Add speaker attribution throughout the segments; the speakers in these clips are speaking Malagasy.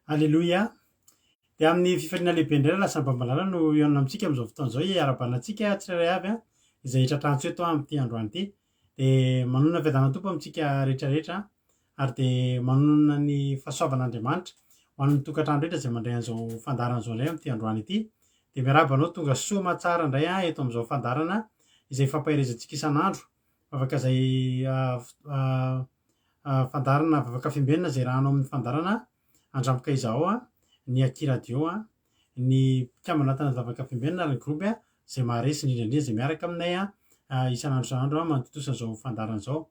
Speaker 1: Alleloia. De amin'ny fifaliana lehibe indray lasa mbambalala no ianona amintsika amin'izao fotoana izao iara-banantsika tsirairay avy izay tratrantsika eto amin'ity androany ity. De manonona fiadanana Tompo amintsika rehetrarehetra ary de manonona ny fahasoavan'Andriamanitra ho an'ny tokantrano rehetra izay mandray an'izao fandarana izao indray amin'ity androany ity. De miarahaba anao tonga soa aman-tsara indray eto amin'izao fandarana izay fampahirizantsika isan'andro. Vavaka izay fandarana vavaka fiembenana izay rahanao amin'ny fandarana andrampoka izaho ny Aki radio ny mpikambana tany vavaka fiembenana ary ny gropy izay maharesy indrindrandrindra izay miaraka aminay isan'andro isan'andro mantontosa izao fandarana izao.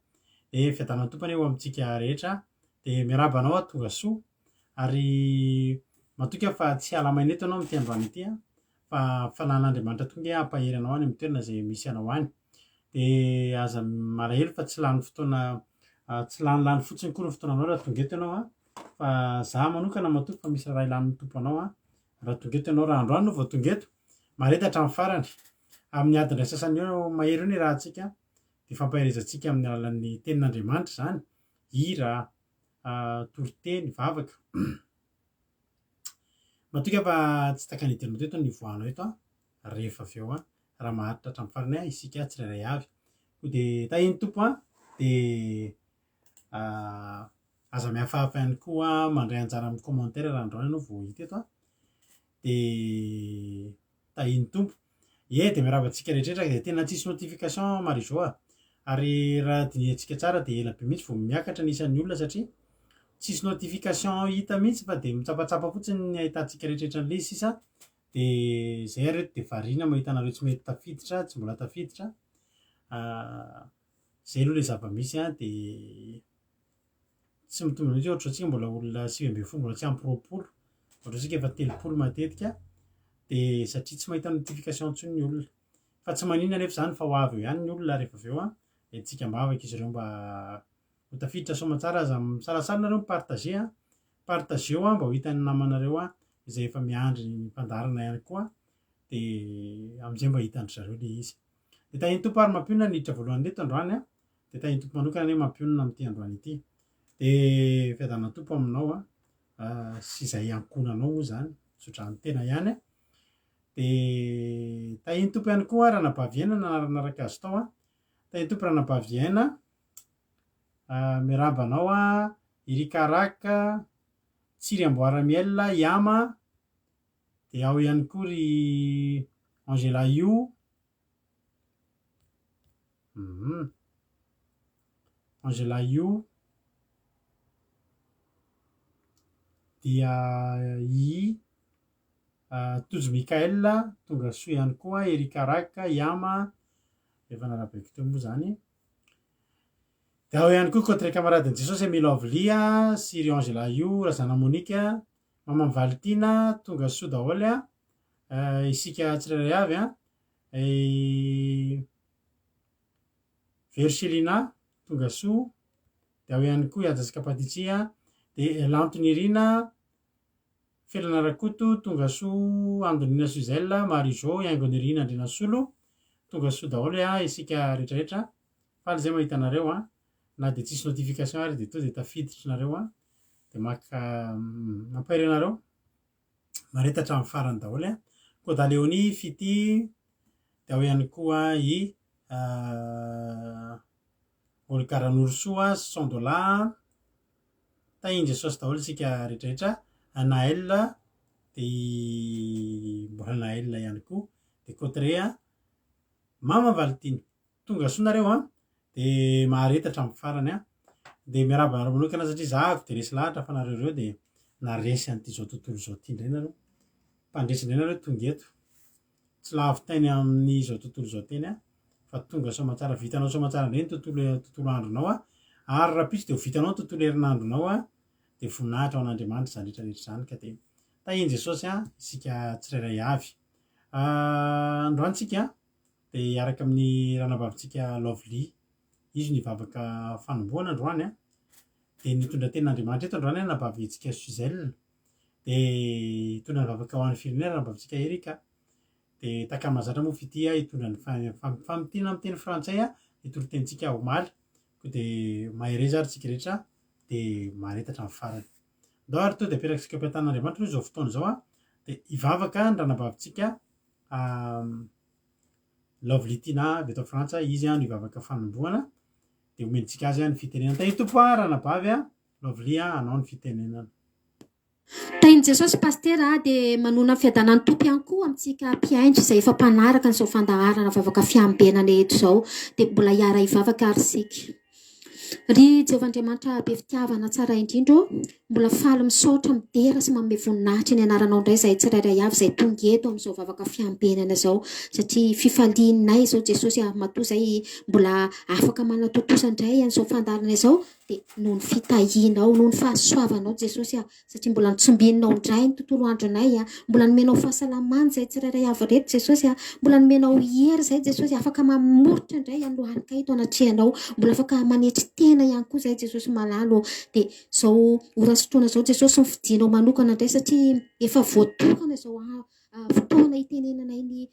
Speaker 1: De fiadanana Tompo anie ho amintsika rehetra. De miarahaba anao tonga soa ary matoka fa tsy hiala maina eto ianao amin'ity androany ity fa fanan'Andriamanitra tonga hampahery anao any amin'ny toerana izay misy anao any. De aza malahelo fa tsy lany fotoana tsy lany fotsiny koa ny fotoananao raha tonga eto ianao fa za manokana matoky fa misy raha ilan'ny Tompo anao raha tonga eto ianao raha androany no vao tonga eto marety hatramin'ny farany amin'ny adiny iray sasany eo mahery eo ny rahantsika de fampahirizantsika amin'ny alalan'ny tenin'Andriamanitra zany hira toriteny vavaka matoka fa tsy takanidinao teto ny voanao eto rehefa avy eo raha maharitra hatramin'ny farany isika tsirairay avy. De tahiny Tompo de aza mihafahafa ihany koa mandray anjara amin'ny commentaire raha androany ianao vao hita eto de tahiny Tompo. De miarahaba antsika rehetrarehetra de tena tsisy notification maro izao ary raha dinihantsika tsara de ela be mihitsy vao miakatra ny isan'ny olona satria tsisy notification hita mihitsy fa de mitsapatsapa fotsiny ny ahitantsika rehetrarehetra an'ilay sisa de zay ary eto de variana mahita anareo tsy mety tafiditra tsy mbola tafiditra zay aloha le zava-misy de tsy mitombo mihitsy ohatra antsika mbola olona 9 mbola tsy ampy 20 ohatra antsika efa 30 matetika de satria tsy mahita notification intsony ny olona fa tsy maninona anefa zany fa ho avy eo ihany ny olona rehefa avy eo antsika mivavaka izy ireo mba ho tafiditra soamantsara aza misalasala nareo mipartager eo mba ho hitan'ny namanareo izay efa miandry ny mpandarana ihany koa de amin'izay mba hitandry zareo le izy. De tahiny Tompo ary mampionona niditra voalohany eto androany de tahiny Tompo manokana anie mampionona amin'ity androany ity. De fiadanana Tompo aminao sy izay ankonanao moa zany tsodrany tena ihany de tahiny Tompo ihany koa Ranabaviaina nanaraka azy tao tahiny Tompo Ranabaviaina miarahaba anao Irikaraka Tsiriamboaramiel Iama de ao ihany koa ry Angela Io Angela Io dia Tojo Mikael tonga soa ihany koa Irikaraka Iama efa narabaiko teo moa zany. De ao ihany koa Côte Camarade Jesosy Milovlia sy ry Angela Io Razana Monika Mama Valtina tonga soa daholo isika tsirairay avy Verselina tonga soa de ao ihany koa Iadasika Patitsia de Lantony Irina Felana Rakoto tonga soa Andonina Suzelle Marijo Iaingony Irina Andrinasolo tonga soa daholo isika rehetrarehetra faly zay mahita anareo na de tsisy notification ary de to de tafiditra nareo de maka mampahery anareo marety hatramin'ny farany daholo Koda Leonie Fity de ao ihany koa Olikaran'Orsoa Sandola tahiny Jesosy daholo isika rehetrarehetra Naël de mbola Naël ihany koa de Côtrea Mama Valtiny tonga soa nareo de maharety hatramin'ny farany de miarahaba anareo manokana satria za avy de resy lahatra fa nareo reo de naresy an'ity zao tontolo zao ty indray nareo mpandresy indray nareo tonga eto tsy lavo teny amin'ny zao tontolo zao teny fa tonga soamantsara vitanao soamantsara indray ny tontolo andronao ary raha pisy de ho vitanao ny tontolo herinandronao de voninahitra ao an'Andriamanitra zany rehetrarehetra zany ka de tahiny Jesosy isika tsirairay avy androantsika de iaraka amin'ny ranabavitsika Lovely izy ny vavaka fanombohana androany de nitondra tenin'Andriamanitra eto androany nabavitsika Suzelle de hitondra ny vavaka ho an'ny firenena ranabavitsika Erika de takany mahazatra moa fity hitondra ny famitina amin'ny teny frantsay itoritentsika omaly ko de mahery zary tsika rehetra de marety hatramin'ny farany ndao ary to de aperakitsika ampitan'andriamanitra hoe zao fotoana zao a de ivavaka ny ranabavintsika Lovlitina avy eto Frantsa izy a no ivavaka fanombohana de omentsika azy a ny fitenenana tany tompo a ranabavy a Lovely a anao ny fitenenana
Speaker 2: tainy jesosy pastera dia manona fiadanany tompo ihany koa amintsika mpiaindry izay efa mpanaraka n'izao fandaharana vavaka fiambenana eto izao dia mbola hiara hivavaka ary sika ry Jehovahandriamanitra be fitiavana tsara indrindra mbola faly misaotra midera sy manome voninahitra ny anaranao indray izay tsirairay avy izay tonga eto amin'izao vavaka fiambenana izao satria fifalianay izao jesosy matoa izay mbola afaka manatotosa indray an'izao fandaharana izao dia noho ny fitahianao noho ny fahasoavanao jesosy satria mbola nitsombinao indray ny tontolo andronay mbola nomenao fahasalamana izay tsirairay avy reto jesosy mbola nomenao hery izay jesosy afaka mamoritra indray anohanka eto anatrehanao mbola afaka manetry tena ihany koa izay jesosy malalo dia zao orasotrona zao jesosy mifidinao manokana indray satria efa voatokana izao fotoana hitenenanay ny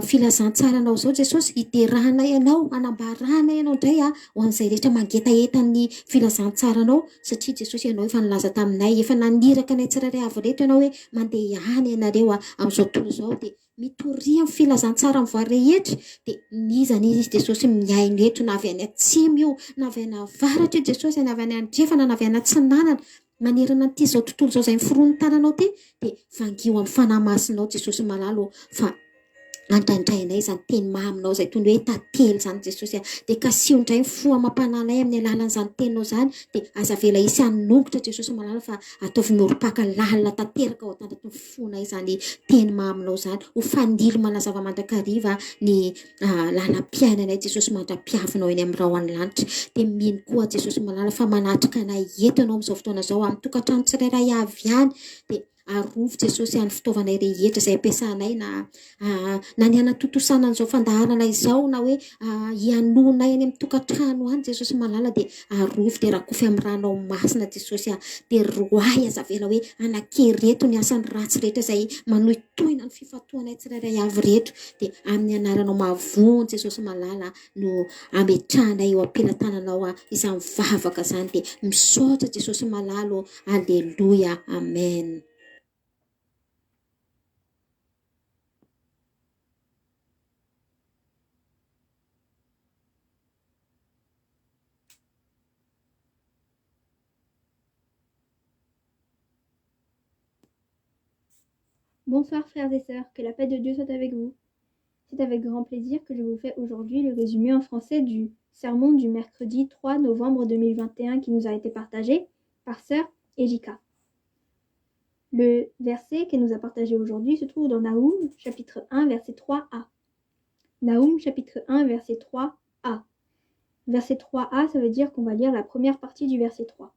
Speaker 2: filazantsaranao zao jesosy hiterahanay ianao anambaranay ianao indray ho an'izay rehetra mangetaetan'ny filazantsaranao satria jesosy ianao efa nilaza taminay efa naniraka anay tsirairay avy reto ianao hoe mandeha hany ianareo amin'izao tontolo izao dia mitoria amin'ny filazantsara amin'ny voa rehetra dia nizanizy jesosy miaino eto na avy any atsimo io na avy any avaratra io jesosy na avy any andrefana na avy any atsinanana manerana n'ity zao tontolo zao izay miforony tananao ty dia vangio amin'ny fanahy masinao jesosy malalo fa andraindrainay zany teny maminao izay toy ny hoe tantely zany jesosy dia kasio indray fo amampananay amin'ny alalan'izany teninao zany dia aza vela isy anongotra jesosy malala fa ataovy mihorom-paka lalina tanteraka ao tandraky ny fonay zany teny maminao zany ho fanilo manazava mandrakariva ny lalam-piainanay jesosy mandra-piavinao eny amin'ny rahoany lanitra dia mino koa jesosy malala fa manatrika anay eto ianao amin'izao fotoana izao amin'ny tokantrano tsirairay avy ihany dia arovy jesosy any fitaovanay rehetra izay ampiasanay na ny anatotosana an'izao fandaharana izao na hoe hianonay any amin'ny tokantrano any jesosy malala dia arovy dia rakofy amin'ny ranao masina jesosy dia roay aza vela hoe anakereto ny asany ratsy rehetra izay manohitohina ny fifatoanay tsirairay avy rehetra dia amin'ny anaranao mavony jesosy malala no ametrahanay eo ampilatananao izany vavaka zany dia misaotra jesosy malalo alleluia amen.
Speaker 3: Bonsoir frères et sœurs, que la paix de Dieu soit avec vous. C'est avec grand plaisir que je vous fais aujourd'hui le résumé en français du sermon du mercredi 3 novembre 2021 qui nous a été partagé par sœur Ejika. Le verset qu'elle nous a partagé aujourd'hui se trouve dans Naoum chapitre 1 verset 3a. Naoum chapitre 1 verset 3a. Verset 3a, ça veut dire qu'on va lire la première partie du verset 3.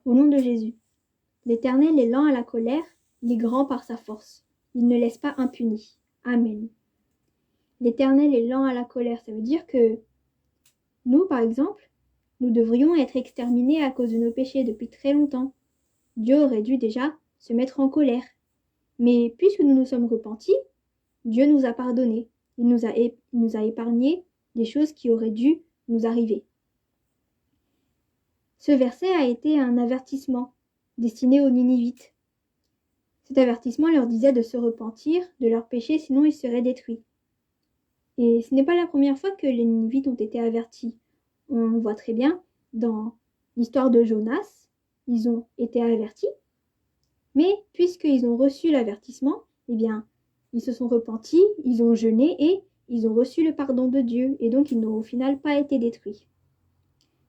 Speaker 3: Au nom de Jésus. L'Éternel est lent à la colère, il est grand par sa force. Il ne laisse pas impuni. Amen. L'Éternel est lent à la colère. Ça veut dire que nous, par exemple, nous devrions être exterminés à cause de nos péchés depuis très longtemps. Dieu aurait dû déjà se mettre en colère. Mais puisque nous nous sommes repentis, Dieu nous a pardonnés. Il nous a épargné des choses qui auraient dû nous arriver. Ce verset a été un avertissement destiné aux Ninivites. Cet avertissement leur disait de se repentir de leurs péchés, sinon ils seraient détruits. Et ce n'est pas la première fois que les Ninivites ont été avertis. On voit très bien dans l'histoire de Jonas, ils ont été avertis, mais puisqu'ils ont reçu l'avertissement, eh bien, ils se sont repentis, ils ont jeûné et ils ont reçu le pardon de Dieu, et donc ils n'ont au final pas été détruits.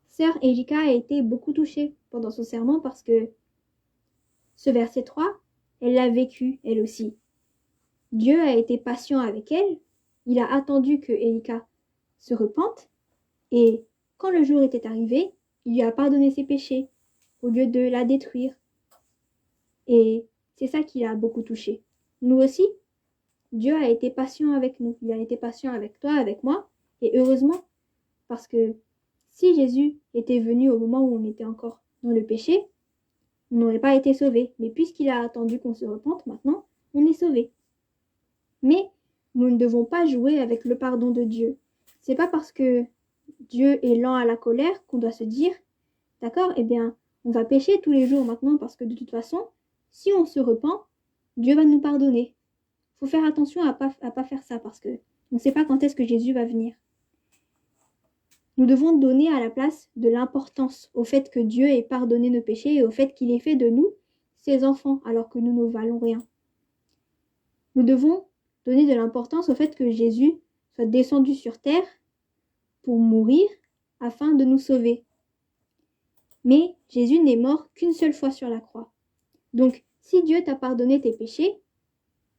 Speaker 3: Sœur Ejika a été beaucoup touchée pendant son sermon parce que ce verset 3, elle l'a vécu, elle aussi. Dieu a été patient avec elle. Il a attendu que Ejika se repente. Et quand le jour était arrivé, il lui a pardonné ses péchés au lieu de la détruire. Et c'est ça qui l'a beaucoup touchée. Nous aussi, Dieu a été patient avec nous. Il a été patient avec toi, avec moi. Et heureusement, parce que si Jésus était venu au moment où on était encore dans le péché, on n'aurait pas été sauvés. Mais puisqu'il a attendu qu'on se repente, maintenant, on est sauvés. Mais nous ne devons pas jouer avec le pardon de Dieu. C'est pas parce que Dieu est lent à la colère qu'on doit se dire, d'accord, eh bien, On va pécher tous les jours maintenant parce que de toute façon, si on se repent, Dieu va nous pardonner. Il faut faire attention à pas faire ça parce que on ne sait pas quand est-ce que Jésus va venir. Nous devons donner à la place de l'importance au fait que Dieu ait pardonné nos péchés et au fait qu'il ait fait de nous ses enfants alors que nous ne valons rien. Nous devons donner de l'importance au fait que Jésus soit descendu sur terre pour mourir afin de nous sauver. Mais Jésus n'est mort qu'une seule fois sur la croix. Donc, si Dieu t'a pardonné tes péchés,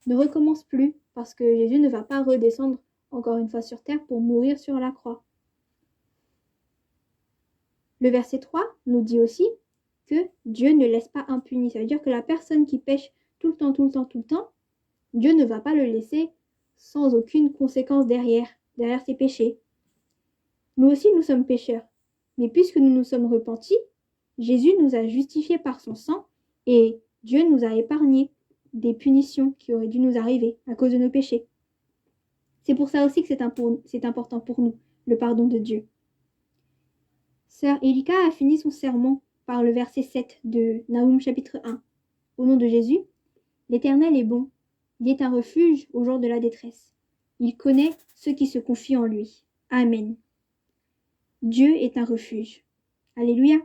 Speaker 3: ne recommence plus parce que Jésus ne va pas redescendre encore une fois sur terre pour mourir sur la croix. Le verset 3 nous dit aussi que Dieu ne laisse pas impuni. Ça veut dire que la personne qui pêche tout le temps, Dieu ne va pas le laisser sans aucune conséquence derrière ses péchés. Nous aussi, nous sommes pécheurs. Mais puisque nous nous sommes repentis, Jésus nous a justifiés par son sang et Dieu nous a épargné des punitions qui auraient dû nous arriver à cause de nos péchés. C'est pour ça aussi que c'est important pour nous, le pardon de Dieu. Sœur Elika a fini son sermon par le verset 7 de Naoum chapitre 1. Au nom de Jésus, l'Éternel est bon, il est un refuge au jour de la détresse. Il connaît ceux qui se confient en lui. Amen. Dieu est un refuge. Alléluia.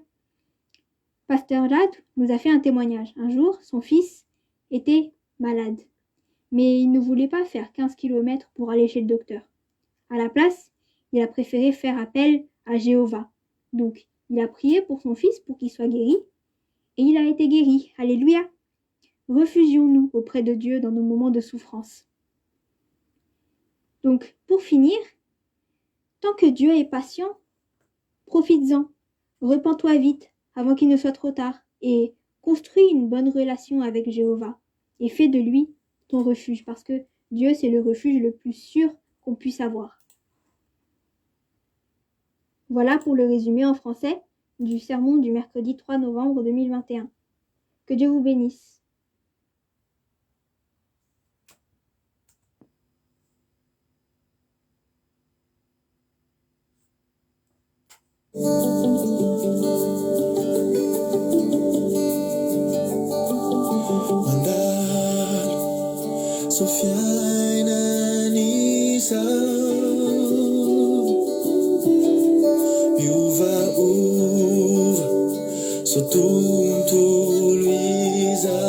Speaker 3: Pasteur Jad nous a fait un témoignage. Un jour, son fils était malade, mais il ne voulait pas faire 15 km pour aller chez le docteur. À la place, il a préféré faire appel à Jéhovah. Donc, il a prié pour son fils pour qu'il soit guéri, et il a été guéri. Alléluia. Refugions-nous auprès de Dieu dans nos moments de souffrance. Donc, pour finir, tant que Dieu est patient, profites-en. Repens-toi vite avant qu'il ne soit trop tard et construis une bonne relation avec Jéhovah et fais de lui ton refuge parce que Dieu, c'est le refuge le plus sûr qu'on puisse avoir. Voilà pour le résumé en français du sermon du mercredi 3 novembre 2021. Que Dieu vous bénisse.
Speaker 4: Sofiananisa Yuva Sotuntuluiza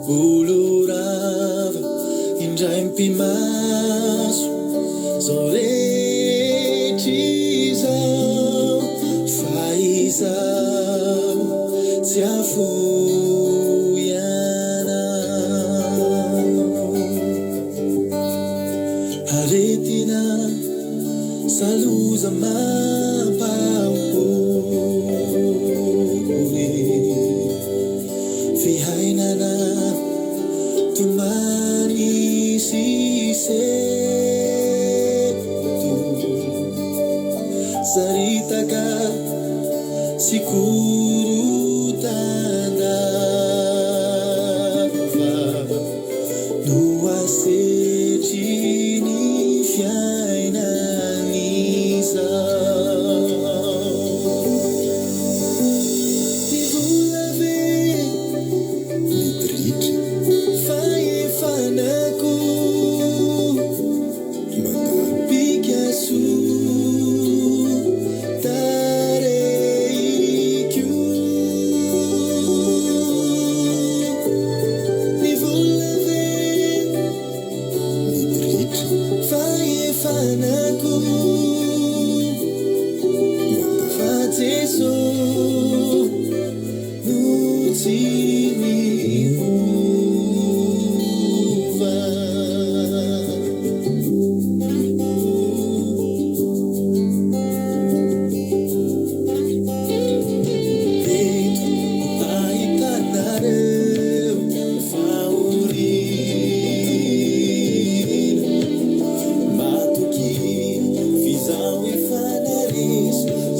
Speaker 4: Ulurava Injaimpimasu Zoretiza Faiza Siafu Saluza mapaupuri Fihainana Tumani sisetu Saritaka Sikuru tandava Nuasejini fiaina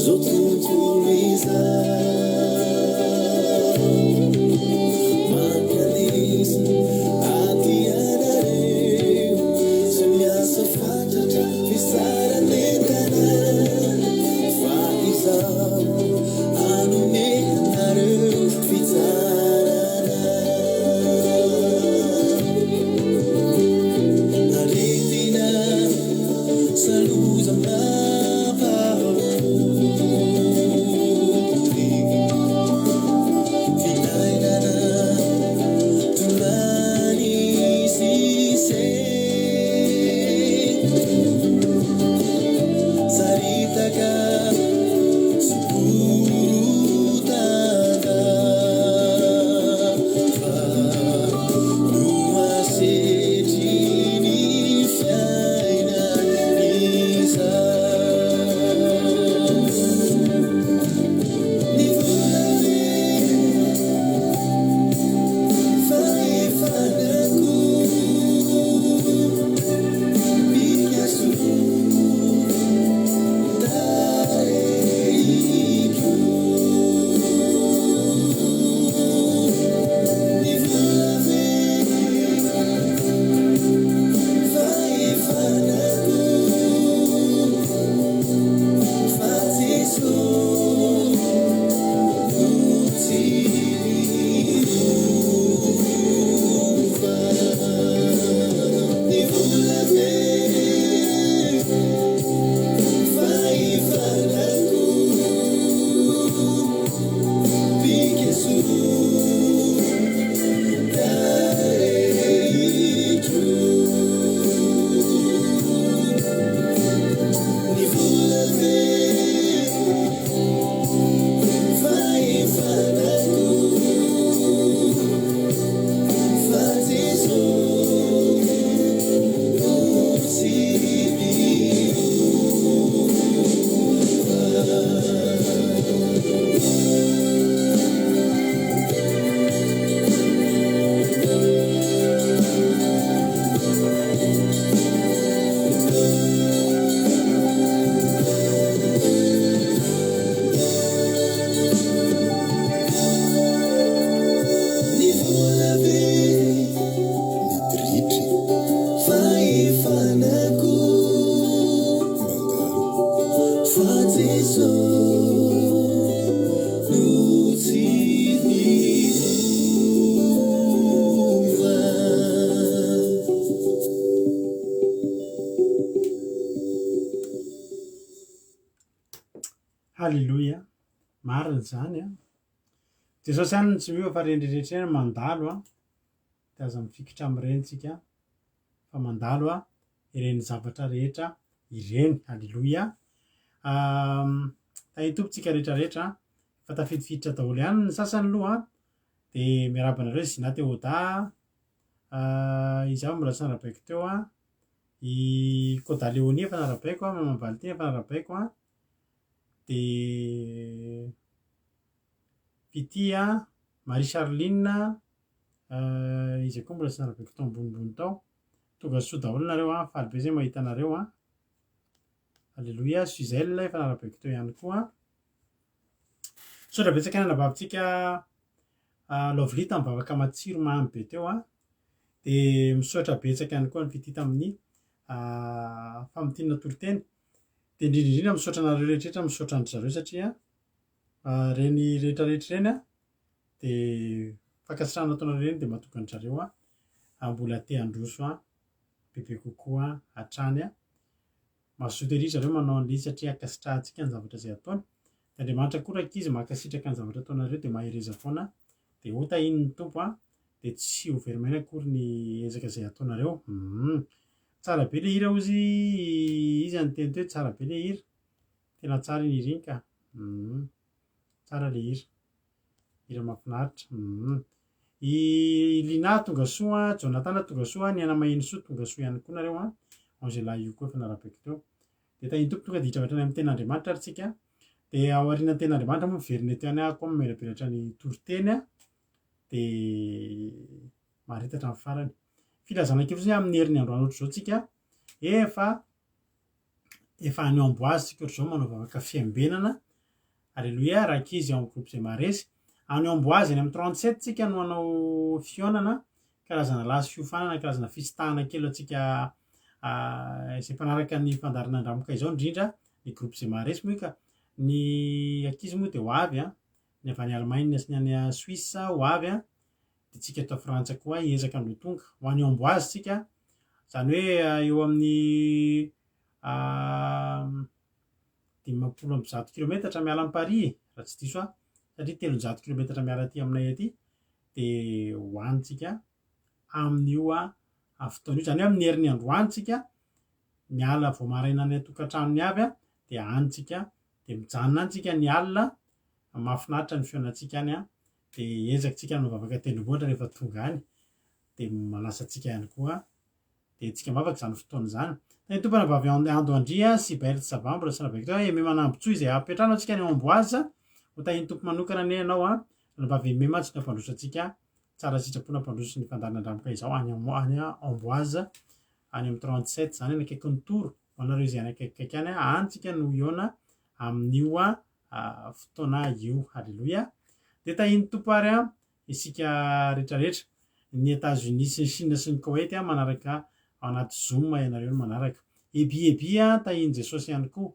Speaker 4: Zotuntuluiza
Speaker 1: Halleloia mariny zany a de sao saniny tsy miova fa rendrerehetra eny mandalo a de aza mifikitra am'ireny tsika fa mandalo a ireny zavatra rehetra ireny. Halleloia tahitobotsika rehetrarehetra fa tafidifiditra daholo ihany ny sasany aloha de miaraba anareo Zina Teoda izaho mbola tsy narabaiko teo a i Koda Leonie efa narabaiko a Maman Valentine efa narabaiko a de Pity a Marie Charline izy koa mbola tsy narabaiko tao ambonimbony tao tonga soa daholo nareo a faly be zay mahita anareo a. Halleloia Suzelle efa narabaiko teo ihany koa misaotra betsaka ny anabavitsika Lovelita mivavaka matsiro mamy be teo a de misaotra betsaka ihany koa ny Pity tamin'ny famotinana toro-teny de indrindrindrindra misaotra anareo rehetrarehetra misaotra andry zareo satria reny rehetrarehetra reny a de fankasitrahana ataonareo reny de mahatonga andry zareo a mbola te handroso a bebe kokoa hatrany a mazoto ery zareo manao an'ilay satria akasitrahantsika ny zavatra zay ataony de Andriamanitra koa raha izy mankasitraka ny zavatra ataonareo de mahereza foana de ota iny ny tompo a de tsy ho verimaina akory ny ezaka zay ataonareo. Tsara be le hira ozy izy anyteny teo tsara be le hira tena tsara iny hira iny ka tsara le hira mahafinaritra. I Lina tonga soa Jonathan tonga soa ny ana mahiny soa tonga soa ihany koa nareo a Angela io koa efa narabaiko teo de tahitompo tonga de hidravatrany amin'ny ten'Andriamanitra ary tsika de ao aorian'ny ten'Andriamanitra moa miverina eto ihany ako mivelabelatra ny toriteny a de maharitatra amin'ny farany filazana kely fotsiny amin'ny herin'ny androany ohatry zao tsika efa any Amboise tsika ohatry zao manao vavaka fiambenana. Halleloia rakizy ao amin'ny groupe zay maresy any Amboise any amin'ny 37 tsika no anao fionana karazana lasy fiofanana karazana fisitahana kely atsika izay mpanaraka ny fandarana andramoka izao indrindra ny groupe zay maresy moa ka ny ankizy moa de ho avy a ny avy any Allemagne sy ny any Suisse ho avy a de tsika eto Frantsa koa hiezaka andro tonga ho any Amboise tsika zany hoe eo amin'ny 500 kilometatra miala amin'ny Paris raha tsy diso satria 300 kilometatra miala aty aminay aty de hoanitsika amin'io fotoana io zany hoe amin'ny herin'ny andro hoanitsika miala vao maraina any atokantranony avy de anitsika de mijanona antsika ny alina mahafinaritra ny feonantsika any de ezakitsika no vavaka tendrombohitra rehefa tonga any de malasatsika ihany koa de tsika mavaka zany fotoana zany ny tompana vavy ando andria sy bairty savambola sy navakitao me manambotsoa izay apetrano atsika ny amboaza ho tahiny tompo manokana ne ianao vavy mematsy ny ampandrosatsika tsara sitrapona ampandroso ny fandarina andramoka izao any amboaza any amin'ny 37 zany ny akaiky ny toro anareo izay any akaikikaiky any antsika no iona amin'io fotoana io halleloia de tahiny tompo ary isika rehetrarehetra ny États-Unis sy ny Chine sy ny Koweït manaraka ao anaty Zoom ianareo no manaraka ebia tahiny Jesosy ihany koa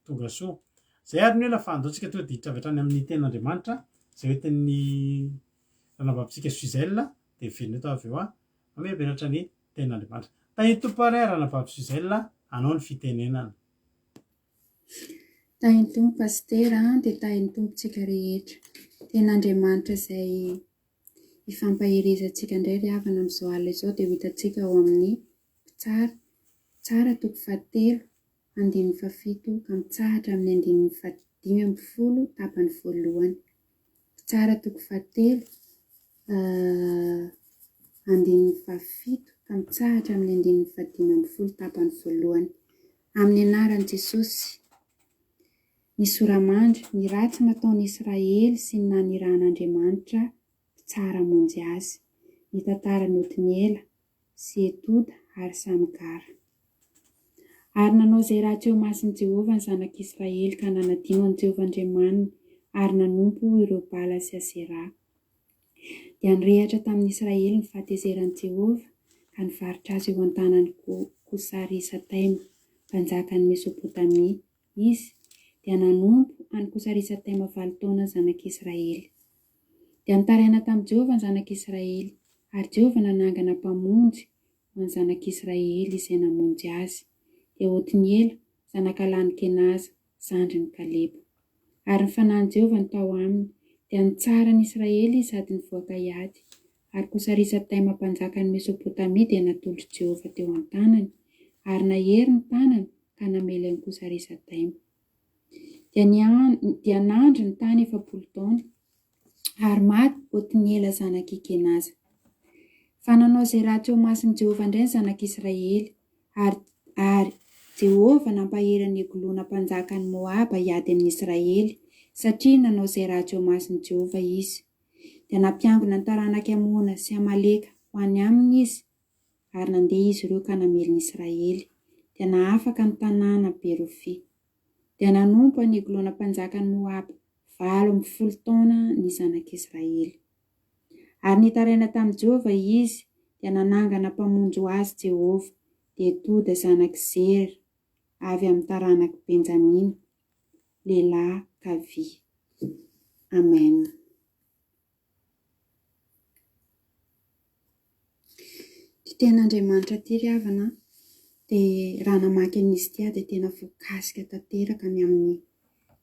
Speaker 1: tonga soa zay ary ny hoe lafa andotsika to diditra avy hatrany amin'ny ten'Andriamanitra zay hoentin'ny ranavavitsika Suzelle de velona eto avy eo mamebenatra ny ten'Andriamanitra tahiny tompo ary ranavavy Suzelle anao ny fitenenana
Speaker 5: tahiny tompo pastera de tahiny tompotsika rehetra ten'Andriamanitra zay ifampahirizantsika indray ry havana amin'izao alina izao de ho hitantsika ao amin'ny tsara toko 7 andininy 7 ka mitsahatra amin'ny andininy 5 tapany voalohany tsara toko 7 andininy 7 ka mitsahatra amin'ny andininy 5 tapany voalohany amin'ny anaran'i Jesosy ny soramandry ny ratsy nataon'i Israely sy ny nanirahan'Andriamanitra tsara monjy azy ny tantarany Otiniela sy Etoda ary Samgara ary nanao zay raha teo masin'i Jehovah ny zanak'Israely ka nanadino an'i Jehovah Andriamaniny ary nanompo ireo Bala sy Asera dia nirehatra tamin'ny Israely ny fahatezeran'i Jehovah ka nivarotra azy eo an-tanany Kosarisa-Taima mpanjakan'ny Mesopotamia izy dia nanompo any Kosarisa-Taima 7 taona ny zanak'Israely dia nitaraina tamin'i Jehovah ny zanak'Israely ary Jehovah nanangana mpamonjy ho any zanak'Israely izay namonjy azy dia Otiniela zanakalany Kenaza zandriny Kaleba ary ny fanahin'i Jehovah ny tao aminy dia nitsara ny Israely sady nivoaka hiady ary Kosarisa-Taima mpanjakan'ny Mesopotamia dia natolotry Jehovah teo an-tanany ary nahery ny tanany ka namely amin'ny Kosarisa-Taima dia nandry ny tany 7 taona ary maty Otiniela zanak'i Kenaza fa nanao zay raha teo masin'i Jehovah indray ny zanak'Israely ary Jehovah nampahery ny Eglona mpanjakan'ny Moaba hiady amin'ny Israely satria nanao zay raha teo masin'i Jehovah izy dia nampiangona ny taranaka Amona sy Amaleka ho any aminy izy ary nandeha izy ireo ka namely ny Israely dia nahafaka ny tanàna Berofi dia nanompo ny Eglona mpanjakan'ny Moaba 70 taona ny zanak'Israely ary nitaraina tamin'i Jehovah izy dia nanangana mpamonjy ho azy Jehovah dia Etoda zanak' Zera avy amin'ny taranaka Benjamina lehilahy kavy amen. Ty ten'Andriamanitra ty ry havana dia raha namaky an'izy tia dia tena voakasika tanteraka ny amin'ny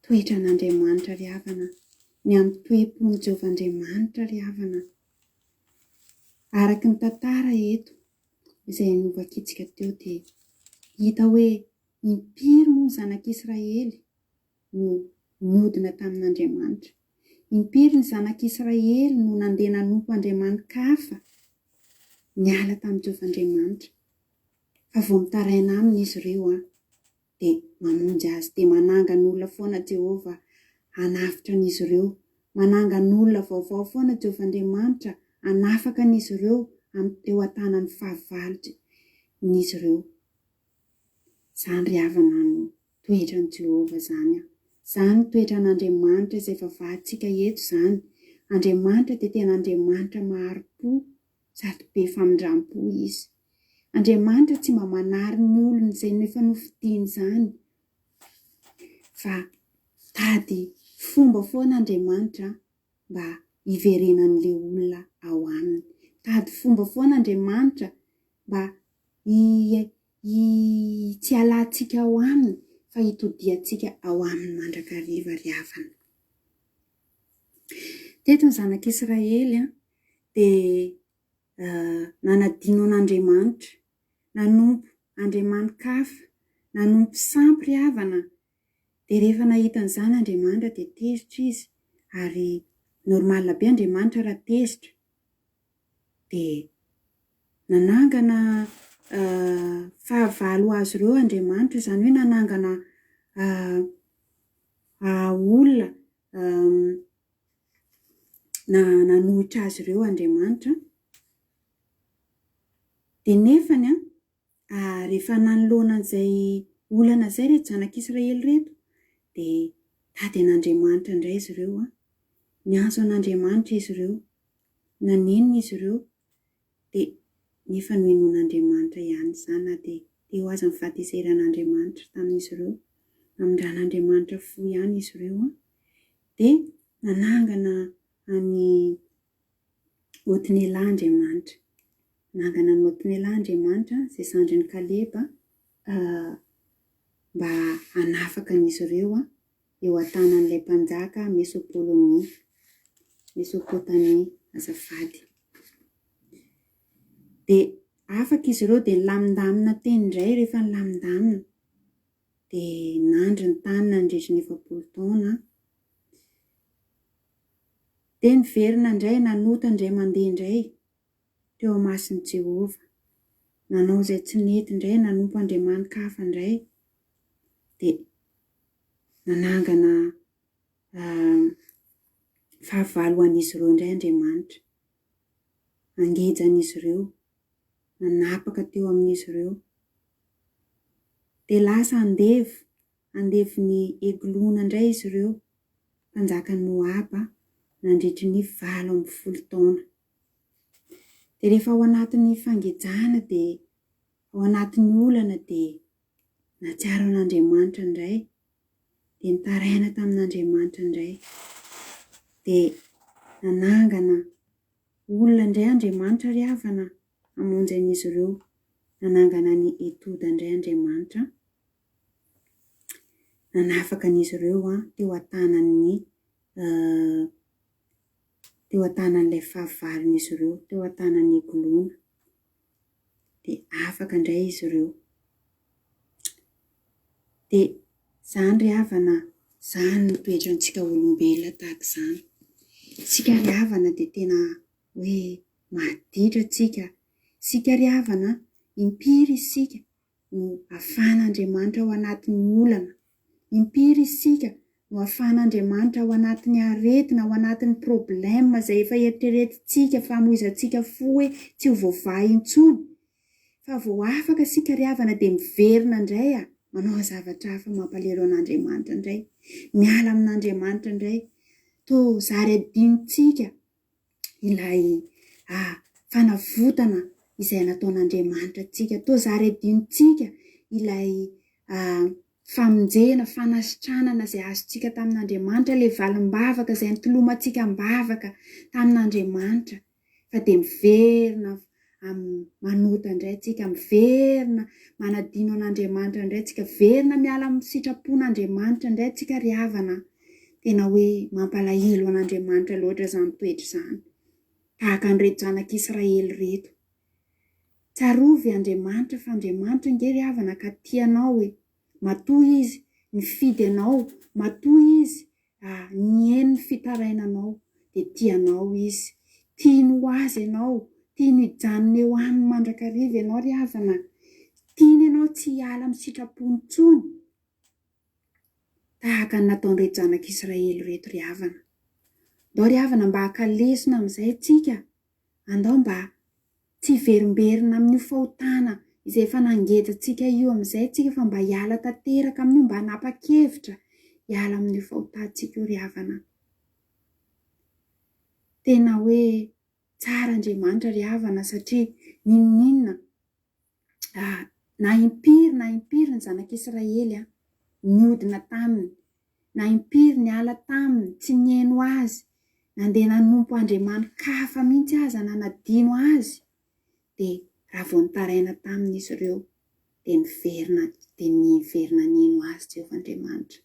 Speaker 5: toetran'Andriamanitra ry havana ny amin'ny toe-pony Jehovah Andriamanitra ry havana araky ny tantara eto izay novakitsika teo dia hita hoe impiry moa ny zanak'Israely no niodina tamin'Andriamanitra impiry ny zanak'Israely no nandeha nanompo Andriamanikafa niala tamin'i Jehovah Andriamanitra fa vao mitaraina aminy izy ireo dia mamonjy azy dia manangana olona foana Jehovah hanafitra an'izy ireo manangana olona vaovao foana Jehovah Andriamanitra hanafaka an'izy ireo eo an-tanany fahavalitra n'izy ireo zany ry havana no toetran'i Jehovah zany toetran'Andriamanitra izay vavahantsika eto zany Andriamanitra dia tena Andriamanitra maharo-po sady be famindram-po izy Andriamanitra tsy mba manary ny olona izay efa nofidiany zany fa tady fomba foana Andriamanitra mba hiverenan'ilay olona ao aminy tady fomba foana Andriamanitra mba tsy alantsika ao aminy fa hitodiantsika ao aminy mandrakariva ry havana. Teto ny zanak'Israely dia nanadino an'Andriamanitra, nanompo andriaman-kafa, nanompo sampy ry havana. Dia rehefa nahita an'izany Andriamanitra dia tezitra izy, ary normalina be Andriamanitra raha tezitra. Dia nanangana fahavalo azy ireo Andriamanitra, izany hoe nanangana olona nanohitra azy ireo Andriamanitra. Dia nefany rehefa nanoloana an'izay olana izay reto zanak'Israely reto, dia tady an'Andriamanitra indray izy ireo niantso an'Andriamanitra izy ireo, nanenina izy ireo. Dia nefa nohenoin'Andriamanitra ihany izany, na dia teo aza ny fahateseran'Andriamanitra tamin'izy ireo, namindran'Andriamanitra fo ihany izy ireo. Dia nanangana any Otinela Andriamanitra, nanangana ny Otinela Andriamanitra izay zandrin'ny Kaleba mba hanafaka an'izy ireo eo an-tanan'ilay mpanjaka Mesopotamia azafady. Dia afaka izy ireo dia lamindamina teny indray. Rehefa nilamindamina dia nandry ny tany nandritra ny 9 taona. Dia niverina indray, nanota indray mandeha indray teo amasin'i Jehova. Nanao izay tsy nety indray, nanompo andriaman-kafa indray. Dia nanangana fahavalo an'izy ireo indray Andriamanitra. Angejan'izy ireo, nanapaka teo amin'izy ireo. Dia lasa andevy ny Eglona indray izy ireo, mpanjakan'ny Moaba, nandritry ny 12 taona. Dia rehefa ao anatin'ny fangejana dia ao anatin'ny olana dia natsiaro an'Andriamanitra indray, dia nitaraina tamin'Andriamanitra indray. Dia nanangana olona indray Andriamanitra ry havana hamonjy an'izy ireo. Nanangana ny Etoda indray Andriamanitra, nanafaka an'izy ireo teo an-tanan'ilay fahavalon'izy ireo, teo an-tanan'ny Eglona. Dia afaka indray izy ireo. Dia izany ry havana, izany ny toetrantsika olombelona tahaka izany. Sika ry havana dia tena hoe maditra tsika. Sika ry havana, impiry isika no ahafahan'Andriamanitra ao anatin'ny olana. Impiry isika no ahafahan'Andriamanitra ao anatin'ny aretina, ao anatin'ny problème izay efa eritreretintsika, fahamoizantsika fo hoe tsy ho voavahy intsony. Fa vao afaka sika ry havana dia miverina indray manao zavatra hafa mampalahelo an'Andriamanitra indray, miala amin'Andriamanitra indray. Toa zary adinontsika ilay fanavotana izay nataon'Andriamanitra antsika. Toa zary adinontsika ilay famonjena, fanasitranana izay azontsika tamin'Andriamanitra, ilay valim-bavaka izay nitolomantsika mbavaka tamin'Andriamanitra. Fa dia miverina manota indray tsika, miverina manadino an'Andriamanitra indray tsika, verina miala amin'ny sitrapon'Andriamanitra indray tsika ry havana. Tena hoe mampalahelo an'Andriamanitra loatra izany toetra izany, tahaka an'ireto zanak'Israely reto. Tsarovy Andriamanitra, fa Andriamanitra nge ry havana ka tianao hoe matoa izy mifidy anao, matoa izy nihaino ny fitarainanao, dia tianao izy, tiany ho azy ianao, tiany hijanona eo aminy mandrakariva ianao ry havana, tiany ianao tsy hiala amin'ny sitrapony intsony, tahaka ny nataon'ireto zanak'Israely reto ry havana. Andao ry havana mba hakalesina amin'izay tsika, andao mba tsy verimberina amin'io fahotana izay efa nangejantsika io amin'izay tsika, fa mba hiala tanteraka amin'io, mba hanapa-kevitra hiala amin'io fahotantsika io ry havana. Tena hoe tsara Andriamanitra ry havana, satria ninona na impiry ny zanak'Israely niodina taminy, na impiry ny ala taminy, tsy nihaino azy, nandeha nanompo andriaman-kafa mihitsy aza nanadino azy, dia raha vao nitaraina tamin'izy ireo dia niverina nino azy Jehovahandriamanitra,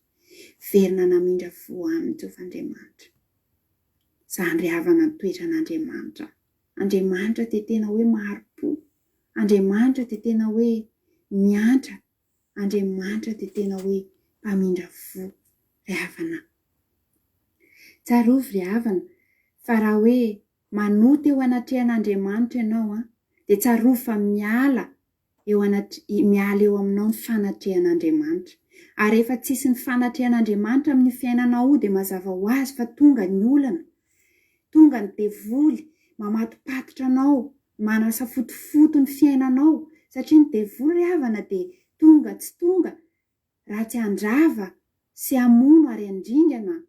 Speaker 5: verina namindra fo aminy Jehovahandriamanitra. Izany ry havana ny toetran'Andriamanitra. Andriamanitra dia tena hoe maro-po. Andriamanitra dia tena hoe miantra. Andriamanitra dia tena hoe mpamindra fo ry havana. Tsarovy ry havana, fa raha hoe manoto eo anatrehan'Andriamanitra ianao dia tsarovy fa miala eo aminao ny fanatrehan'Andriamanitra. Ary rehefa tsisy ny fanatrehan'Andriamanitra amin'ny fiainanao dia mazava ho azy fa tonga ny olana, tonga ny devoly mamatopatotra anao, manasafotofoto ny fiainanao, satria ny devoly ry havana dia tonga tsy tonga raha tsy handrava sy hamono ary handringana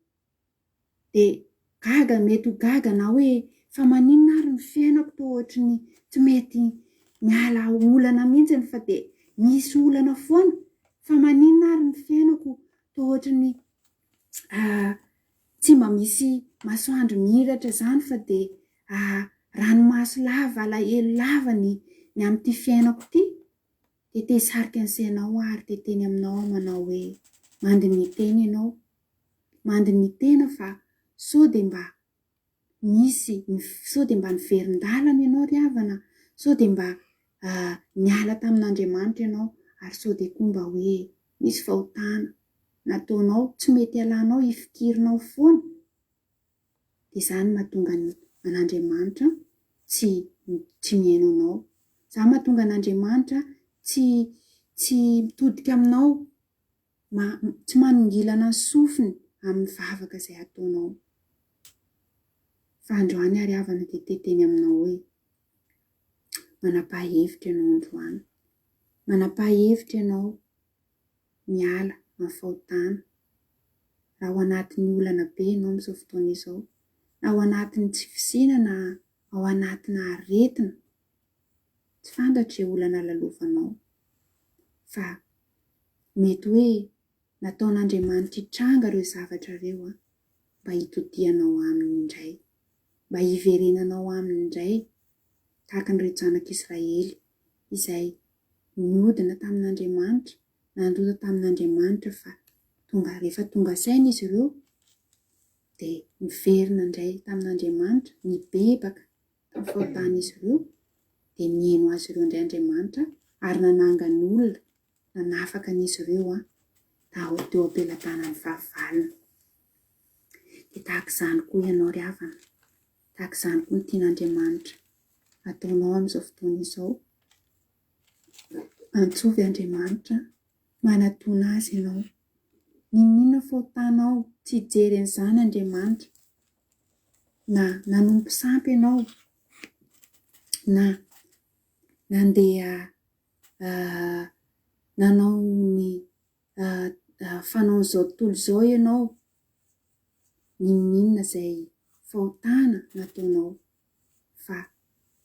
Speaker 5: dia gaga, mety ho gaga na hoe fa maninona ary ny fiainako toa ohatry ny tsy mety miala olana mihitsy fa dia misy olana foana, fa maninona ary ny fiainako toa ohatry ny tsy mba misy masoandro mihiratra izany fa dia ranomaso lava, alahelo lava ny amin'ity fiainako ity. Dia te hisarika ny sainao ary te teny aminao manao hoe mandiny teny ianao, mandiny tena fa sao dia mba misy, sao dia mba niverin-dalana ianao ry havana, sao dia mba niala tamin'Andriamanitra ianao, ary sao dia koa mba hoe misy fahotana nataonao tsy mety halanao hifikirinao foana. Dia izany mahatonga an'Andriamanitra tsy mihaino anao. Izany mahatonga an'Andriamanitra tsy mitodika aminao, tsy manongilana ny sofiny amin'ny vavaka izay ataonao. Fa androany ary havana dia teteny aminao hoe manapa-hevitra ianao androany, manapa-hevitra ianao miala amin'ny fahotana. Raha ao anatin'ny olana be ianao amin'izao fotoana izao, na ao anatin'ny tsy fisinana, ao anatina aretina, tsy fantatra olana lalovanao, fa mety hoe nataon'Andriamanitra hitranga ireo zavatra ireo mba hitodianao aminy indray, mba hiverenanao aminy indray, tahaka n'ireo zanak'Israely izay niodina tamin'Andriamanitra, nandota tamin'Andriamanitra fa rehefa tonga saina izy ireo dia miverina indray tamin'Andriamanitra, nibebaka tamin'ny fahotan'izy ireo, dia nihaino azy ireo indray Andriamanitra ary nanangana olona nanafaka an'izy ireo teo am-pelantanan'ny fahavalona. Dia tahaka izany koa ianao ry havana, tahaka izany koa ny tian'Andriamanitra ataonao amin'izao fotoana izao. Antsovy Andriamanitra, manatona azy ianao. Ninona fahotanao tsy hijery an'izany Andriamanitra, na nanompo sampy ianao, na nandeha nanao ny fanaon'izao tontolo izao ianao, ninona izay fahotana nataonao, fa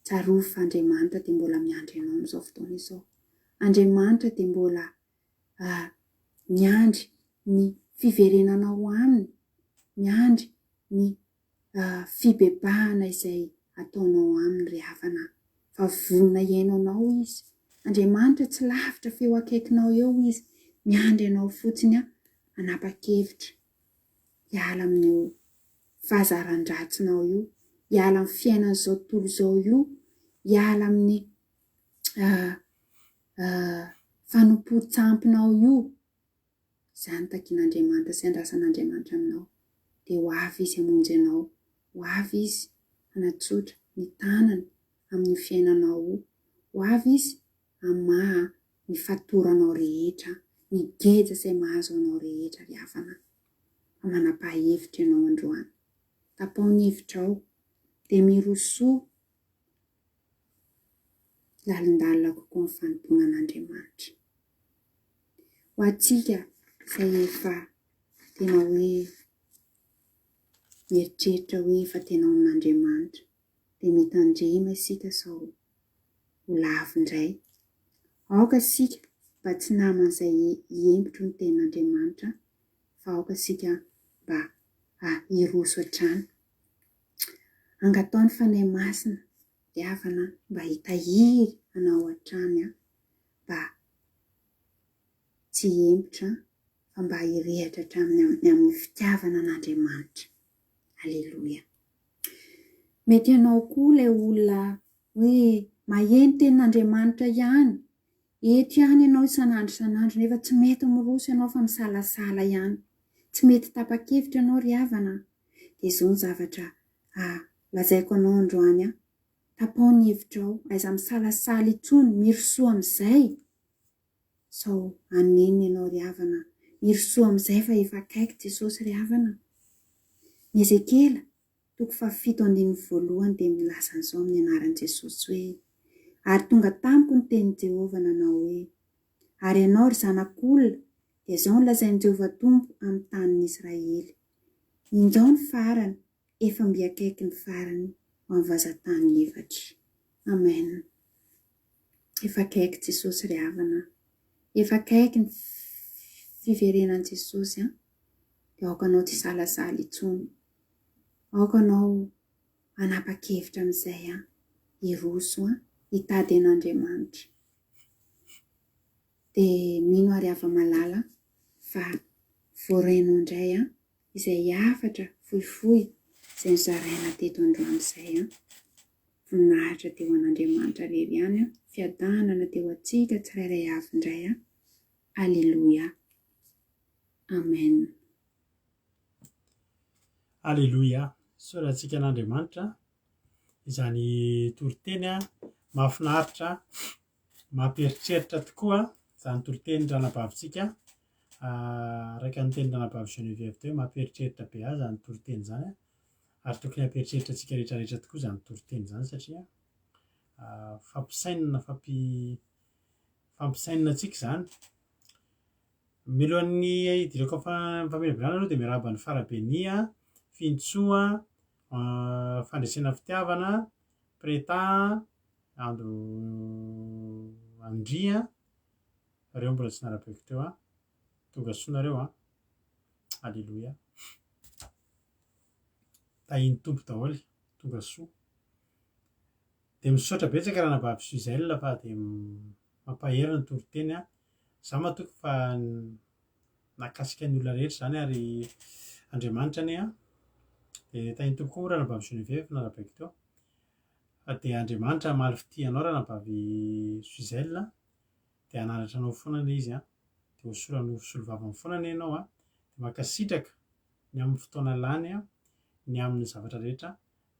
Speaker 5: tsarovy fa Andriamanitra dia mbola miandry ianao amin'izao fotoana izao. Andriamanitra dia mbola miandry ny fiverenanao aminy, miandry ny fibebahana izay ataonao aminy ry havana, fa vonona iainanao izy. Andriamanitra tsy lavitra feo akaikinao eo izy, miandry ianao fotsiny hanapa-kevitra, hiala amin'io fahazaran-dratsinao io, hiala amin'ny fiainan'izao tontolo izao io, hiala amin'ny fanompo-tsampinao io. Izany takian'Andriamanitra sy andrasan'Andriamanitra aminao. Dia ho avy izy hamonjy ianao, ho avy izy hanatsotra ny tanany amin'ny fiainanao io, ho avy izy hamaha ny fatoranao rehetra, ny geja izay mahazo anao rehetra ry havana. Manapa-hevitra ianao androany, tapaho-ny hevitrao dia mirosoa lalindalina kokoa ny fanompoana an'Andriamanitra. Ho antsika izay efa tena hoe mieritreritra hoe efa tena amin'Andriamanitra, dia mitandrema isika sao ho lavo indray. Aoka isika mba tsy naman'izay hiempitro ny ten'Andriamanitra, fa aoka isika mba hiroso hatrany. Angatao ny fanahy masina ry havana mba hitahiry anao hatrany, mba tsy empotra fa mba hirehatra hatramin'ny amin'ny fitiavana an'Andriamanitra. Aleloia. Mety ianao koa ilay olona hoe maheno tenin'Andriamanitra ihany, eto ihany ianao isan'andro nefa tsy mety miroso ianao fa misalasala ihany, tsy mety tapa-kevitra ianao ry havana. Dia izao ny zavatra lazaiko anao androany a. Tapao ny hevitrao, aiza misalasala intsony, mirosoa amin'izay. Sao anenina ianao ry havana, mirosoa amin'izay fa efa akaiky Jesosy ry havana. Ny Ezekela 7:2 dia milaza an'izao amin'ny anaran'i Jesosy hoe: ary tonga tamiko ny tenin'i Jehovah nanao hoe, ary ianao ry zanak'olona, dia izao no lazain'i Jehovah Tompo amin'ny tanin'i Israely. Indao ny farany, efa mbiakaiky ny farany ho amin'ny vazantany efatra. Amen. Efa akaiky Jesosy ry havana. Efa akaiky ny fiverenan'i Jesosy. Dia aoka anao tsy salasala intsony. Aoka anao hanapa-kevitra amin'izay hiroso hitady an'Andriamanitra. Dia mino ary hava-malala fa voarainao indray izay hafatra fohifohy izay nizaraina teto androany izay voninahitra teo an'Andriamanitra rery ihany fiadanana teo antsika tsirairay avy indray Aleloia. Amen.
Speaker 1: Aleloia. Sorantsika an'Andriamanitra izany toriteny mahafinaritra, mamperitreritra tokoa izany toriteny ranabavintsika. Raika ny teny ranabavy Geneviève teo mamperitreritra be azy izany toriteny izany ary tokony hampieritreritra antsika rehetrarehetra tokoa izany toriteny izany satria fampisainana antsika izany. Mialohan'ny hidirako faminavirana aloha dia miarahaba ny farabenia, fintsoa, fandresena fitiavana, preta, andro andria, ireo mbola tsy narabeako teo tonga soanareo Aleloia. Tahiny tompo daholo, tonga soa. Dia misaotra betsaka ranabavy Suzel fa dia mampahero ny toriteny Izaho matoky fa nakasika ny olona rehetra izany ary Andriamanitra anie dia tahiny tompo koa ranabavy Geneviève narabaiko teo. Dia Andriamanitra malefy tia anao ranabavy Suzel dia hananatra anao foana izy dia hosolovavany foana ianao dia mankasitraka ny amin'ny fotoana lany ny amin'ny zavatra rehetra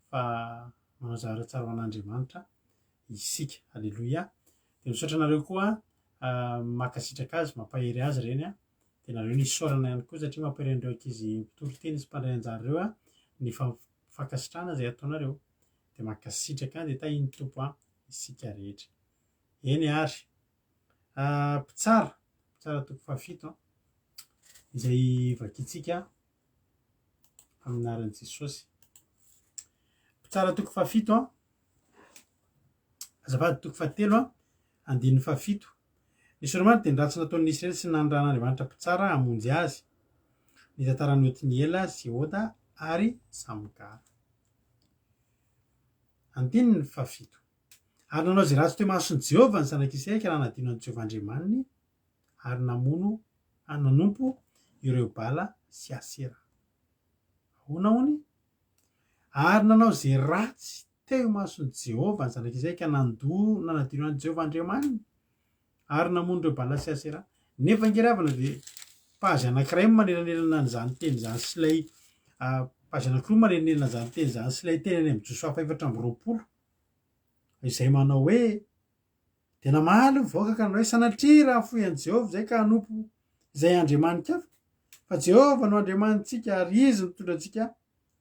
Speaker 1: fa manao zavatra tsara ho an'Andriamanitra isika. Aleloia. Dia misaotra anareo koa mankasitraka azy, mampahery azy ireny dia nareo nisaorana ihany koa satria mampahery an'ireo ankizy mpitoroteny sy mpandray anjara ny fankasitrahana izay ataonareo. Dia mankasitraka dia tahiny tompo isika rehetra. Eny ary mpitsara 7 izay vakiantsika amin'ny anaran'i Jesosy. Mpitsara 7 azafady 7 andininy 7. Ny Soramary dia ny ratsy nataon'ny Israely sy nandrahan'Andriamanitra mpitsara hamonjy azy. Ny tantaran'ny Otiniela sy Oda ary Samgara. Andininy 7. Ary nanao izay ratsy teo mason'i Jehovah ny zanak'Israely ka nanadino an'i Jehovah Andriamaniny ary nanompo ireo Bala sy Asera. Ahoana hony? Ary nanao izay ratsy teo mason'i Jehovah ny zanak'Israely ka nanadino an'i Jehovah Andriamaniny ary namono ireo Bala sy Asera. Nefa angeravana dia pazy anankiray manelanelana n'izany teny izany sy ilay pazy anankiroa manelanelana izany teny izany sy ilay teny any amin'ny Josoa 4:20 izay manao hoe dia namaly mivoaka ka nanao hoe sanatria raha foy an'i Jehovah izay ka hanompo izay Andriamanika hafa fa Jehovah no Andriamanitsika ary izy nitondra antsika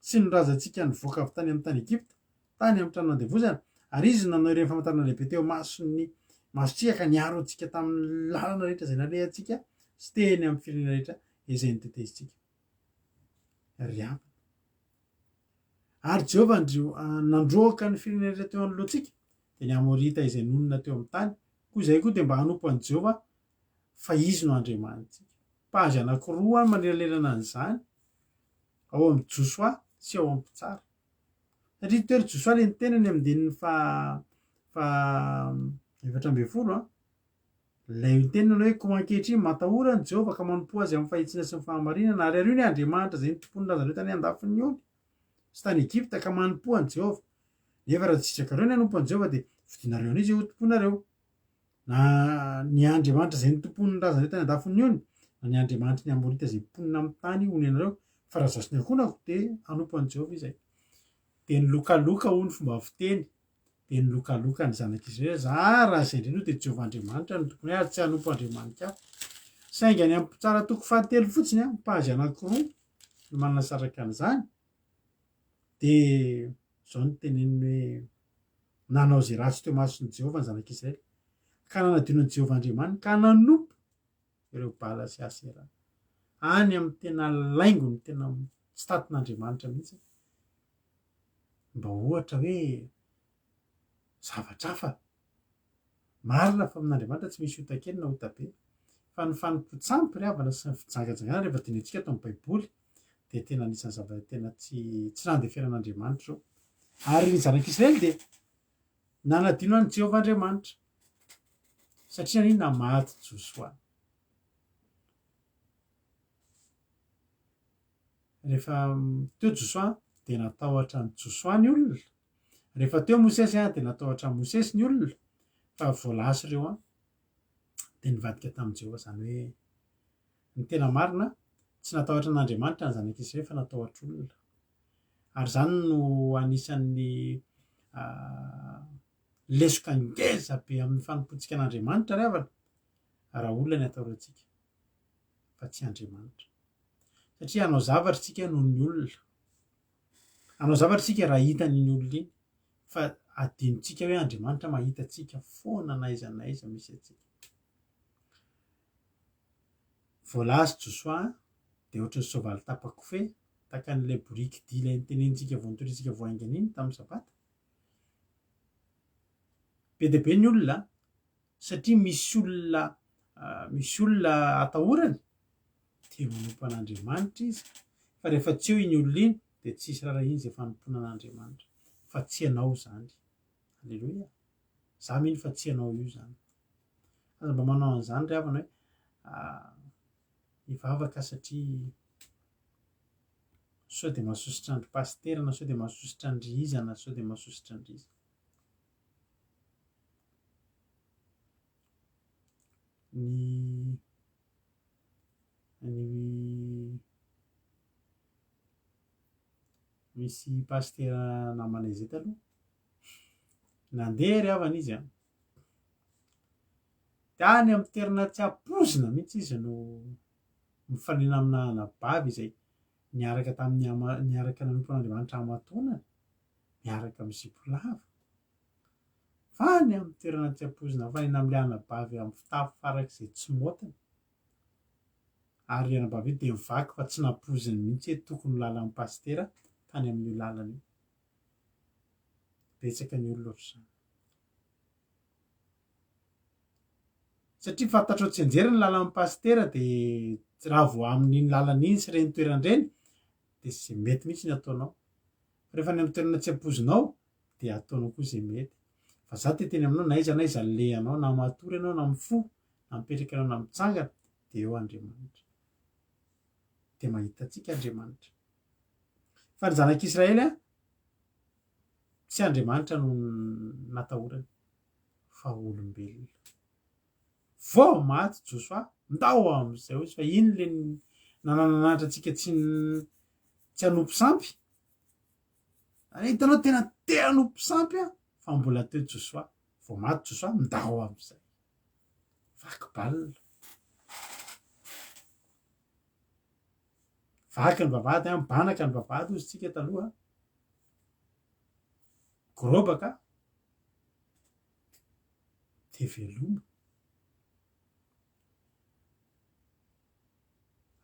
Speaker 1: sy noraza antsika nivoaka avy tany amin'ny tany Egypta, tany amin'ny trano nandevozana ary izy nanao ireny famantarana lehibe teo masontsika ka niaro antsika tamin'ny lalana rehetra izay nalehantsika sy teny amin'ny firenena rehetra izay nitetezintsika. Ry havana. Ary Jehovah nandroaka ny firenena rehetra teo anoloantsika dia ny Amorita izay nonina teo amin'ny tany. Koa izay koa dia mba hanompo an'i Jehovah fa izy no Andriamanitsika. Pazy anankiroa manelanelana an'izany ao amin'ny Josoa sy ao amin'ny mpitsara. Satria teo Josoa ilay nitenany amin'ny andininy 4:20 lay tenana hoe ko ankehitriny matahorany Jehovah ka manompo azy amin'ny fahitsina sy ny fahamarinana ary ary io ny Andriamanitra zay nitompony lazareo tany andafiny ony sy tany Egypta ka manompo an Jehovah nefa raha tsitrakareo ny hanompo an Jehovah dia fidinareo an'izy ho tomponareo na ny Andriamanitra zay nitompony lazareo tany andafiny ony na ny Andriamanitra ny amorita zay mponina amin'ny tany hony anareo fa raha zasiny akonako dia hanompo an Jehovah izay dia ny lokaloka ho ny fomba fiteny dia ny lokaloka ny zanak'Israely raha izay indrindra dia Jehovah Andriamanitra no tompony ary tsy hanompo Andriamanitra hafa saingy any amin'ny tsara toko fahatelo fotsiny mpahazy anankiroa no manana saraka an'izany dia izao no teneniny hoe nanao izay ratsy teo mason'i Jehovah ny zanak'Israely ka nanadionan'i Jehovah Andriamanitra ka nanompo ireo Bala sy Asera any amin'ny tena laingony tena tsy tatin'Andriamanitra mihitsy mba ohatra hoe zavatra hafa marina fa amin'Andriamanitra tsy misy ota kely na ota be fa ny fanompontsampy ry havana sy ny fijangajangana rehefa dinitsika ato amin'ny baiboly dia tena anisan'ny zavatra tena tsy nandeferan'Andriamanitra io ary ny zanak'Israely dia nanadino an'i Jehovah Andriamanitra satria ninona maty Josoa rehefa teo Josoa dia natahotra ny Josoa ny olona rehefa teo Mosesy dia natahotra Mosesy ny olona fa voalasy ireo dia nivadika tamin'i Jehovah izany hoe ny tena marina tsy natahotra n'Andriamanitra ny zanak'Israely fa natahotra olona ary izany no anisan'ny lesoka ngeza be amin'ny fanompoantsika an'Andriamanitra ry havana raha olona ny atahorantsika fa tsy Andriamanitra satria hanao zavatra tsika noho ny olona hanao zavatra tsika raha hitan'iny olona iny fa adinontsika hoe Andriamanitra mahita antsika foana n'aiza n'aiza misy antsika voalasy Josoa dia ohatran'ny soavaly tapa-kofehy tahaka an'ilay boriky dia ilay nitenenitsika vao nitoritsika voaingana iny tamin'ny sabata be dia be ny olona satria misy olona atahorany dia manompo an'Andriamanitra izy fa rehefa tsy eo iny olona iny dia tsisy raha iny izay fanompoana an'Andriamanitra fa tsy ianao izany alleloia za mino fa tsy ianao io izany aza mba manao an'izany ry havana hoe hivavaka satria sao dia mahasositra andry pastera na sao dia mahasositra andry iza na sao dia mahasositra andry iza misy pastera namanay izay taloha nandeha ry havana izy tany amin'ny toerana tsy ampozina mihitsy izy no mifanena amina anabavy izay niaraka niaraka nanompon'Andriamanitra hamatonany miaraka amin'ny zibolava fa ny amin'ny toerana tsy ampozina mifanena amin'ilay anabavy amin'ny fitafy farak'izay tsy motona ary anabavy io dia mivaky fa tsy nampoziny mihitsy hoe tokony ho lalan'ny pastera tany amin'io lalana io betsaka ny olona ohatr'izany satria fantatrao tsy anjery ny lalan'ny pastera dia raha vao amin'iny lalana iny sy ireny toeran-dreny dia izay mety mihitsy ny ataonao rehefa ny amin'ny toerana tsy ampozinao dia ataonao koa izay mety fa za teteny aminao na aiza n'aiza lehanao na matory ianao na mifo na mipetraka ianao na mitsangana dia eo Andriamanitra dia mahita antsika Andriamanitra fa ny zanak'Israely tsy Andriamanitra no natahorany fa olombelona vao maty Josoa ndao amin'izay izy fa iny le nanananatra antsika tsy hanompo sampy hitanao tena te hanompo sampy fa mbola teo Josoa vao maty Josoa ndao amin'izay vaky balina vaky ny vavahady banaka ny vavahady ozy tsika taloha gorobaka dia veloma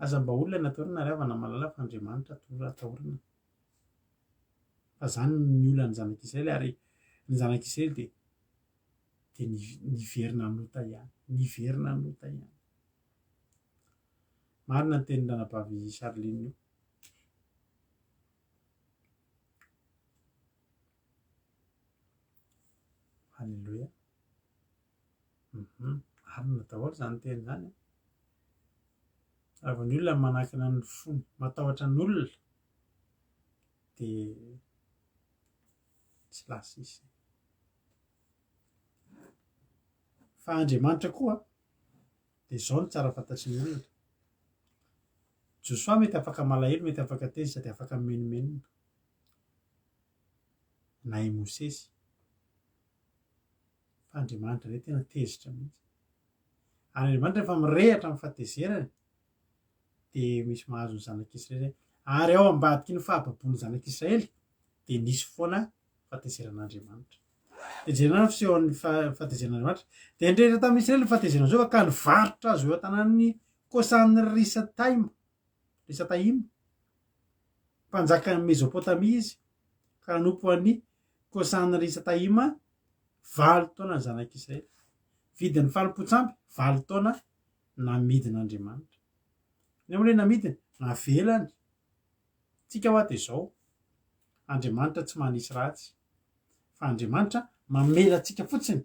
Speaker 1: aza mba olona natahorana ry havana malala fa Andriamanitra atahorana fa izany ny olona ny zanak'Israely ary ny zanak'Israely dia niverina nota ihany niverina nota ihany marina ny tenin'ny ranabavy Charline io halleloia marina daholo zany teny zany raha vao ny olona manakina ny fony matahotra ny olona de tsy lasa izy fa Andriamanitra koa de zao ny tsara fantatry ny olona Josoa mety afaka malahelo mety afaka teza sady afaka menomenona na i Mosesy fa Andriamanitra re tena tezitra mihitsy ary Andriamanitra rehefa mirehatra amin'ny fahatezerany de misy mahazo ny zanak'Israely ary ao ambadiky ny fahababon'ny zanak'Israely de nisy foana fahatezeran'Andriamanitra de jerena fisehon'ny fahatezeran'Andriamanitra de ndrehitra tamin'ny Israely fahatezerana zao ka nivarotra azy eo an-tanan'ny Kosan'ny Risataima mpanjakan'ny Mezopôtamia izy ka nanompo an'ny Kosan'ny Risataima 8 taona ny zanak'Israely vidin'ny falimpotsampy 8 taona namidin'Andriamanitra ny am'le namidiny navelany tsika hoa de zao Andriamanitra tsy manisy ratsy fa Andriamanitra mamela atsika fotsiny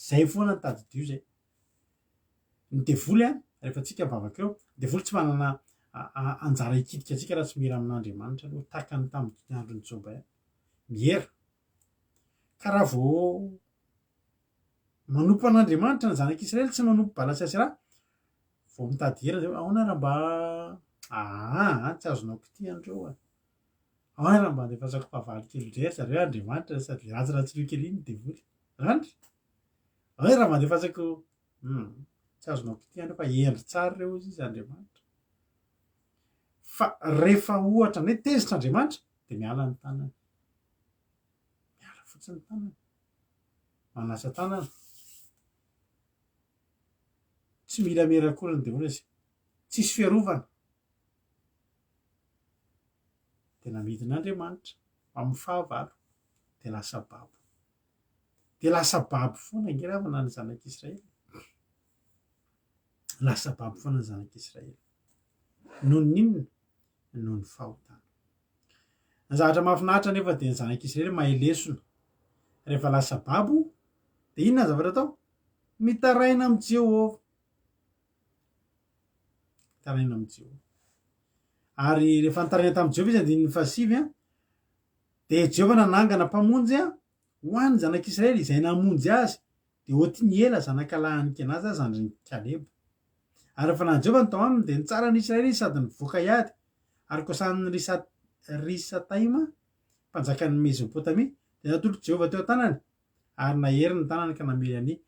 Speaker 1: zay foana ny tadidio zay ny devoly rehefa tsika mivavaka eo devoly tsy manana anjara ikidika atsika raha tsy mira amin'Andriamanitra aloha takany tamin'ny andron'ny Joba mihera ka raha vao manompo an'Andriamanitra ny zanak'Israely tsy manompo balasasy raha vao mitady hera zay ahoana raha mba tsy azonao kity andreo ahoana raha mba andefasako mpahavaly kely ndray zareo Andriamanitra sady ratsiratsy kely iny devoly randry ahoana raha mba andefasako tsy azonao kity andreo fa endry tsara reo izy izy Andriamanitra fa rehefa ohatra ny hoe tezitra Andriamanitra de miala ny tanany miala fotsiny ny tanany manasa tanana tsy mila mirakory ny devoly izy tsisy fiarovana de namidin'Andriamanitra amin'ny fahavalo de lasa babo foana angeravana ny zanak'Israely lasa babo foana ny zanak'Israely noho ny inona noho ny fahotana ny zavatra mahafinaritra nefa de ny zanak'Israely mahay lesona rehefa lasa babo de inona zavatra atao mitaraina amin'ny Jehova mitaraina amin'ny Jehova ary rehefa nitaraina tamin'ny Jehova izy andininy fahasivy de Jehova nanangana mpamonjy ho an'ny zanak'Israely izay namonjy azy de Otiniela zanak'Alahany Kenaza zandrin'ny Kalebo ary rehefa nany Jehova ny tao aminy de nitsara ny Israely izy sady nivoaka iady ary Kosan'ny Risataima mpanjakan'ny Mezopôtamia de natoloky Jehova teo an-tanany ary nahery ny tanany ka namely any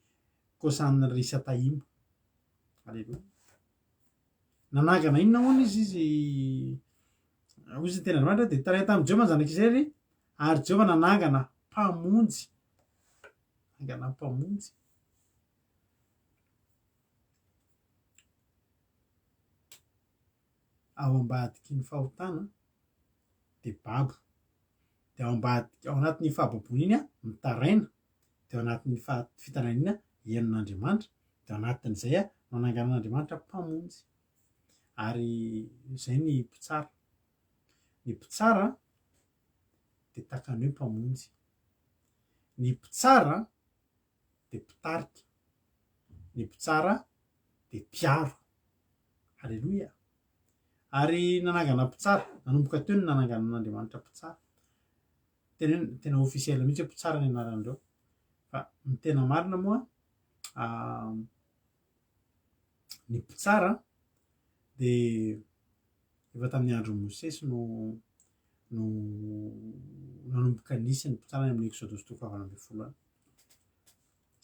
Speaker 1: Kosan'ny Risataima aleloia nanangana inona hono izy ozy ny tena Andriamanitra de taraina tamin'ny Jehova ny zanak'Israely ary Jehova nanangana mpamonjy ao ambadiky ny fahotana de babo de ao ambadiky ao anatin'ny fahababony iny mitaraina de ao anatin'ny fitaraina iny henon'Andriamanitra de ao anatin'izay nananganan'Andriamanitra mpamonjy ary zay ny mpitsara de takany hoe mpamonjy ny mpitsara de mpitarika ny mpitsara de mpiaro aleloia ary nanangana mpitsara nanomboka teo ny nananganan'Andriamanitra mpitsara tena ofisiely mihitsy hoe mpitsara ny anaran'ireo fa ny tena marina moa ny mpitsara de efa tamin'ny andron'ny Mosesy no nanomboka nisy ny mpitsara amin'ny Exodus 2:20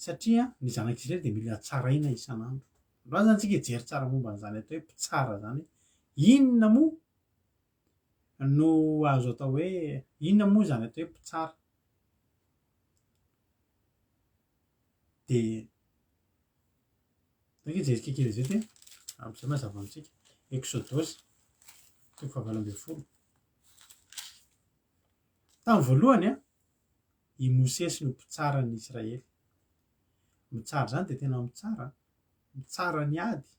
Speaker 1: satria ny zanak'Israely de mila tsaraina isan'andro raha zany tsika hijery tsara momba n'izany atao hoe mpitsara zany inona moa no azo atao hoe inona moa zany atao hoe mpitsara de ndraiky hijerika kely zay ty am'izay mazava amitsika Exodus 2:20 tamin'ny voalohany i Mosesy no mpitsara ny Israely mitsara zany de tena mitsara ny ady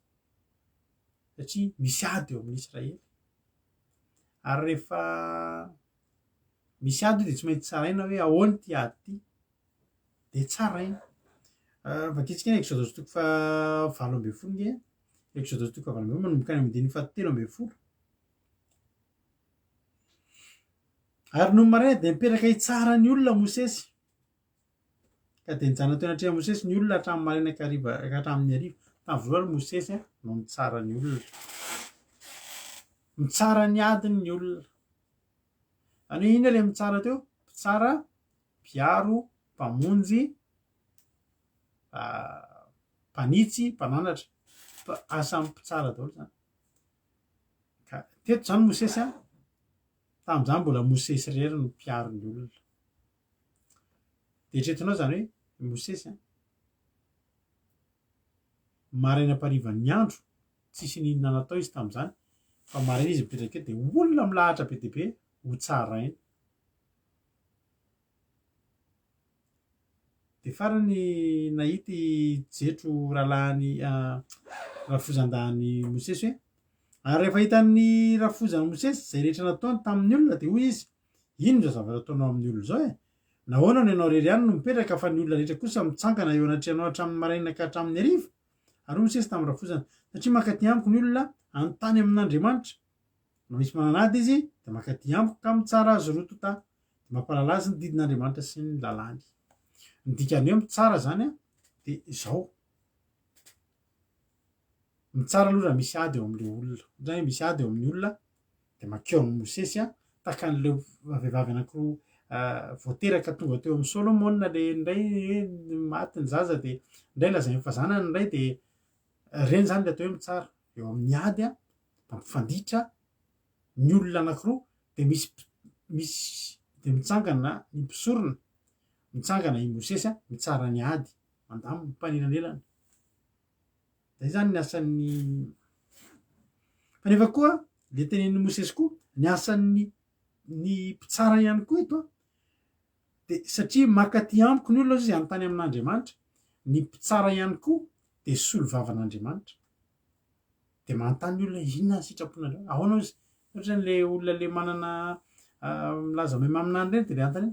Speaker 1: satria misy ady eo amin'ny Israely ary rehefa misy ady de tsy maintsy tsaraina hoe ahoana ty ady ty de tsaraina vakitsika ny exodosy toko fa valo amby folo nge exodosy toko fa valo amby folo manomboka any amin'ny 17 ary no maraina dia mipetraka hitsara ny olona Mosesy ka dia nijanona teo anatrehana Mosesy ny olona hatramin'ny maraina ka hatramin'ny hariva tamin'ny voalohany Mosesy no mitsara ny olona, mitsara ny adiny ny olona. Any hoe ina ilay mitsara teo? Mitsara mpiaro, mpamonjy, mpanitsy, mpananatra, asa mpitsara daholo zany. Ka teto zany Mosesy tamin'izany mbola Mosesy irery no mpiaro ny olona. Dia tretinao zany hoe Mosesy maraina am-parivan'ny andro tsisy ninona natao izy tamin'izany fa maraina izy mipetraka eo dia olona milahatra be dia be ho tsarainy. Dia farany nahita jetro rahalahy rafozan-dahany Mosesy hoe ary rehefa hitan'ny rafozan'i Mosesy izay rehetra nataony tamin'ny olona dia hoy izy ino izao zavatra ataonao amin'ny olona izao nahoana no ianao irery ihany no mipetraka fa ny olona rehetra kosa mitsangana eo anatrehanao hatramin'ny maraina ka hatramin'ny hariva. Ary Mosesy tamin'ny rafozana satria mankaty amiko ny olona anontany amin'Andriamanitra no misy mananady izy dia mankaty amiko ka mitsara azy rotota dia mampalala azy ny didin'Andriamanitra sy ny lalàny. Ny dikany hoe mitsara zany dia izao mitsara aloha raha misy ady eo amin'ilay olona zany misy ady eo amin'ny olona dia makeo amin'ny Mosesy tahaka an'ileo vehivavy anankiroa voateraka tonga teo amin'ny Solomona le ndray maty ny zaza dia ndray lazainy fa zanany ndray dia reny zany le atao hoe mitsara eo amin'ny ady mampifanditra ny olona anankiroa dia misy dia mitsangana ny mpisorona mitsangana i Mosesy mitsara ny ady mandamo mpanelanelana. Zay zany ny asan'ny kanefa koa le tenenin'i Mosesy koa ny asan'ny mpitsara ihany koa eto dia satria mankaty amiko ny olona izy anontany amin'Andriamanitra ny mpitsara ihany koa dia solovavan'Andriamanitra dia manontany ny olona inona ny sitrapon'Andriamanitra ahoana izy ohatra n'ilay olona le manana milaza hoe maminany reny dia le antany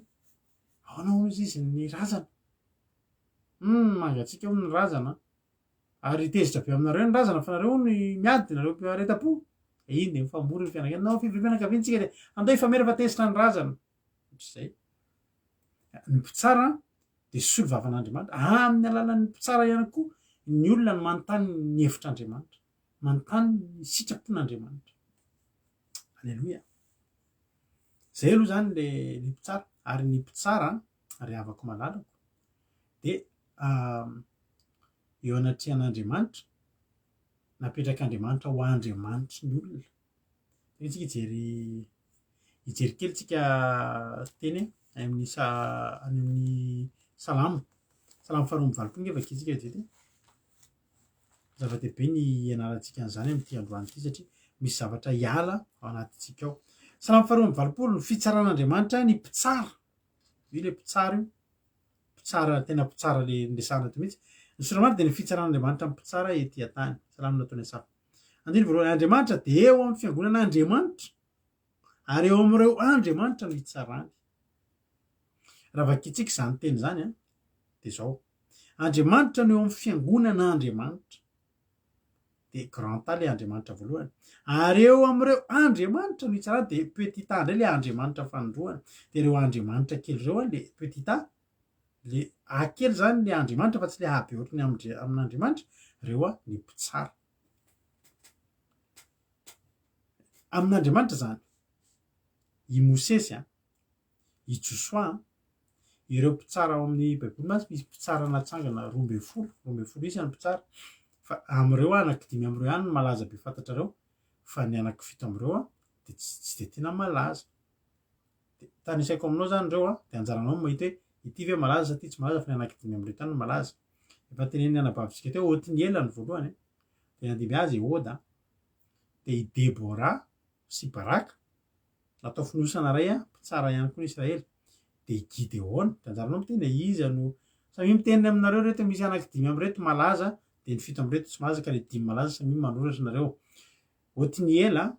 Speaker 1: ahoana izy izy ny razana mangatsika ho ny razana ary tezitra be aminareo ny razana fa nareo ny miady nareo areta-po iny dia mifambory ny fianakavianao fianakaviantsika dia andao ifamera fa tezitra ny razana ohatr'izay. Ny mpitsara dia solovavan'Andriamanitra amin'ny alalan'ny mpitsara ihany koa ny olona no manontany ny hevitr'Andriamanitra manontany ny sitrapon'Andriamanitra. Aleloia. Zay aloha zany le mpitsara ary ny mpitsara ary havako malalako dia eo anatrehan'Andriamanitra napetraka Andriamanitra ho Andriamanitry ny olona. Tsika hijery kely tsika teny amin'ny salamo faharoa amby valopolo nge vakitsika jery zava-dehibe ny ianarantsika an'izany amin'ity androany ity satria misy zavatra hiala ao anatintsika ao. Salamo faharoa amby valopolo ny fitsaran'Andriamanitra ny mpitsara io le mpitsara io mpitsara tena mpitsara le ndresana to mihitsy ny soramary dia ny fitsaran'Andriamanitra mpitsara ety an-tany salamo nataony an-tsafa. Andiny voalohany Andriamanitra dia eo amin'ny fiangonan'Andriamanitra ary eo amin'ireo Andriamanitra no hitsarany. Raha vakitsika izany teny zany dia izao Andriamanitra no eo amin'ny fiangonan'Andriamanitra dia granta ilay Andriamanitra voalohany ary eo amin'ireo Andriamanitra no hitsarany dia petita indray ilay Andriamanitra fanondroany dia ireo Andriamanitra kely ireo le petita le akely zany le Andriamanitra fa tsy le habe ohatrany amin'Andriamanitra ireo ny mpitsara amin'Andriamanitra zany. I Mosesy i Josoa ireo mpitsara ao amin'ny baiboly masy misy mpitsara natsangana 12 isany mpitsara fa amin'ireo anaky 5 amin'ireo ihany malaza be fantatrareo fa ny anaky 7 amin'ireo dia tsy dia tena malaza. Dia tanisaiko aminao zany ireo dia anjaranao mahita hoe ity ve malaza sa ity tsy malaza fa ny anaky 5 amin'ireo tany malaza. Efa teneniny anabavisika teo Otiniela ny voalohany dia andimy azy Oda dia i Debora sy Baraka natao finosana ray mpitsara ihany koa ny Israely dia i Gideona dia anjaranao miteny iza no samy miteniny aminareo reto misy anaky 5 amin'ireto malaza dia ny 7 amin'ireto tsy malaza ka le 5 malaza samy manoratra nareo Otiniela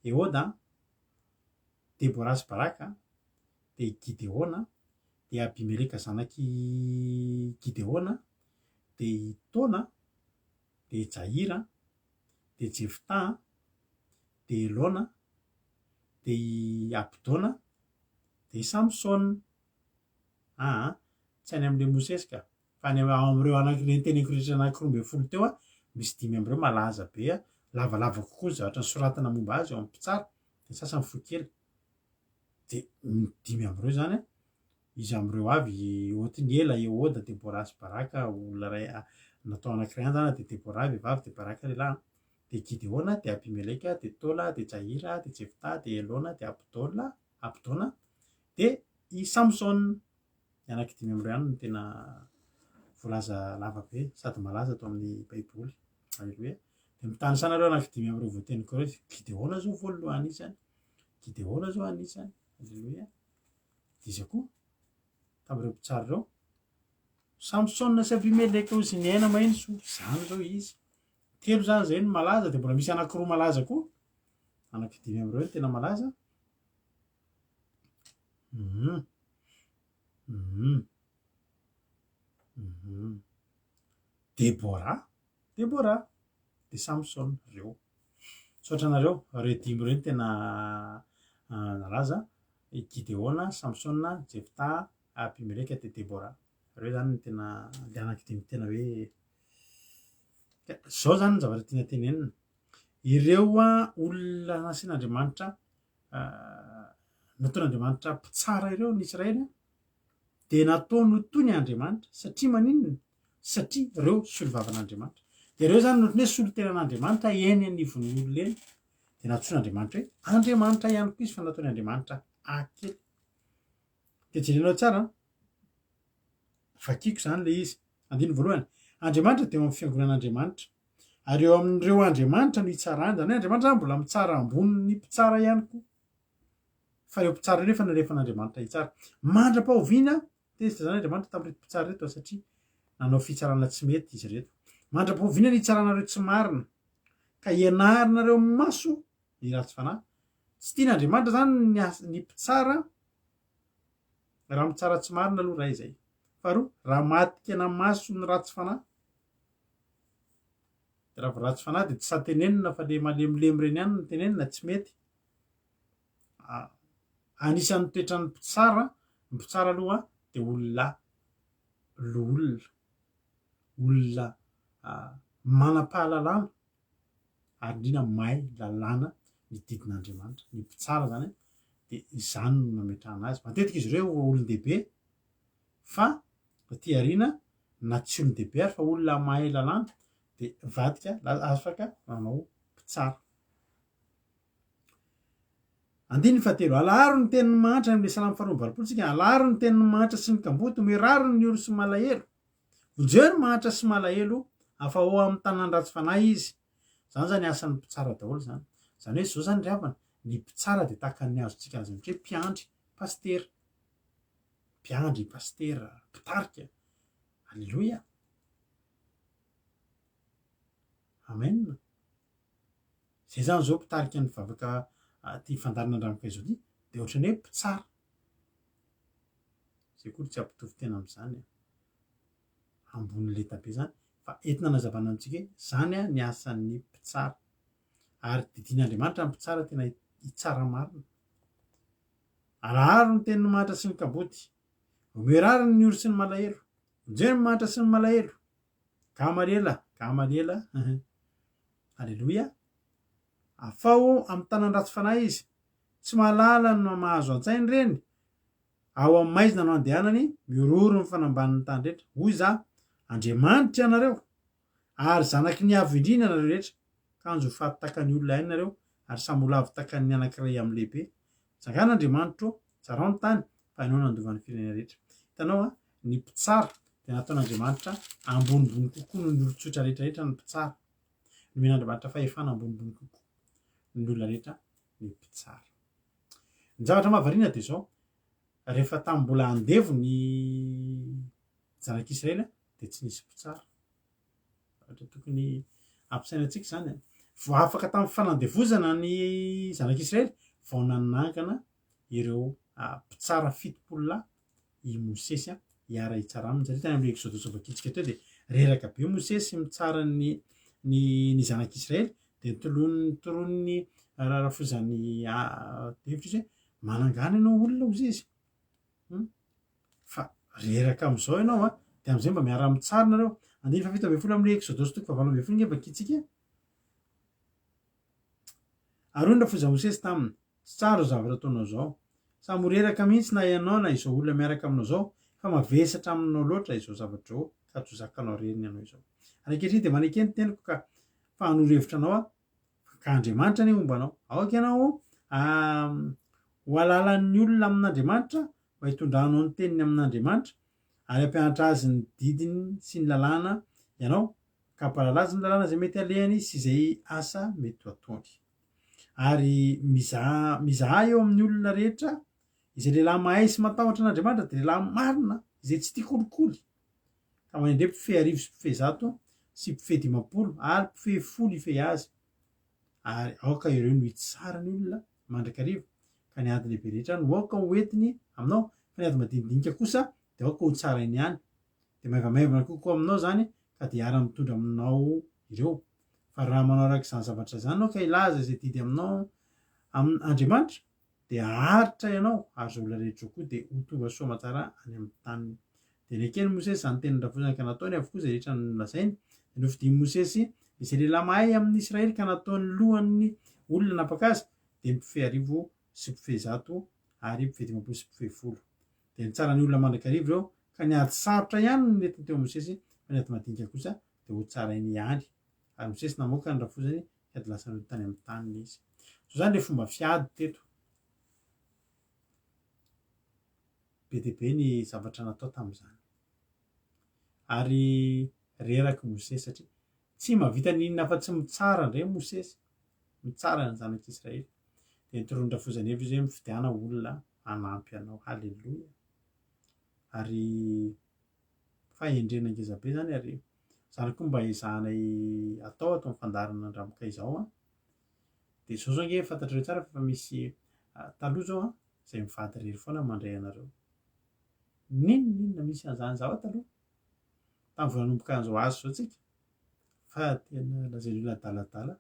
Speaker 1: Eoda Debora sy Baraka dia i Gideona de Abimeleka zanaky Gideona, de Tona, de Jaira, de Jefta, de Elona, de Abdona, de Samson. Tsy any am'le Mosesy ka fa ny am'ireo anakireny teneniko rehetra anankiroa amby folo teo misy 5 am'ireo malaza be lavalava kokoa ny zavatra nisoratana momba azy eo am'mpitsara, de sasany fohy kely. De 5 am'ireo zany izy am'ireo avy Otiniela, Ehoda, Debora sy Baraka olona ray natao anankiray any zany de Debora vehivavy de Baraka lehilahy, de Gideona, de Abimeleka, de Tola, de Jaira, de Jefta, de Elona, de Abdona, de i Samson. Ny anaky 5 am'ireo ihany no tena voalaza lava be sady malaza atao amin'ny baiboly. Halleloia. De mitany sanareo anaky 5 am'ireo voateniko reo, Gideona zao voalohany isany, Gideona zao anisany. Halleloia. De izy koa tamin'ireo mpitsara reo Samson sy Abimeleka ozy ny aina mahitsy zany zao izy. Telo zany zay no malaza de mbola misy anankiroa malaza koa. Anaky 5 am'ireo no tena malaza. Debora, de Samson reo. Saotranareo reo 5 reo no tena nalaza, Gideona, Samson, Jefta, Abimeleka, de Debora. Reo zany no tena le anaky 5 tena hoe zao zany ny zavatra tiana tenenina. Ireo olona nasian'Andriamanitra nataon'Andriamanitra mpitsara ireo ny Israely de nataony toy ny Andriamanitra satria maninona? Satria reo solovavan'Andriamanitra. De reo zany nohon'ny hoe solotenan'Andriamanitra eny anivon'ny olona eny de natsoin'Andriamanitra hoe Andriamanitra ihany koa izy fa nataony Andriamanitra akely. De jerenao tsara vakiko zany le izy. Andiny voalohany, Andriamanitra de eo amin'ny fiangonan'Andriamanitra ary eo amin'ireo Andriamanitra no hitsarany, zany hoe Andriamanitra zany mbola mitsara ambony mpitsara ihany koa. Fa ireo mpitsara rehefa nalefan'Andriamanitra hitsara. Mandra-pahoviana tezitra zany Andriamanitra tamin'ireo mpitsara reto satria nanao fitsarana tsy mety izy reto. Mandra-pahoviana ny hitsaranareo tsy marina ka ianarinareo maso ny ratsy fanahy. Tsy tian'Andriamanitra zany ny mpitsara raha mitsara tsy marina aloha raha izay. Faharoa, raha matikana maso ny ratsy fanahy. De raha ratsy fanahy de tsy satenenina fa le malemilemy reny ihany no tenenina tsy mety. Anisan'ny toetran'ny mpitsara aloha de olona olona manam-pahalalana ary indrindra mahay lalàna ny didin'Andriamanitra. Ny mpitsara zany de izany no nametrahana azy. Matetika izy ireo olon-dehibe fa aty aoriana na tsy olon-dehibe ary fa olona mahay lalàna de vadika afaka manao mpitsara. Andiny fahatelo, alaharo ny tenin'ny manitra amin'le Salamo 120 alaharo ny tenin'ny manitra sy ny kamboty, miraro ny olo sy malahelo. Vonjeo ny manitra sy malahelo afa ao amin'ny tanàny ratsy fanahy izy. Zany zany asan'ny mpitsara daholo zany. Zany hoe zao zany ry havana, ny mpitsara de tahaka ny azontsika azy hoe mpiandry, pastera. Mpiandry, pastera, mpitarika. Halleloia. Amen. Zay zany zao mpitarika ny vavaka ty fandarina andramaka izao ty de ohatrany hoe mpitsara. Zay koa tsy ampitovy tena am'izany ambony leta be zany fa entina nazavana antsika hoe zany ny asan'ny mpitsara ary didin'Andriamanitra ny mpitsara tena hitsara marina. Alaharo ny tenin'ny manitra sy ny kaboty, omerary ny olo sy ny malahelo, onjeo ny manitra sy ny malahelo. Gamaliela. Halleloia. Afao amin'ny tanàny ratsy fanahy izy, tsy mahalala no mahazo an-tsainy reny. Ao amin'ny maizina no andehanany, miororo ny fanambaniny tany rehetra. Hoy za, Andriamanitra ianareo ary zanaky ny avo indrina nareo rehetra. Kanjo faty takan'ny olona hainy nareo ary samy ho lavo takan'ny anankiray amin'ny lehibe. Zangan'Andriamanitra tsarao ny tany fa ianao nandovan'ny firenena rehetra. Hitanao ny mpitsara de nataon'Andriamanitra ambonimbony kokoa noho ny olon-tsotra rehetrarehetra ny mpitsara. Nomen'Andriamanitra fahefana ambonimbony kokoa ny olona rehetra ny mpitsara. Ny zavatra mahavariana de zao, rehefa tamin'ny mbola andevo ny zanak'Israely de tsy nisy mpitsara. Ohatra tokony ampisainantsika zany. Vao afaka tamin'ny fanandevozana ny zanak'Israely vao nanangana ireo mpitsara 7 lahy i Mosesy hiara hitsara aminy satria tany amin'ny exodosy vakitsika teo dia reraka be Mosesy mitsara ny zanak'Israely dia toron'ny rafozany devitra izy hoe manangana ianao olona ozy izy fa reraka am'izao ianao dia am'izay mba miara mitsara nareo andiny fa 7 amin'ny exodosy toko fa 7 nge vakitsika ary hoy ny rafoza Mosesy taminy tsy tsara zavatra ataonao zao samy reraka mihitsy na ianao na izao olona miaraka aminao zao fa mavesatra aminao loatra izao zavatra zao ka tsy ho zakanao reny ianao izao ary ankehitriny dia manekeny teniko ka fa hanoro-hevitra anao ka Andriamanitra ny ombanao aoka ianao ho alalan'ny olona amin'Andriamanitra mba hitondranao ny teniny amin'Andriamanitra ary ampianatra azy ny didiny sy ny lalàna ianao ka hampahalala azy ny lalàna izay mety alehany sy izay asa mety ho ataony ary mizaha eo amin'ny olona rehetra izay lehilahy mahay sy matahotra an'Andriamanitra dia lehilahy marina izay tsy tia kolikoly ka manindre mpifehy 10 sy mpifehy 100 sy mpifehy 50 ary mpifehy 10 ifehy azy ary aoka ireo no hitsara ny olona mandrakariva ka ny ady lehibe rehetra no aoka hoentiny aminao fa ny ady madinidinika kosa dia aoka ho tsarainy ihany dia maivamaivana kokoa aminao zany ka dia hiara mitondra aminao ireo fa raha manao arak'izany zavatra zany anao ka ilaza izay didy aminao Andriamanitra dia haritra ianao ary zao olona rehetra koa dia ho tonga soa matsara any amin'ny taniny dia nekeny Mosesy zany teny rafozany ka nataony avokoa izay rehetra nolazainy dia nofidiny Mosesy izay lehilahy mahay amin'ny Israely ka nataony lohan'ny olona napaka azy dia mpifehy 10 sy mpifehy 100 ary mpifehy 50 sy mpifehy 10 dia nitsara ny olona mandrakariva ireo ka ny ady sarotra ihany no netiny teo Mosesy fa ny ady madinika kosa dia ho tsarainy ihany ary Mosesy namoaka ny rafozany ka dia lasa tany amin'ny taniny izy so zany le fomba fiady teto be dia be ny zavatra natao tamin'izany ary reraka Mosesy satria tsy mahavita ninona fa tsy mitsara indray Mosesy mitsara ny zanak'Israely dia nitoron'ny rafozany hevitra izy hoe mifidiana olona hanampy anao halleloia ary fahendrena ngeza be zany ary zany koa mba ezahanay atao ato amin'ny fandaharana andramika izao dia zao nge fantatrareo tsara fa misy taloha zao izay mivady rery foana mandray anareo ninona misy an'izany zao taloha tamin'ny vonanomboka an'izao azo zao tsika fa tena lazainy olona adaladala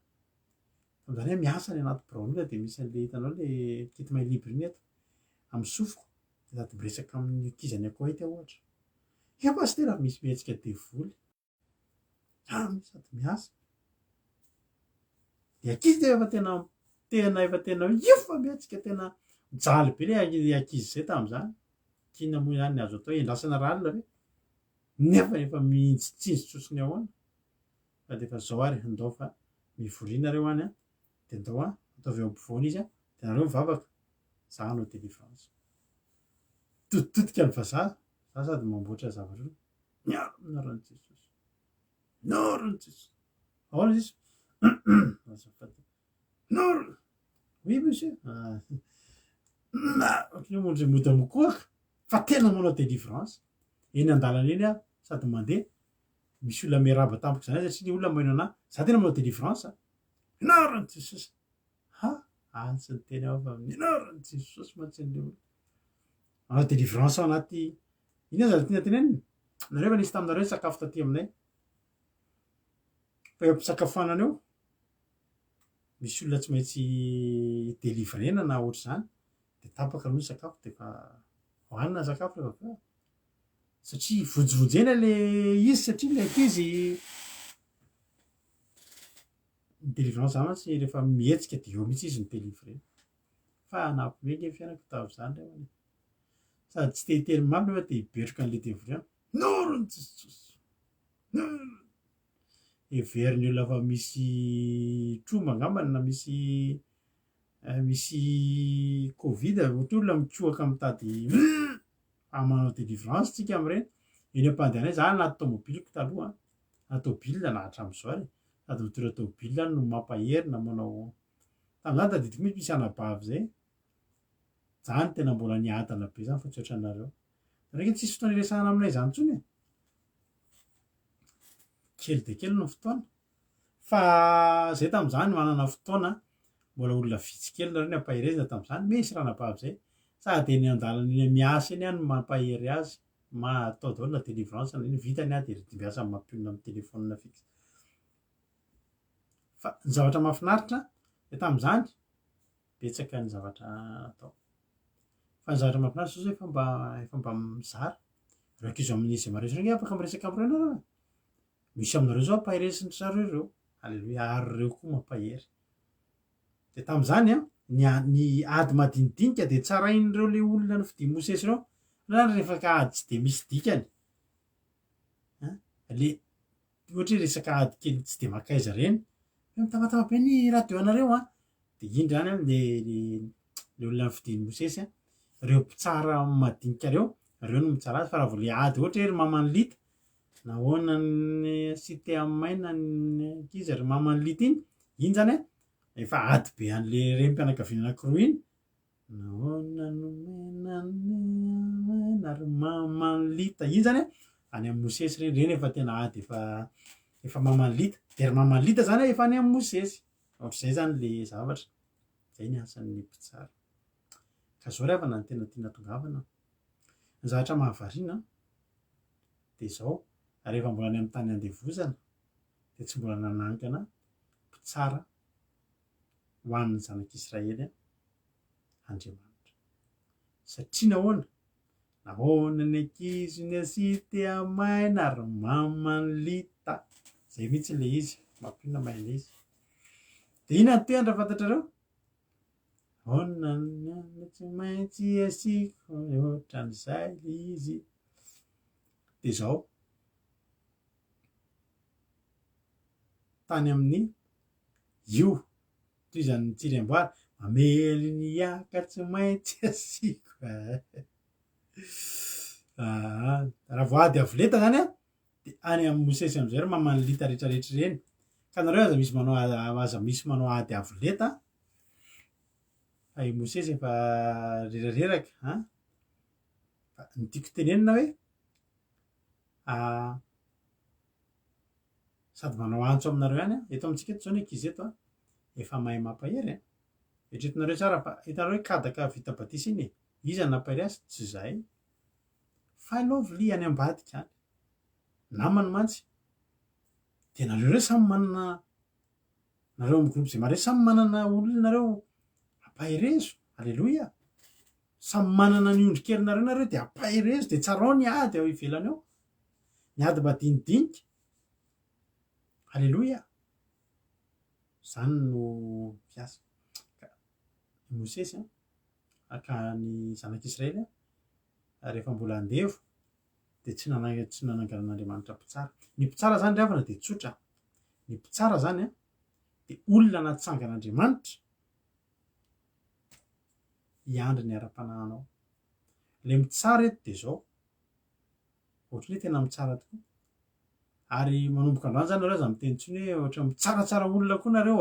Speaker 1: tam'izany hoe miasa ny anaty biraonila dia misy an'le hitanao le kity mail libre iny eto amin'ny sofiko dia tady miresaka amin'ny kizany akoho ity ohatra eka pastera misy mihetsika devoly sady miasa dia ankizy dia efa tena io fa mihetsika tena mijaly be le ankizy zay tamin'izany kina moa ihany ny azo atao endrasana ralina ve nefa efa mitsinjotsiny ahoana fa dia efa zao ary andao fa mivorina reo any dia andao ataovy eo ampovoana izy dia nareo mivavaka za hanao délivrance totitotika ny vazaha za sady mamboatra zavatra miaro minaran'i Jesosy minaran'i Jesosy ahoana izy minaran'i oui monsieur ohatran'ny mondry modamokoaka fa tena manao délivrance eny an-dalana eny sady mandeha misy olona miaraba tampoko zany satria ny olona maheno anahy za tena manao délivrance minaran'i Jesosy antsy ny teny ao fa minaran'i Jesosy mantsy an'le olona manao délivrance ao anaty iny aza tiana tenenina nareo efa nisy taminareo ny sakafo taty aminay fa eo am-pisakafoanana eo misy olona tsy maintsy délivrena na ohatr' izany dia tapaka aloha ny sakafo dia efa hohanina ny sakafo rehefa avy eo satria vojovojena le izy satria le ankizy ny délivrance zany mantsy rehefa mihetsika dia eo mihitsy izy ny délivrena fa nampime nge fiainako tamin'izany rehany sady tsy tehiteny mamy nefa dia hibetroka an'le délivrena minaran'i Jesosy everiny olona fa misy tromba angambany na misy covid ohatra olona mikoaka mitady manao délivrance tsika amin'ireny eny am-pandehanay za anaty tômôbiliko taloha na tômôbila na hatramin'izao ary sady mitondra tômôbila no mampaherina manao tamin'izany tadidiko misy anabavy zay zany tena mbola niadana be zany fa tsy ohatranareo ndraiky tsisy fotoana iresahana aminay zany intsony kely dia kely no fotoana fa zay tamin'izany manana fotoana mbola olona vitsy kely nareo ny ampaherezina tamin'izany misy ranabavy zay sady eny an-dalana eny miasa eny any mampahery azy atao daholo na délivrance na iny vitany a de miasa mampionona amin'ny telefônina fixa fa ny zavatra mahafinaritra de tam'izany betsaka ny zavatra atao fa ny zavatra mahafinaritra zao efa mba mizara reo ankizo amin'izy mare reny afaka miresaka am'ireo nareo misy aminareo zao ampahiresiny zareo ireo alleloia ary reo koa mampahery de tam'izany ny ady madinidinika de tsarain'ireo le olona ny fidimy mosesy reo zany rehefa ka ady tsy de misy dikany le ohatra hoe resaka ady kely tsy de makaiza reny mitabataba be ny radio anareo de indra any le olona ny fidiny mosesy reo mpitsara madinika reo no mitsara azy fa raha vo le ady ohatra hoe ry mamany lita nahoana ny cité amaina ny ankizy ry mamany lita iny zany efa ady be an'le rem-pianakaviana anankiroa iny nahoana nomena ry mamany lita iny zany any amin'ny mosesy reny efa tena ady efa mamany lita de ry mamany lita zany efa any amin'ny mosesy ohatr'izay zany le zavatra zay ny asan'ny mpitsara ka zao ry havana ny tena tiana tongavana ny zavatra mahavariana de zao rehefa mbola any amin'ny tany andevozana de tsy mbola nanangana mpitsara ho an'ny zanak'Israely Andriamanitra satria nahoana ny ankizy ny cité amaina ry mamany lita zay mihitsy le izy mampionona maina izy de ina ny toeandra fantatrareo nahoana ny tsy maintsy asiko ohatran'izay le izy de zao tany amin'ny io toy izany Tsiriamboary mamely ny aka tsy maintsy asiko raha voady avoleta zany de any amin'ny mosesy am'izay ry mamany lita rehetrarehetra reny ka nareo aza misy manao ady avoleta fa i mosesy efa rerareraka fa ny tiako tenenina hoe sady manao antso aminareo ihany eto amintsika eto zao ny ankizy eto efa mahay mampahery eritreretinareo tsara fa hitanareo hoe kadaka vita batisa iny iza nampahery azy tsy zahay fa lovely any ambadika any namany mantsy de nareo reo samy manana nareo amin'ny groupe zay mare samy manana olona nareo ampaherezo alleloia samy manana ny ondrikerinareo nareo de ampaherezo de tsarao ny ady ao ivelany ao ny ady madinidinika alleloia zany no piasa ka ny mosesy aka ny zanak'Israely rehefa mbola andevo de tsy nananganan'Andriamanitra mpitsara ny mpitsara zany ry havana de tsotra ny mpitsara zany de olona natsangan'Andriamanitra hiandry ny ara-panahinao le mitsara eto de zao ohatry ny hoe tena mitsara tokoa ary manomboka androany zany nareo aza miteny tsony hoe ohatra mitsaratsara olona koa nareo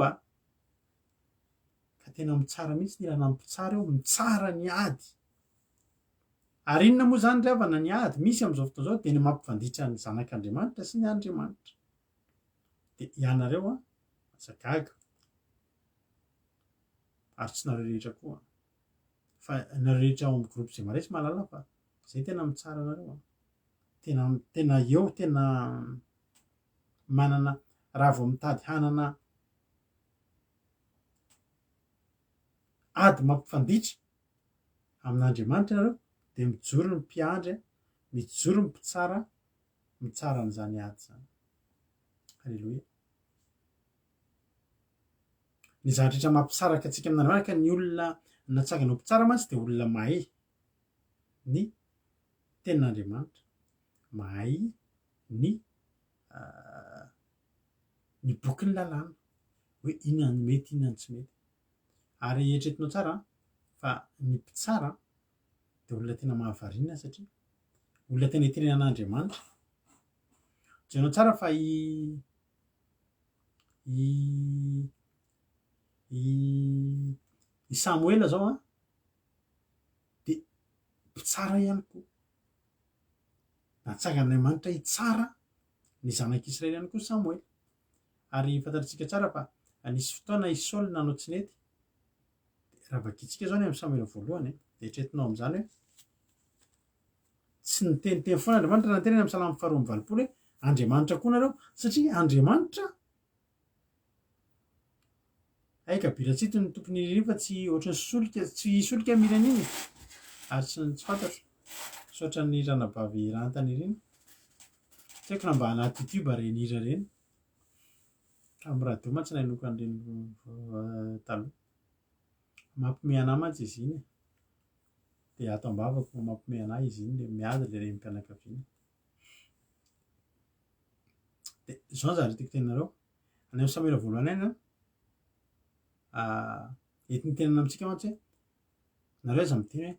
Speaker 1: ka tena mitsara mihitsy ny ilana mpitsara eo mitsara ny ady ary inona moa zany ry havana ny ady misy am'izao fotoana zao de ny mampifanditra ny zanak'Andriamanitra sy ny Andriamanitra de ianareo mazagaga ary tsy nareo rehetra koa fa nareo rehetra ao amin'ny groupe zay maresy mahalala fa zay tena mitsara nareo tena eo tena manana raha vao mitady hanana ady mampifanditra amin'Andriamanitra nareo de mijoro ny mpiandry mijoro ny mpitsara mitsara n'izany ady zany alleloia ny zavatra rehetra mampisaraka antsika amin'Andriamanitra ny olona natsangana ho mpitsara mantsy de olona mahay ny tenin'Andriamanitra mahay ny boky ny lalàna hoe inona ny mety inona ny tsy mety ary eritreretinao tsara fa ny mpitsara de olona tena mahavariana satria olona tena itenenan'Andriamanitra jereo tsara fa i Samuela zao de mpitsara ihany koa natsangan'Andriamanitra hitsara ny zanak'Israely ihany koa Samuela ary fantatritsika tsara fa nisy fotoana i Saoly nanao tsy nety de raha vakitsika zao ny amin'ny Samuela voalohany de etretinao am'zany hoe tsy niteniteny foana andriamanitra na teneny amy salamy faharoa amby valopolo hoe andriamanitra koa nareo satria andriamanitra aikabiratsyto ny tompony iriry fa tsy ohatrany solika tsy solika mirany iny ary tsy fantatro sotra ny ranabavy rantany ireny tsy haiko na mba anaty youtube reny hira reny ka amy radio ma tsy nainoko an'ireny taloha mampime anah mantsy izy iny de ato ambavako mampime anah izy iny le miady le renim-pianakaviana de zao zany tiako teninareo any amy Samuela voalohany any ety nitenana amitsika mantsy hoe nareo aza miteny hoe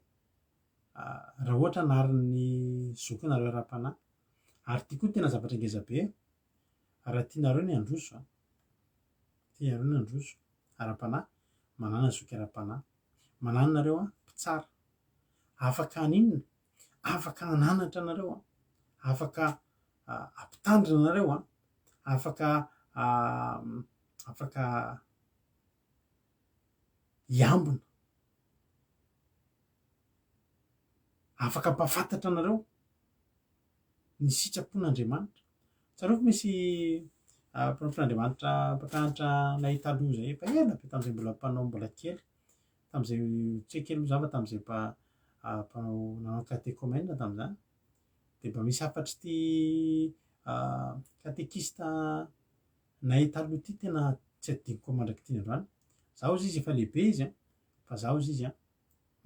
Speaker 1: raha ohatra narin'ny zoky nareo ara-panahy ary ty koa tena zavatra ngeza be raha tianareo ny androso tianareo ny androso ara-panahy manana zoky ara-panahy manano nareo mpitsara afaka aninona afaka ananatra nareo afaka ampitandrina nareo afaka afaka iambina afaka mpafantatra anareo ny sitrapon'andriamanitra tsarovy misy mpampian'andriamanitra mpampianatra nahita aloha zay efa ela be tam'izay mbola mpanao mbola kely tam'izay tsy kely moa zava tam'izay mpanao nanao catéchomène tam'izany de mba misy afatry ty catéchiste nahita aloha ty tena tsy adiniko mandraky ty androany zaho izy efa lehibe izy fa zaho izy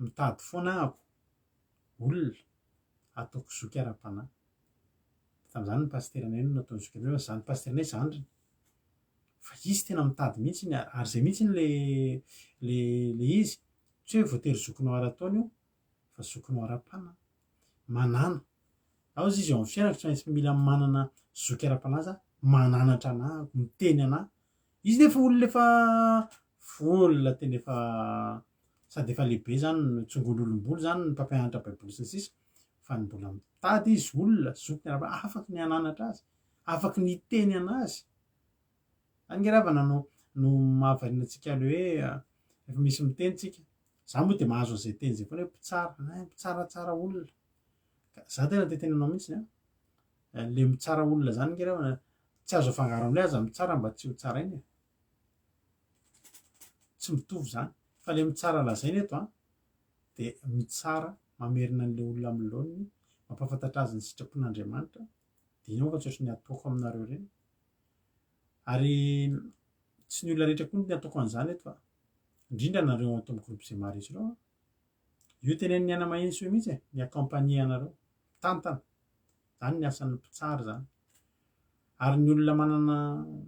Speaker 1: mitady foana ahako olona ataoko zoky ara-panahy tam'izany ny pasternay no nataony zoky fa zany pasternay zandriny fa izy tena mitady mihitsy iny ary zay mihitsy ny le izy tsy hoe voatery zokinao ara-taona io fa zokinao ara-panahy manana ao izy eo amin'ny fiainako tsy maintsy mila manana zoky ara-panahy za mananatra anah miteny anah izy nefa olona efa olona tena efa sady efa lehibe zany no tsongololom-bolo zany ny mpampianatra baiboly sy ny sisa fa ny mbola mitady izy olona zoky ny ara-panahy afaky ny ananatra azy afaky ny teny anazy angeravana no mahavariana antsika le hoe efa misy miteny tsika za moa de mahazo an'izay teny zay foana hoe mpitsaratsara olona za tena te tenanao mihitsy le mitsara olona zany ngeravana tsy azo afangaro am'lay aza mitsara mba tsy ho tsara iny tsy mitovy zany fa le mitsara lazainy eto de mitsara mamerina an'le olona amin'ny laoniny mampafantatra azy ny sitrapon'andriamanitra de iny ao fa tsy ohatry ny ataoko aminareo reny ary tsy ny olona rehetra koa ny ataoko an'izany eto fa indrindra nareo ato amin'ny groupe zay maharesy reo io tenen'ny ana mahitsy hoe mihitsy ny accompagner anareo tantana zany ny asan'ny mpitsara zany ary ny olona manana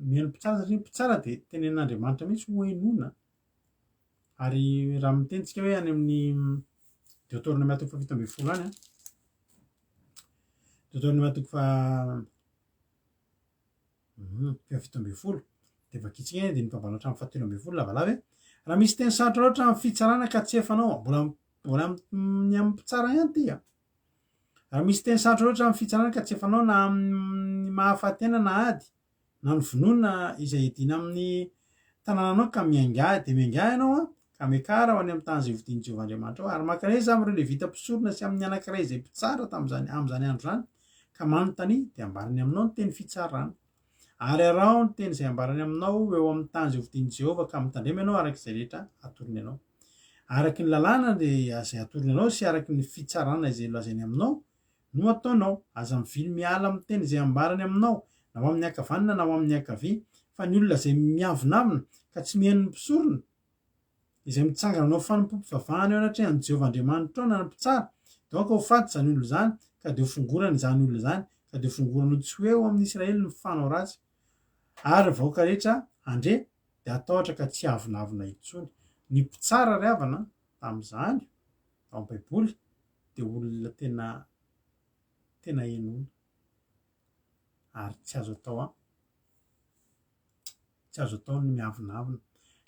Speaker 1: mihaino mpitsara satria mpitsara de tenen'andriamanitra mihitsy ho enona ary raha mitenitsika hoe any amin'ny Deutéronome toko fafito ambin'ny folo any Deutéronome toko fafito ambin'ny folo de vakitsika de ny mpambalatra amin'ny fahatelo ambin'ny folo lavalava hoe raha misy teny sarotra loatra amin'ny fitsarana ka tsy efanao mbola ny amin'ny mpitsara ihany ty raha misy teny sarotra loatra amin'ny fitsarana ka tsy efanao na amin'ny mahafaty na ady na ny vonoana izay edina amin'ny tanànanao ka miainga de miainga ianao ka miakara ho any amin'ny tany zay vodiny Jehovahandriamanitra ao ary maka izy am'ireo levita mpisorona sy amin'ny anankiray izay mpitsara tam'izany am'izany andro zany ka manontany de ambarany aminao ny teny fitsarana ary arao ny teny izay ambarany aminao eo amin'ny tany zay vodiny Jehova ka mitandrema ianao araky izay rehetra atorony ianao araky ny lalàna de zay atorony ianao sy araky ny fitsarana izay lazainy aminao no ataonao aza mivily miala amin'ny teny izay ambarany aminao na ho amin'ny ankavanana na ho amin'ny ankavia fa ny olona zay miavonavina ka tsy mihaino ny mpisorona izay mitsangana anao fanompompivavahana eo anatrehan'i Jehovahandriamanitra ao na ny mpitsara de ao ka ho faty zany olona zany ka de ho fongorany zany olona zany ka de ho fongorany tsy hoe eo amin'ny Israely ny fanao ratsy ary vahoaka rehetra andre de atahotra ka tsy avonavina intsony ny mpitsara ry havana tam'izany ao amin'ny baiboly de olona tena enona ary tsy azo atao ny miavonavina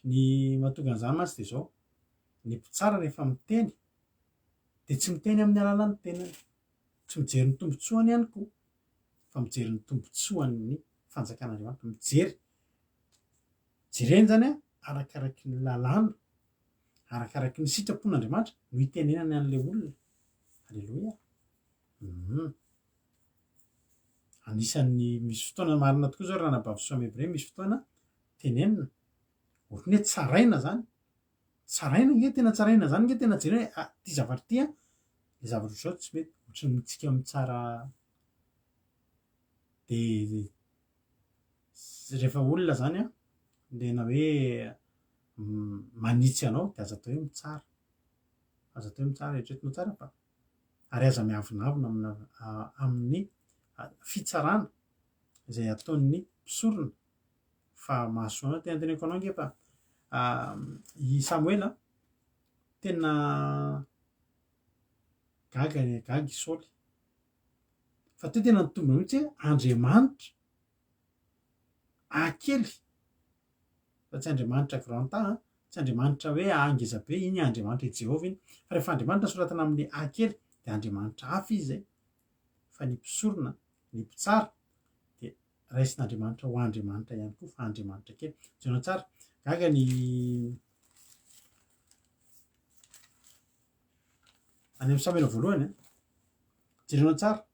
Speaker 1: ny mahatonga an'izany mantsy de zao ny mpitsara rehefa miteny de tsy miteny amin'ny alalan'ny tenany tsy mijery ny tombotsoany ihany koa fa mijery ny tombotsoan'ny fanjakan'andriamanitra mijery jereny zany arakaraky ny lalàna arakaraky ny sitrapon'Andriamanitra no itenenany an'le olona. Alleloia. Anisan'ny misy fotoana marina tokoa zao raha nabavy soamy hebreo, misy fotoana tenenina ohatran'ny hoe tsaraina zany, tsaraina nge tena tsaraina zany nge tena jerena hoe ty zavatra ty le zavatra zao tsy mety ohatran'ny tsika mitsara de rehefa olona zany lena hoe manitsy anao de aza atao hoe mitsara, aza atao hoe mitsara, eritreretinao tsara fa ary aza miavonavona amin'ny fitsarana izay ataon'ny mpisorona. Fa mahasoa tena teneniko anao nge fa i Samuela tena gaga i Saoly fa teo tena nitombona mihitsy hoe Andriamanitra akely fa tsy Andriamanitra granta, tsy Andriamanitra hoe angeza be, iny Andriamanitra Jehovah iny, fa rehefa Andriamanitra soratana amin'ny akely de Andriamanitra hafa izy zay. Fa ny mpisorona, ny mpitsara de raisin'Andriamanitra ho Andriamanitra ihany koa fa Andriamanitra kely. Jereo tsara gaga ny any amin'ny Samuela voalohany jerena tsara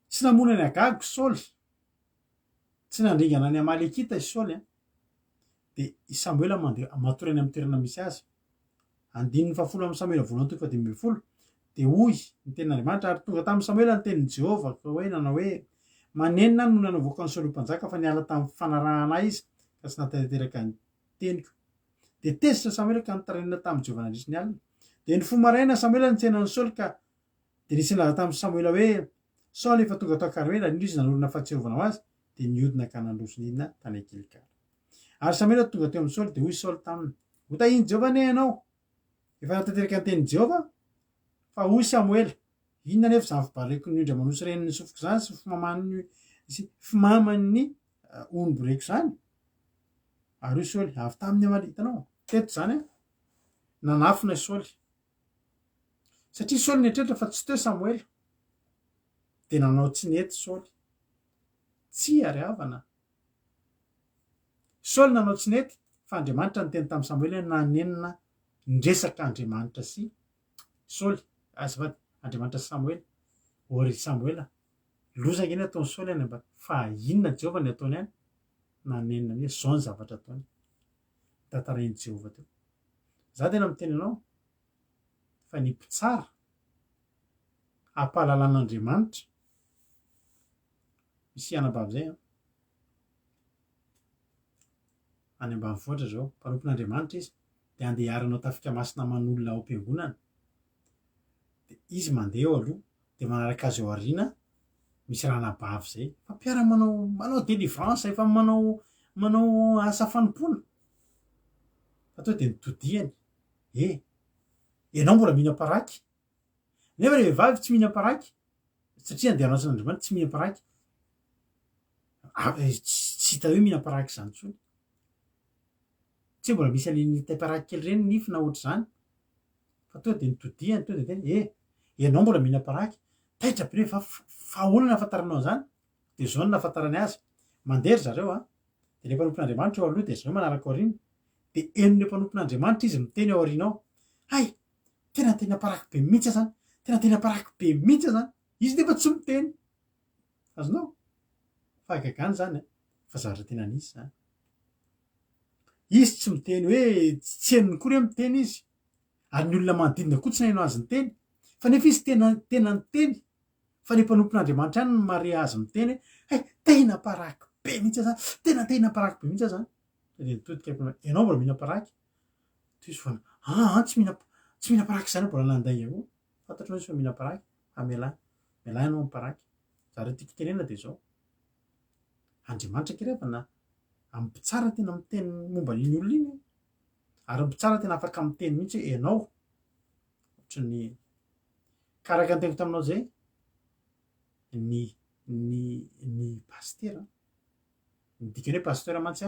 Speaker 1: tsy namonany Agago Saoly, tsy nandringana ny Amalekita i Saoly de i Samuela mandeha matory any amin'ny toerana misy azy. Andininy 7 amin'ny Samuela voalohany 15 de hoy ny tenin'Andriamanitra ary tonga tamin'ny Samuela ny tenin'i Jehovah ka hoe nanao hoe manenina no nanavoaka ny Saoly mpanjaka fa niala tamin'ny fanarahana izy ka tsy natanteraka ny teniko. De tezitra Samuela ka nitarenina tamin'ny Jehovah nandrisy ny alina. De ny fomaraina Samuela nitsenan'ny Saoly ka de nisy nilaza tamin'ny Samuela hoe Saoly efa tonga tao Karmela, indro izy nanorina fahatserovana ho azy de niodina ka nandrosin'inona tany Gilikala. Ary Samuela tonga teo amin'ny Saoly de hoy Saoly taminy: ho tahiny Jehovah ne ianao? Efa natanteraka ny tenin'i Jehovah? Fa hoy Samuela: inona nefa zany fibareko ny ondra manosy reniny sofiko zany sy fimaman'ny omboreko zany? Ary hoy Saoly: avy tamin'ny Amalekita, hitanao teto zany nanafina Saoly satria Saoly netrehitra fa tsy teo Samuela de nanao tsy nety Saoly, tsy ary havana. Saoly nanao tsy nety fa Andriamanitra niteny tamin'ny Samuela nanenina ndresaka Andriamanitra sy Saoly, azafady Andriamanitra sy Samuela. Ory Samuela loza iny ataon'ny Saoly any mba fa inona Jehovah ny ataony any, nanenina hoe zao ny zavatra ataony tantarain'i Jehovah teo. Za tena miteny anao fa ny mpitsara ampahalalan'Andriamanitra misy anabavy zay any ambanivohitra zao mpanompon'Andriamanitra izy de andeha hiaranao tafika masina aman'olona ao am-piangonana de izy mandeha eo aloha de manaraka azy eo aoriana misy ranabavy zay fampiara manao délivrance, efa manao asa fanompona fa tonga de nitodihany: ianao mbola mihinam-paraky? Nefa le vehivavy tsy mihinam-paraky satria andeha hanaotra n'Andriamanitra tsy mihinam-paraky. Tsy hita hoe mihinam-paraky zany intsony, tsy mbola misy an'iny tay-paraky kely reny nifina ohatry zany. Fa tonga de nitodihany, tonga de teny: ianao mbola mihinam-paraky? Taitra be rehefa fa ahoana nahafantaranao zany? De zao no nahafantarany azy. Mandery zareo de le mpanompon'Andriamanitra eo aloha de zareo manaraka aoriana de henon'le mpanompon'Andriamanitra izy miteny ao aoriana ao: hay, tena paraky be mihitsy zany, tena paraky be mihitsy zany. Izy nefa tsy miteny. Azonao fahagagany zany fa zavatra tena nisy zany. Izy tsy miteny hoe tsy henony kory miteny izy, ary ny olona manodidina koa tsy nahaino azy niteny, fa nefa izy tena niteny. Fa ny mpanompon'Andriamanitra ihany no mare azy miteny hoe tena paraky be mihitsy zany, tena paraky be mihitsy zany. De nitodika ianao mbola mihinam-paraky? To izy foana tsy mihinam-paraky zany mbola nanday avoa, fantatro izy fa mihinam-paraky fa mialana ianao amin'ny paraky. Zavatra tiako tenena de zao: Andriamanitra kely avana amin'ny mpitsara tena miteny momba n'iny olona iny, ary mpitsara tena afaka miteny mihitsy hoe ianao ohatran'ny karaka niteny taminao zay ny pasteur ny dikany hoe pasteur mantsy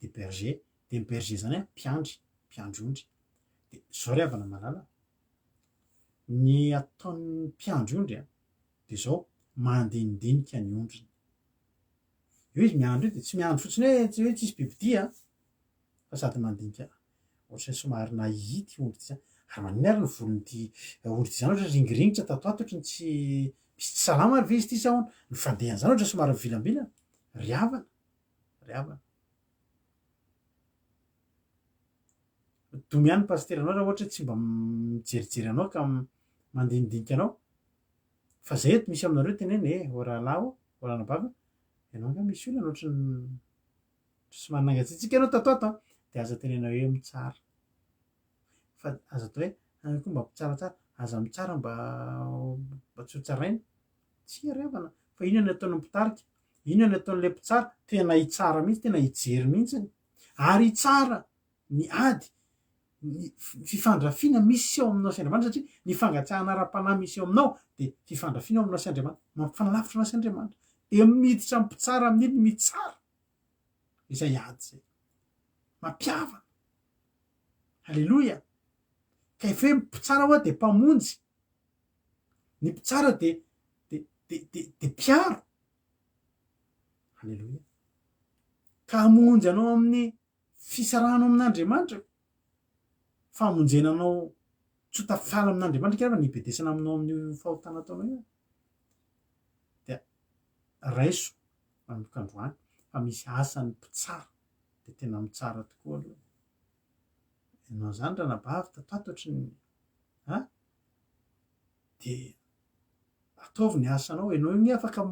Speaker 1: de berger, de ny berger zany mpiandry ondry. De zao ry havana malala ny ataon'ny mpiandry ondry de zao mandinindinika ny ondriny. Io izy miandry io de tsy miandry fotsiny hoe tsy misy bibidia fa sady mandinika ohatry hoe somary nahity ondry ty zany ary manina ary ny volony ty ondry ty zany ohatra ringiringitra tato ato ohatry ny tsy misy tsy salama ary ve izy ty sa hono ny fandehany zany ohatra somary mivilambilana riavana domy ihany paster anao raha ohatra hoe tsy mba mijerijery anao ka mandinidinika anao fa zay eto misy aminareo teneny oralahy oranabava ianao nga misy olona ohatry ny somary nangatsiatsika ianao tato ato de aza tenena hoe mitsara fa aza atao hoe koa mba mpitsaratsara aza mitsara mba tsy ho tsaraina tsy riavana fa ino ny ataon'ny mpitarika ino ny ataon'le mpitsara tena hitsara mihitsy tena hijery mihitsiny ary hitsara ny ady ny fifandrafiana misy eo aminao sy Andriamanitra satria ny fangatsiahana ara-panahy misy eo aminao de fifandrafiana eo aminao sy Andriamanitra mampifanalafitra anao sy Andriamanitra de miditra mpitsara amin'iny mitsara izay ady zay mampiavana halleloia ka efa hoe mpitsara hoa de mpamonjy ny mpitsara de mpiaro halleloia ka hamonjy anao amin'ny fisarahana amin'Andriamanitra famonjenanao tsy ho tafiala amin'Andriamanitra karaha nibedesana aminao amin'ny fahotana ataonao io dia raiso manomboka androany fa misy asany mpitsara de tena mitsara tokoa aloha ianao zany ranabavy tato ato ohatry ny de ataovy ny asanao ianao igny afaka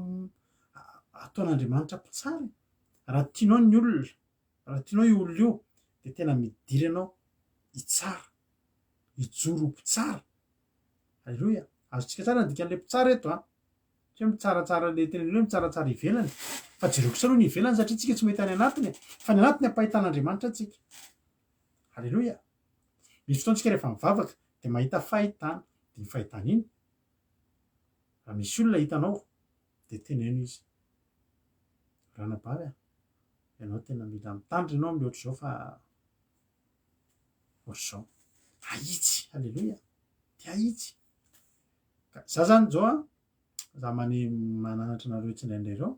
Speaker 1: ataon'Andriamanitra mpitsara raha tianao ny olona raha tianao io olona io de tena midiry anao hitsara hijoro mpitsara halleloia azotsika tsara ny dikan'le mpitsara eto tsy hoe mitsaratsara le tenen'le hoe mitsaratsara ivelany fa jereko sa aloha ny ivelany satria tsika tsy mahita ny anatiny fa ny anatiny ampahitan'Andriamanitra tsika halleloia misy fotoantsika rehefa mivavaka de mahita fahitana de ny fahitana iny raha misy olona hitanao de teneno izy ranabavy ianao tena mila mitandry ianao am'le ohatr'izao fa ohatr'izao ahitsy halleloia de ahitsy ka za zany zao za mananatra anareo tsy indraindray reo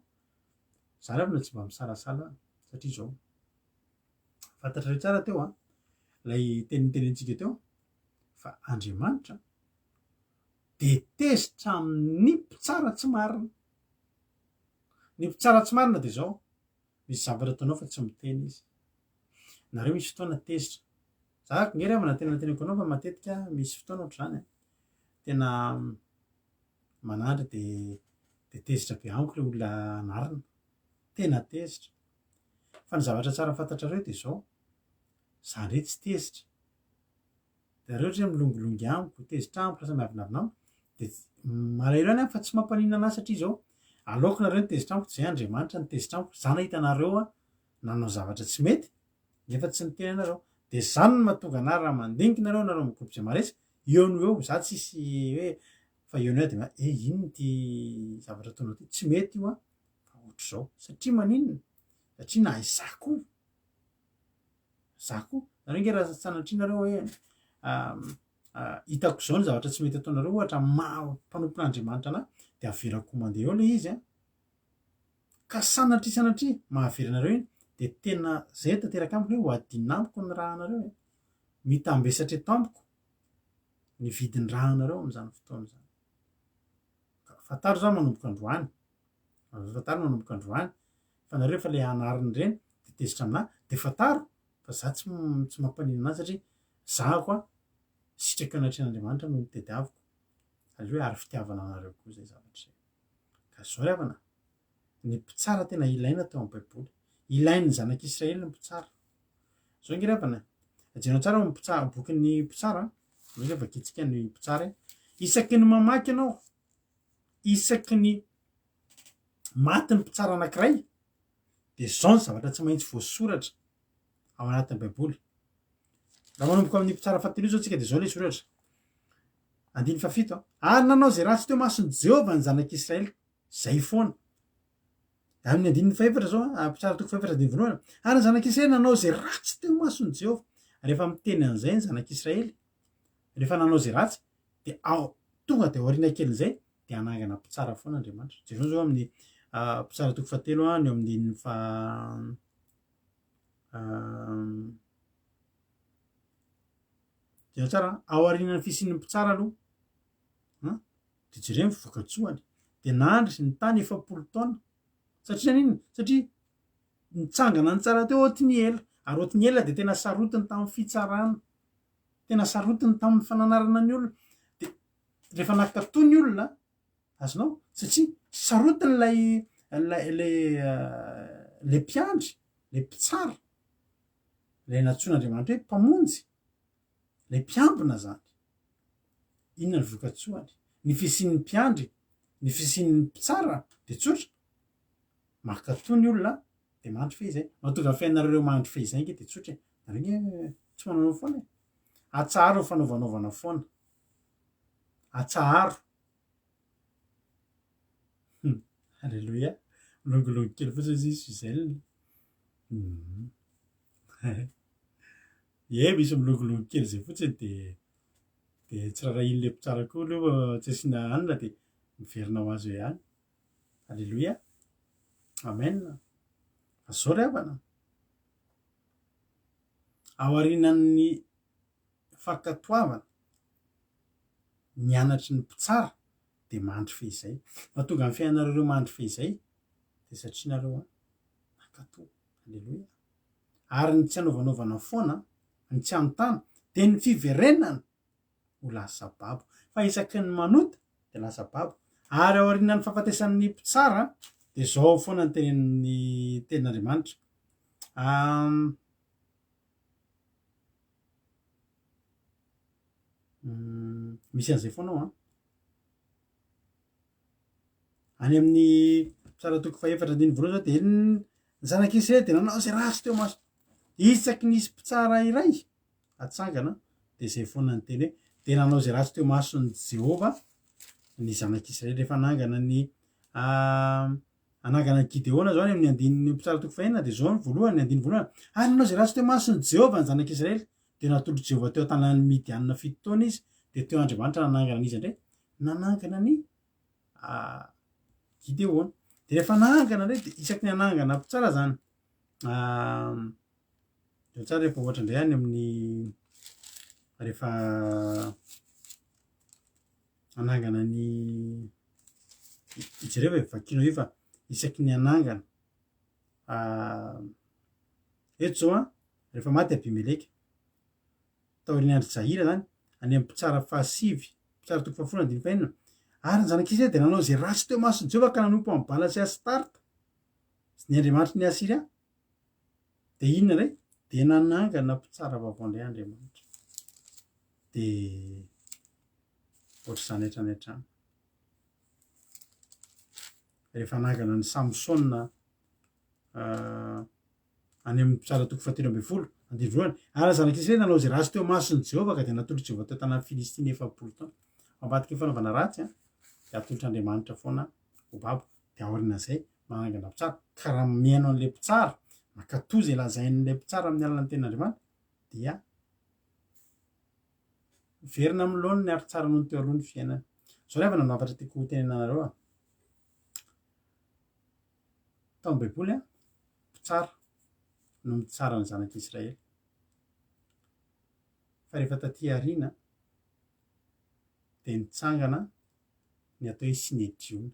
Speaker 1: za refa tsy mba misalasala satria zao fantatrareo tsara teo lay tenenitsika teo fa Andriamanitra de tezitra amin'ny mpitsara tsy marina ny mpitsara tsy marina de zao misy zavatra ataonao fa tsy miteny izy nareo misy fotoana tezitra za nge riavana tena teneniko anao fa matetika misy fotoana ohatr'izany tena manandry de tezitra be amiko le olona anarina tena tezitra fa ny zavatra tsara fantatrareo de zao za ndre tsy tezitra de reo ohatry hoe milongolongy amiko tezitra amiko lasa miavinavinao de malahelo any fa tsy mampanina anazy satria zao aleoko nareo ny tezitra amiko zay Andriamanitra ny tezitra amiko za nahita anareo nanao zavatra tsy mety nefa tsy niteny anareo de zany no mahatonga anary raha mandinika nareo groupe zay maresy eo no eo za tsisy hoe fa eo no eo de ino ty zavatra ataonao ty tsy mety io fa ohatr'izao satria maninona satria nahay zako nareo nge raha sanatrinareo hoe hitako zao ny zavatra tsy mety ataonareo ohatra mpanompon'Andriamanitra anahy de averako mandeha eo le izy ka sanatria mahavery anareo iny de tena zay tanteraka amiko hoe ho adinamiko ny rahanareo mitambesatra eto amiko ny vidin'ny rahanareo am'izany fotoana zany fataro zany manomboka androany fa nareo fa le anariny reny de tezitra aminahy de fataro fa za tsy mampanina anazy satria za koa sitraka anatrehan'Andriamanitra no mitediaviko halleloia ary fitiavana anareo koa zay zavatra zay ka zao riavana ny mpitsara tena ilaina teo amin'ny baiboly ilain'ny zanak'Israely ny mpitsara zao nge riavana ajenao tsara bokin'ny mpitsara zao vakitsika ny mpitsara isaky ny mamaky anao isaky ny maty ny mpitsara anankiray de zao ny zavatra tsy maintsy voasoratra ao anatin'ny baiboly raha manomboka amin'ny mpitsara fahatelo zao tsika de zao le soratra 17 ary nanao zay ratsy teo masony Jehovah ny zanak'Israely zay foana amin'ny 14 zao mpitsara toko 14 ary ny zanak'Israely nanao zay ratsy teo masony Jehovah rehefa miteny an'izay ny zanak'Israely rehefa nanao zay ratsy de tonga de aoriana kelin'izay de anangana mpitsara foana Andriamanitra jereo zao amin'ny mpitsara toko fahatelo ny eo amin'ny dia tsara ao arinan'ny fisin'ny mpitsara aloha de jereo mivoka-tsoany de nandry sy ny tany 70 taona satria niny satria nitsangana ny tsara teo ohatiny ela ary ohatiny ela de tena sarotiny tamin'ny fitsarana tena sarotiny tamin'ny fananarana ny olona de rehefa nakatoy ny olona azonao satria sarotiny le mpiandry le mpitsara le natsoan'Andriamanitra hoe mpamonjy le mpiambina zany inona ny voka-tsoany ny fisin'ny mpiandry ny fisin'ny mpitsara de tsotra makatoy ny olona de mandry fehizay mahatonga ny fiainareo mandry fehizay nge de tsotra nareo tsy mananao foana atsaharo ny fanaovanaovana foana atsaharo alleloia longolongo kely fotsiny izy Suzelle misy milongolongo kely zay fotsiny de tsy raha ino le mpitsara koa aloha tsy asiana anina de miverina ho azy hoe ihany alleloia amen azao ry havana ao arinan'ny fankatoavana ny anatry ny mpitsara de mandry fehizay mahatonga ny fiainareo mandry fehizay de satria nareo nakatoa alleloia ary ny tsy anaovanaovana foana ny tsy anontana de ny fiverenana ho lasa babo fa isaky ny manota de lasa babo ary ao arinan'ny fahafatesan'ny mpitsara de zao foana ny tenen'ny tenin'Andriamanitra misy an'izay foanao any amin'ny mpitsara toko faefatra andiny voalohany zao de ny zanak'Israely de nanao zay ratsy teo maso isaky nisy mpitsara iray atsangana de zay foana ny teny hoe de nanao zay ratsy teo masony Jehova ny zanak'Israely rehefa anangana ny anangana ny Gideona zao any amin'ny andin'ny mpitsara toko fahenina de zao ny voalohany ny andiny voalohany ary nanao zay ratsy teo masony Jehova ny zanak'Israely de natolo Jehova teo tanàn'ny Midianina 7 taona izy de teo Andriamanitra nanangana n'izy indray nanangana ny Gideona de rehefa nangana ndray de isaky ny anangana mpitsara zany eo tsara rehefa ohatra indray any amin'ny rehefa anangana ny jereo vakino io fa isaky ny anangana eto zao rehefa maty Abimeleka tao aorian'andry Jaira zany any amin'ny mpitsara fahasivy mpitsara toko fahafolo andiny fahenina ary ny zanak'Israely de nanao zay ratsy teo masony Jehova ka nanompo amin'ny Bala sy Astarta sy ny andriamanitry ny Asiria de inona ndray de nanangana mpitsara vaovao indray Andriamanitra de ohatr'izany hatrany hatrany rehefa nangana ny Samsona any amin'ny mpitsara toko fahatelo ambin'ny folo andiny voalohany ary ny zanak'Israely nanao zay ratsy teo masony Jehova ka de natolo Jehova teo tanàn'ny Filistiny 70 taona ambadiky ny fanaovana ratsy de atolotr'Andriamanitra foana ho babo de aorinan'izay manangana mpitsara ka raha miaino an'le mpitsara makatoy zay lazain'le mpitsara amin'ny alalan'ny tenin'Andriamanitra dia verina amin'ny laony ny ary tsara noho ny teo aloha ny fiainana zao ry havana navatra tiako tenenanareo tao amin'ny baiboly mpitsara no mitsara ny zanak'Israely fa rehefa taty aoriana de nitsangana ny atao hoe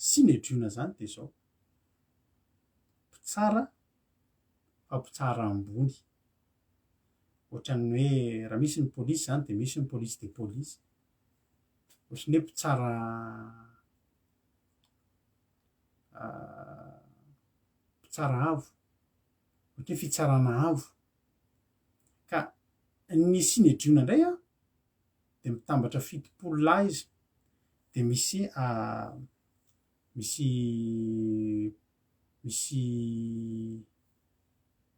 Speaker 1: Sinedriona zany de zao mpitsara fa mpitsara ambony ohatran'ny hoe raha misy ny polisy zany de misy ny polisy de polisy ohatran'ny hoe mpitsara avo ohatry hoe fitsarana avo ka ny Sinedriona indray de mitambatra 70 lahy izy de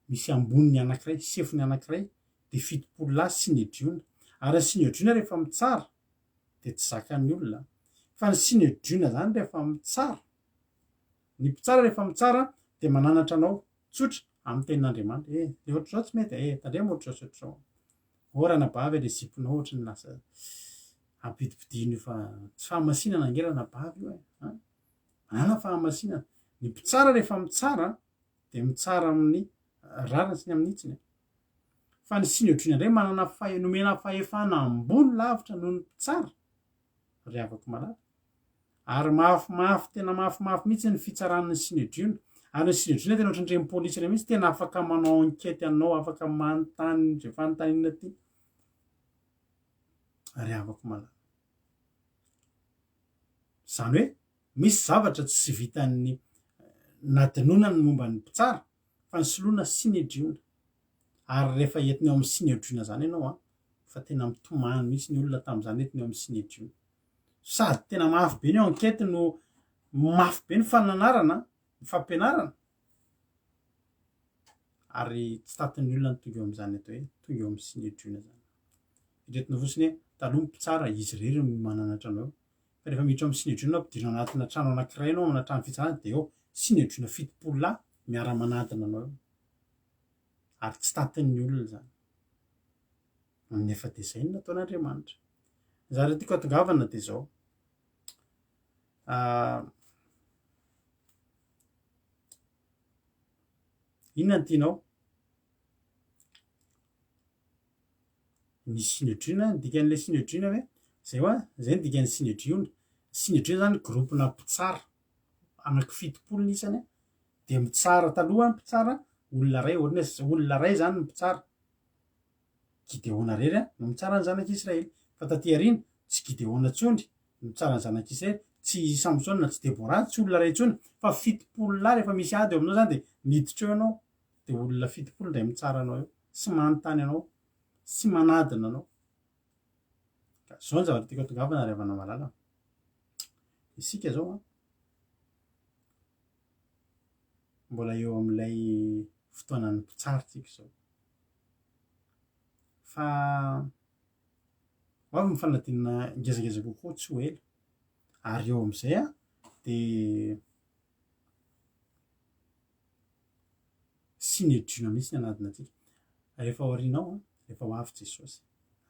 Speaker 1: misy amboniny anankiray sefony anankiray de 70 lahy Sinedriona ary ny Sinedriona rehefa mitsara de tsy zakan'ny olona fa ny Sinedriona zany rehefa mitsara ny mpitsara rehefa mitsara de mananatra anao tsotra amin'ny tenin'Andriamanitra le ohatra zao tsy mety tandremo ohatra zao tsy ohatra zao orana bavy le ziponao ohatra ny lasa ampidipidino io fa tsy fahamasinana angelana bavy io manana fahamasinana ny mpitsara rehefa mitsara de mitsara amin'ny rariny sy ny amin'ny itsiny fa ny sineotrina ndray manana nomena fahefana ambony lavitra noho ny mpitsara ry avako malala ary mafimafy tena mafimafy mihitsy ny fitsaran'ny sineodriona ary ny sineodriona tena ohatrandreny polisy reny mihitsy tena afaka manao enkety anao afaka manontany zay fanontaniana ty ry avako malala zany hoe misy zavatra tsy vitan'ny nadinona ny momba ny mpitsara fa ny soloana sineodriona ary rehefa entinao amin'ny sineodriona zany ianao fa tena mitomany mihitsy ny olona tam'izany etiny eo amin'ny sineodriona sady tena mafy be ny enkety no mafy be ny fananarana ny fampianarana ary tsy tatin'ny olona ny tonga eo am'izany atao hoe tonga eo amin'ny sineodriona zany iretina fotsiny hoe taloha mpitsara izy rery mananatra anao fa rehefa miditra amin'ny sineodriona ampidirina anatina trano anankiray anao amina trano fitsarana de eo sineodriona 70 miara-manadina anao eo ary tsy tatin'ny olona zany nefa de zay no nataon'Andriamanitra zary tiako atongavana de zao inona ny tianao ny sineodriona ny dikan'le sineodriona hoe zay hoa zay ny dikan'ny sineodriona zany gropona mpitsara anaky 70 isany de mitsara taloha mpitsara olona ray ohatry hoe olona ray zany mpitsara gideona rery no mitsara ny zanak'Israely fa taty arina tsy gideona tsony no mitsara ny zanak'Israely tsy Samsona tsy Debora tsy olona ray tsony fa 70 rehefa misy ady eo aminao zany de miditra eo anao de olona 70 ndray mitsara anao eo sy manontany anao sy manadina anao ka zao ny zavatra tiako atongavana ry havana malala isika zao mbola eo amin'ilay fotoanan'ny mpitsara tsika zao fa hoavy mifanadinana ngezangeza kokoa tsy ho ela ary eo am'izay de sineodriona mihitsy ny anadina atsika rehefa aorinao rehefa ho avy Jesosy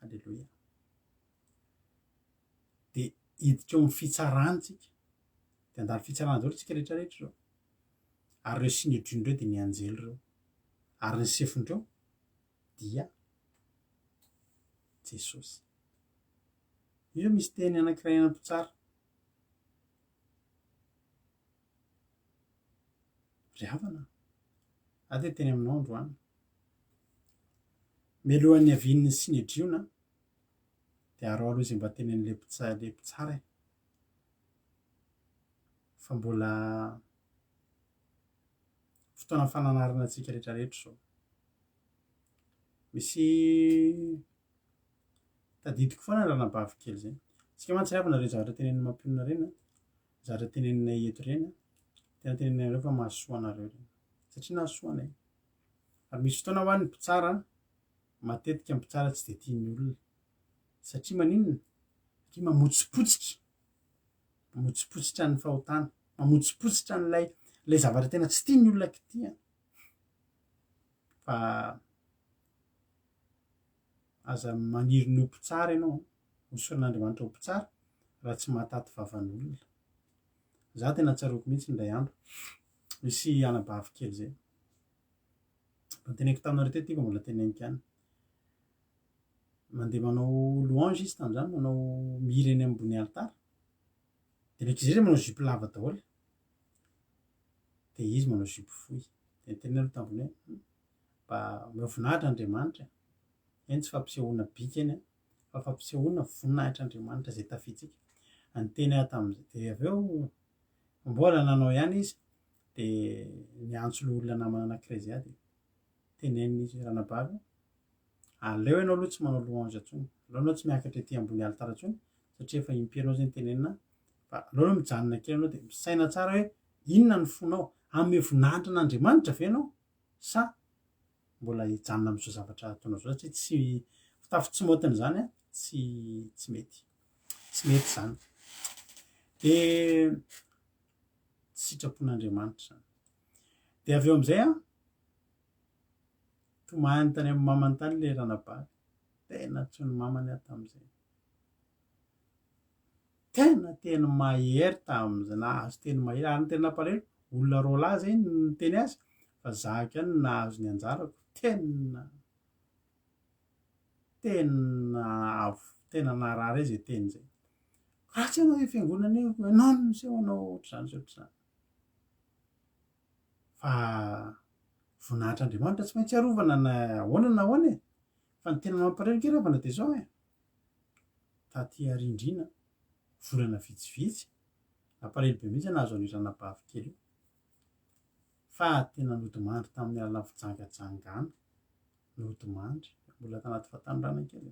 Speaker 1: alleloia de hiditra eo amin'ny fitsarantsika de andalo fitsarana zao tsika rehetrarehetra zao ary reo sineodriona reo de ny anjely reo ary ny sefondreo dia Jesosy io misy teny anankiray mpitsara ry havana ade teny aminao androany mialohan'ny avin'ny sineodriona de arao aloha zay mba tenen'le mpitsara fa mbola fotoana fananarana atsika rehetrarehetra zao misy tadidiko foana ny ranabavy kely zay tsika mantsy ry havana re zavatra teneniny mampionona reny zavatra teneninay eto reny tena tenenareo fa mahasoa anareo reny satria nahasoanay ary misy fotoana ho an'ny mpitsara matetika mpitsara tsy de tian'ny olona satria maninona satria mamotsipotsitra ny fahotana mamotsipotsitra n'lay zavatra tena tsy tian'ny olona kitia fa aza maniry ny ho mpitsara ianao hosoran'Andriamanitra ho mpitsara raha tsy mahataty vavan'olona za tena tsaroako mihitsy ndray andro misy anabavy kely zay teneniko taminareo teo tiako mbola teneniko ihany mandeha manao louange izy tam'izany manao mihira eny ambony alitara de ndraiky izy manao jupe lava daholo de izy manao jupe fohy de tenena aloha tambony hoe mba voninahitra Andriamanitra eny tsy fampisehoana bika eny fa fampisehoana voninahitr'Andriamanitra zay tafitsika anteny tam'izay de avy eo mbola nanao ihany izy de niantso le olona namana anankiray zay de teneniny izy ranabavy aleo ianao aloha tsy manao louange atsony aleo anao tsy miakatra ety ambony alitara atsony satria efa impianao zay ny tenenina fa aleo aloha mijanona kely anao de misaina tsara hoe inona ny fonao ame voninahitra n'Andriamanitra ve anao sa mbola hijanona am'zao zavatra ataonao zao satria tsy fitafy-tsimotiny zany tsy mety zany de tsy sitrapon'Andriamanitra zany de avy eo am'izay tomany tany amin'ny mamany tany le ranabavy tena tsony mamany tam'izay tena teny mahery tam'izay nahazo teny mahery ary ny teny nampalahelo olona roa lahy zay ny teny azy fa zaka ihany nahazo ny anjarako tena tena narary zay teny zay raha tsy anao hoe fiangonana io non seho anao ohatr'izany ohatr'izany fa voninahitryandriamanitra tsy maintsy arovana na ahoana na ahoana e fa ny tena mampalahelo ke ravana de zao e taty arindrina volana vitsivitsy nampalahelo be mihitsy nahazo anirana bavikely io fa tena nodimandry tamin'ny alalan'ny fijangajangana nodimandry mbola tanaty fahatanorana kely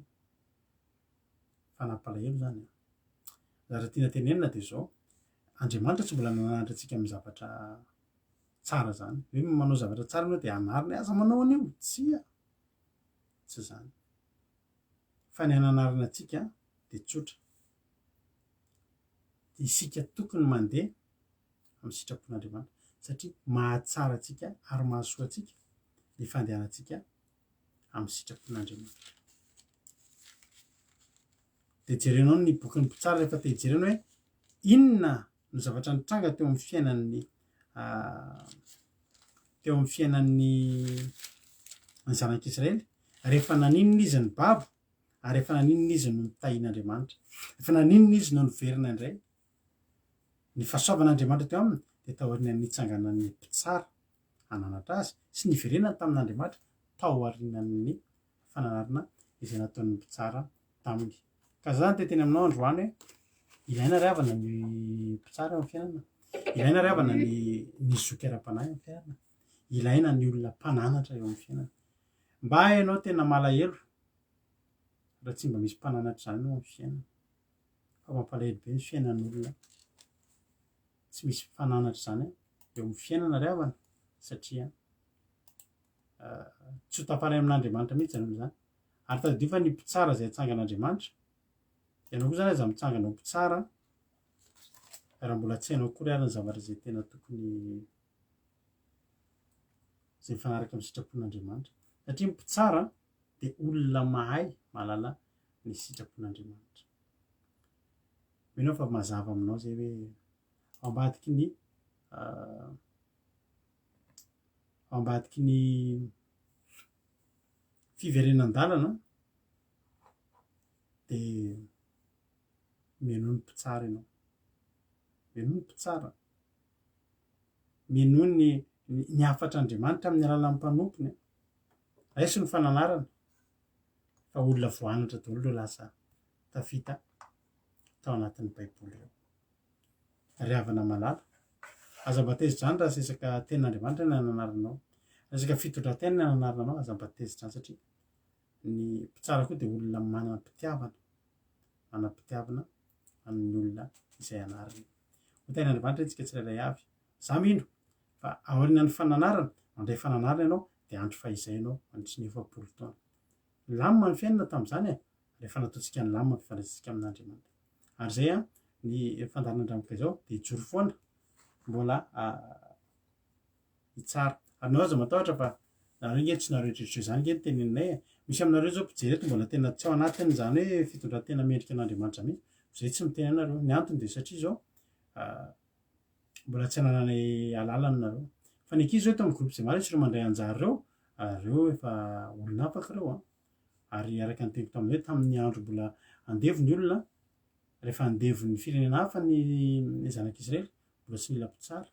Speaker 1: fa nampalahelo zany raha tiana tenenina de zao andriamanitra tsy mbola nananatra antsika amin'ny zavatra tsara zany hoe manao zavatra tsara anao de anariny aza manao an'io tsy zany fa ny ananarana atsika de tsotra isika tokony mandeha amin'ny sitrapon'andriamanitra satria mahatsara atsika ary mahasoa atsika ny fandehanantsika amin'ny sitrapon'andriamanitra de jerenao ny bokin'ny mpitsara rehefa te hijerenao hoe inona no zavatra nitranga teo amin'ny fiainan'ny ny zanak'Israely rehefa naninona izy ny babo ary rehefa naninona izy no nitahin'andriamanitra rehefa naninona izy no niverina indray ny fahasoavan'andriamanitra teo aminy de tao aorian'ny nitsanganan'ny mpitsara ananatra azy sy niverenany tamin'andriamanitra tao aorian'ny fananarana izay nataon'ny mpitsara taminy ka zany te teny aminao androany hoe ilaina ry havana ny mpitsara eo amin'ny fiainana ilaina ry havana ny zoky ara-panahy eo amin'ny fiainana ilaina ny olona mpananatra eo amin'ny fiainana mba ianao tena malahelo raha tsy mba misy mpananatra zany eo amin'ny fiainana fa mampalahelo be ny fiainan'olona tsy misy mpananatra zany eo amin'ny fiainana ry havana satria tsy ho taparay amin'andriamanitra mihitsy zany olo zany ary tadidio fa ny mpitsara zay atsangan'andriamanitra ianao koa zany aza mitsangana ho mpitsara raha mbola tsy hainao kory ary ny zavatra zay tena tokony zay mifanaraka amin'ny sitrapon'andriamanitra satria mpitsara de olona mahay mahalala ny sitrapon'andriamanitra mino fa mazava aminao zay hoe ao ambadiky ny fiverenan-dalana de menoa ny mpitsara ianao menoa ny mpitsara menoa ny afatr'andriamanitra amin'ny alalan'ny mpanompony raiso ny fananarana fa olona voanatra daholo reo lasa tafita tao anatin'ny baiboly reo ry havana malala aza mbatezitra zany raha sesaka tenin'andriamanitra ny ananaranao resaka fitondran-tena ny ananaranao aza mbatezitra zany satria ny mpitsara koa de olona manam-pitiavana amin'ny olona izay anarany ho ten'andriamanitra itsika tsirairay avy za mino fa aorian'ny fananarana mandray fananarana ianao de andro fahizay anao mandritry ny efapolo taona lamina ny fiainana tamin'izany rehefa nataontsika ny lamina fifandraisantsika amin'andriamanitra ary zay ny fandaharan'andramaka izao de hijoro foana mbola hitsara ary nao aza matahotra fa nareo nge tsy nareotreritra zany nge teneninay misy aminareo zao mpijery eto mbola tena tsy ao anatiny zany hoe fitondran-tena mendrika an'andriamanitra mihitsy zay tsy miteny anareo ny antony de satria zao mbola tsy ananany alalany nareo fa ny ankizy zao eto amin'ny groupe zay maro tsy reo mandray anjary reo reo efa olona afaka reo ary araka ny teniko tamin'ny hoe tamin'ny andro mbola andevo ny olona rehefa andevo ny firenena hafa ny zanak'Israely mbola tsy mila mpitsara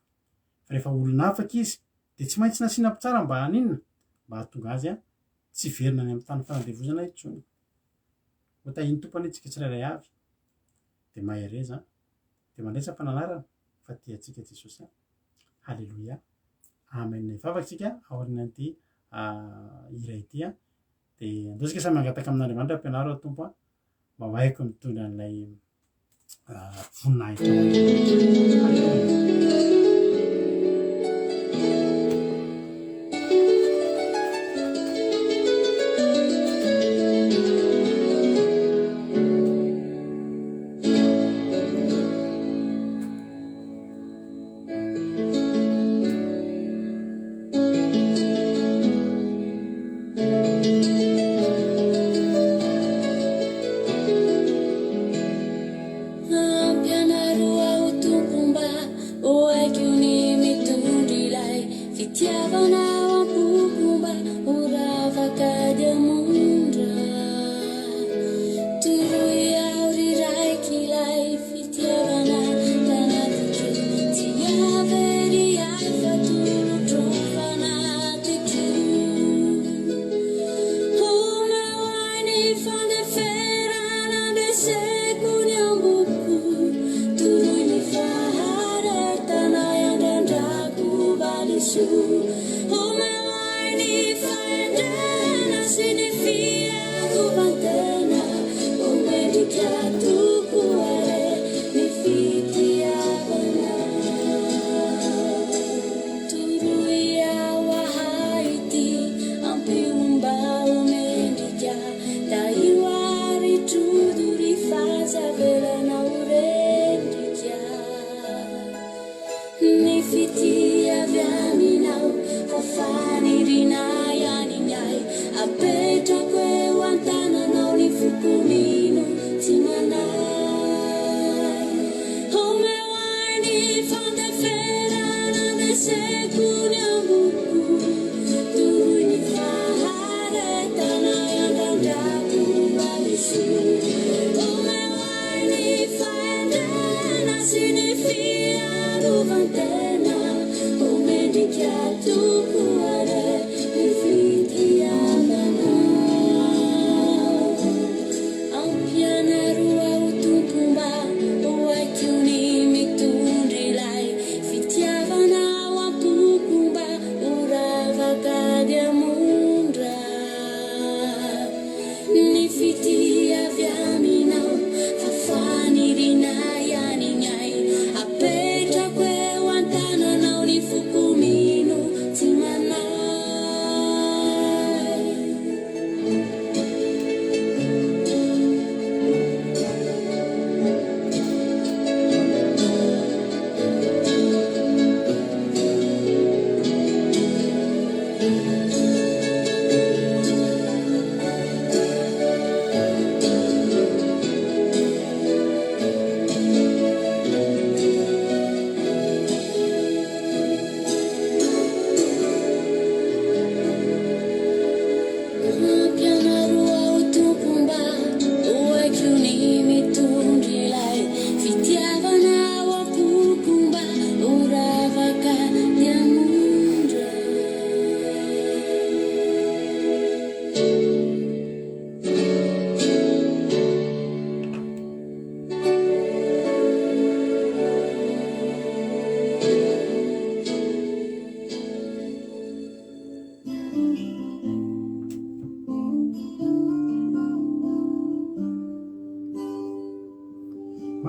Speaker 1: fa rehefa olona afaka izy de tsy maintsy nasiana mpitsara mba haninona mba hahatonga azy tsy verina any amin'ny tany fanandevozana intsony ho tahiny tompany itsika tsirairay avy de mahereza de mandraisa fananarana fa tia atsika Jesosy halleloia amen vavatsika aorinan'ity iray ity de andosika samy mangataka amin'andriamanitra ampianaro tompo mba ho haiko mitondra an'ilay voninahitra
Speaker 6: Ampianaro ao tompo mba ho haiko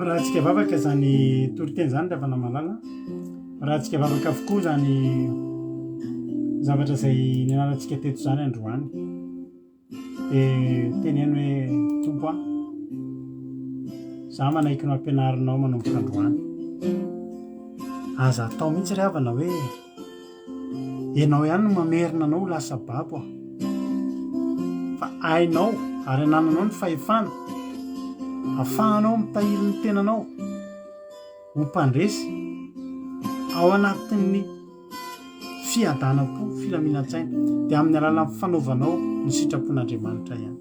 Speaker 1: raha tsika vavaka zany toriteny zany rehefa namalala raha tsika vavaka avokoa zany zavatra zay nianarantsika teto zany androany de teneno hoe tompo a za manaiky no ampianarinao manomboka androany aza atao mihitsy ry havana hoe ianao ihany no mamerina anao lasa babo a fa ainao ary anananao ny fahefana afahanao mitahiry ny tenanao ho mpandresy ao anatin'ny fiadanam-po filaminantsaina dia amin'ny alalan'ny fanaovanao ny sitrapon'Andriamanitra ihany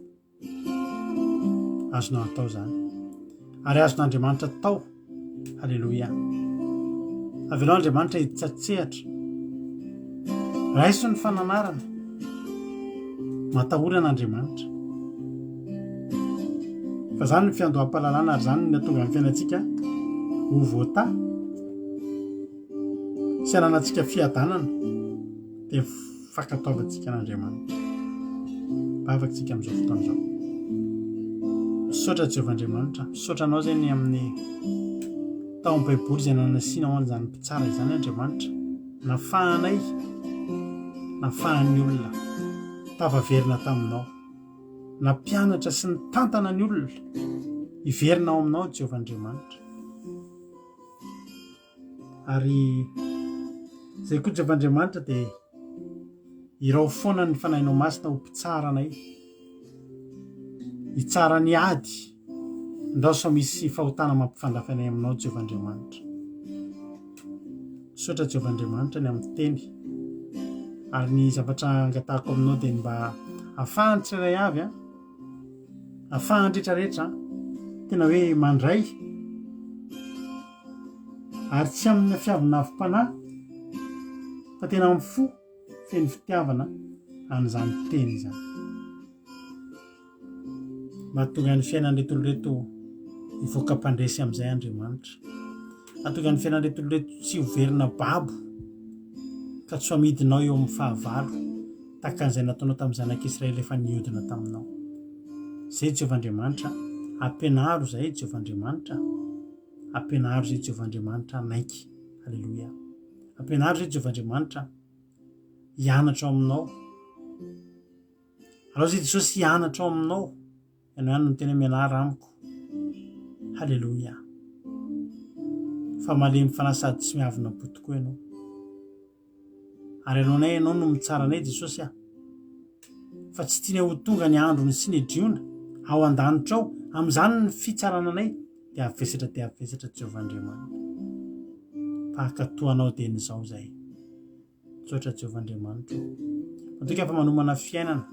Speaker 1: azonao atao zany ary azon'Andriamanitra tao halleloia avelao Andriamanitra hitsatsehatra raiso ny fananarana matahorana fa zany ny fiandoham-pahalalana ary zany ny atonga amin'ny fiainantsika ho voata sy ananantsika fiadanana dia fakataovantsika n'Andriamanitra bavakantsika amin'izao fotoana izao misaotra Jehovah Andriamanitra misaotra anao zany amin'ny taom-baiboly izay nanasianao an'izany mpitsara izany Andriamanitra nafahanay nafahan'ny olona tavaverina taminao nampianatra sy ny tantana ny olona iverinao aminao Jehovah Andriamanitra ary zay koa Jehovah Andriamanitra dia irao foana ny fanahinao masina ho mpitsaranay hitsara ny ady ndao so misy fahotana mampifandafanay aminao Jehovah Andriamanitra misaotra Jehovah Andriamanitra ny amin'ny teny ary ny zavatra angatahako aminao dia mba afahany tsirairay avy a afahany rehetrarehetra tena hoe mandray ary tsy amin'ny fiavana avim-panahy fa tena amin'ny fo feny fitiavana an'izany teny izany mahatonga ny fiainan'retoloreto hivoaka mpandresy amin'izay Andriamanitra mahatonga ny fiainan'retoloreto tsy hoverina babo ka tsy hamidinao eo amin'ny fahavalo tahaka an'izay nataonao tamin'ny zanak'Israely efa nihodina taminao zay Jehovahandriamanitra ampianaro zay Jehovahandriamanitra ampianaro zay Jehovahandriamanitra naiky. Halleloia. Ampianaro zay Jehovahandriamanitra hianatra ao aminao. Alao zay Jesosy hianatra ao aminao. Ianao ihany no tena mianara amiko. Halleloia. Fa malemy fanasady tsy miavina po tokoa ianao. Ary alohanay ianao no mitsara anay Jesosy fa tsy tiana ho tonga ny andro ny sy ny driona ao an-danitra ao amin'izany ny fitsarana anay dia avesatra Jehovahandriamanitra. Pahakatoanao dian'izao zay. Tsotra Jehovahandriamanitra. Matoky afa manomana fiainana.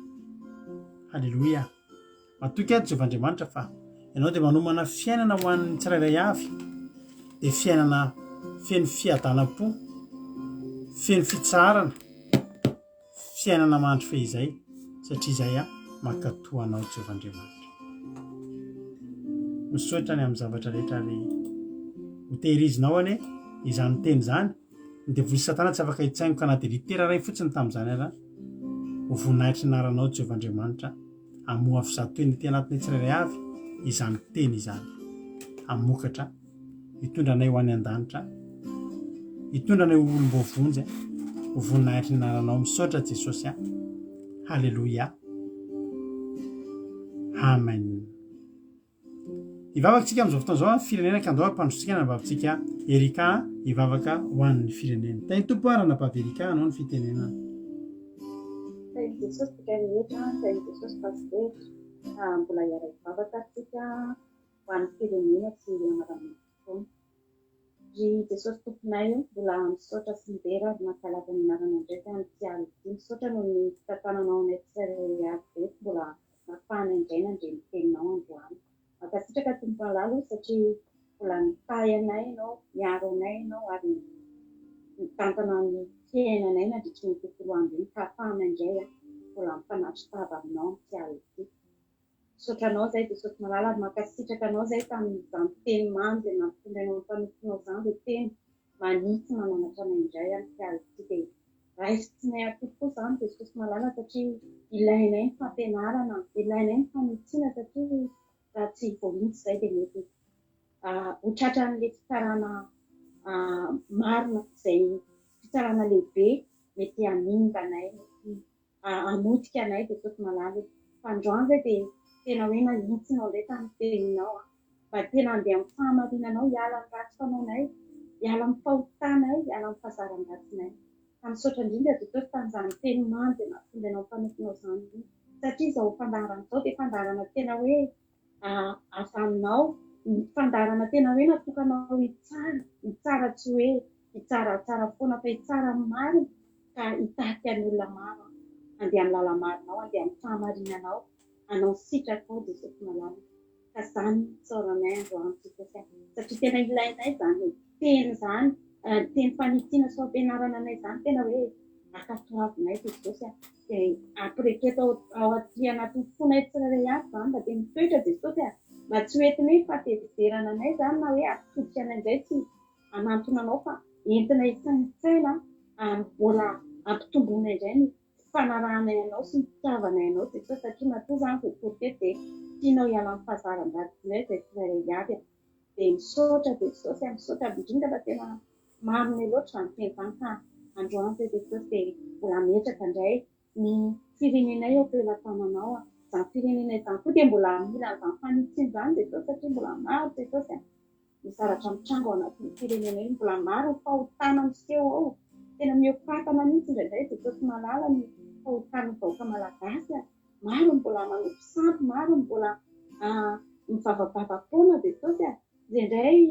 Speaker 1: Halleloia. Matoky ato Jehovahandriamanitra fa ianao dia manomana fiainana ho an'ny tsirairay avy. Dia fiainana feno fiadanam-po, feno fitsarana, fiainana mandry fehizay satria izay mankatoanao Jehovahandriamanitra. Misaotra ny amin'ny zavatra rehetra ilay hotehirizinao ane izany teny izany dia voly Satana tsy afaka hitsaingo ka na dia litera ray fotsiny tamin'izany ara ho voninahitry ny anaranao Jehovahandriamanitra hamoha fizatoeny ety anatin'ny tsirairay avy izany teny izany hamokatra hitondra anay ho any an-danitra, hitondra anay olom-bovonjy ho voninahitry ny anaranao. Misaotra Jesosy. Halleloia. Amen. Hivavakantsika amin'izao fotoana izao firenena Kandoa mpandrotsika nanabavintsika Erika hivavaka ho an'ny firenena. Tany tompo ranabavy Erika anao ny fitenenana.
Speaker 6: Thank Jesosy tika rehetra, thank Jesosy pasitera mbola hiara hivavaka tsika ho an'ny firenena sy anarana fotoana. Ry Jesosy tomponay mbola misaotra sy midera ary mankalaza ny anarana ndraiky any tsiary ity. Misaotra noho ny fitantananao anay tsirairay avy reto mbola nafahana indraina ndre miteninao androany. Mankasitraka tomponalalo satria mbola nitahy anay ianao, miaro anay ianao ary mitantana ny fiainanay nandritry ny tontolo andro iny ka ahafahana indray mbola mifanatry tava aminao amin'ny tsiary ity. Misaotranao zay Jesosy malala ary mankasitraka anao zay tamin'izany teny mamy izay nampitondrainao ampanofenao izany dia teny manitsy mananatra anay indray amin'ny tsiary ity dia raisitsinay atokoa izany Jesosy malala satria ilainay ny fampianarana, ilainay ny fanitsiana satria raha tsy voalintsy izay dia mety ho tratran'ilay fitsarana marina izay fitsarana lehibe mety haminga anay, mety hamotika anay Jesosy malala. Fa androany zay dia tena hoe nahintsinao ilay tamin'ny teninao mba tena andeha amin'ny fahamarinanao hiala amin'ny ratsy fanaonay, hiala amin'ny fahotanay, hiala amin'ny fahazaran-dratsinay. Fa misaotra indrindra Jesosy tamin'izany teny mamy dia nampitondrainao mpanofinao izany satria izao fandarana izao dia fandarana tena hoe avaninao, fandarana tena hoe natokanao hitsara tsy hoe hitsaratsara foana fa hitsara marina ka hitaky any olona maro andeha amin'ny lala marinao, andeha amin'ny fahamarinanao, anao sitraka ao Jesosy malala. Ka izany tsaoranay androany Jesosy satria tena ilainay izany teny izany, teny fanitsiana sy fampianarana anay izany tena hoe akatoavinay Jesosy dia ampireketo ao aty anatin'ny fonay tsirairay avy izany mba dia mitoetra Jesosy mba tsy hoentiny hoe fahatevezerana anay izany na hoe ampitodika anay indray tsy hanantona anao fa entina hitsaina mbola ampitomboana indray ny fanarahanay anao sy ny fitiavanay anao Jesosy satria matoa izany voaporiketo dia tianao hiala amin'ny fahazaran-dratsinay izay tsirairay avy dia misaotra Jesosy, misaotra indrindra fa tena marina loatra izany teny izany ka androany zay Jesosy dia mbola metraka indray ny firenenay ao am-pelantananao izany firenenay izany koa dia mbola mila izany fanitsiana izany Jesosy satria mbola maro Jesosy misaratra mitrango ao anatin'ny firenenay mbola maro ny fahotana miseho ao tena mihoapatana mihitsy indraindray Jesosy malala ny fahotan'ny vahoaka malagasy maro mbola manompo sampy, maro mbola mivavabavapoana Jesosy indray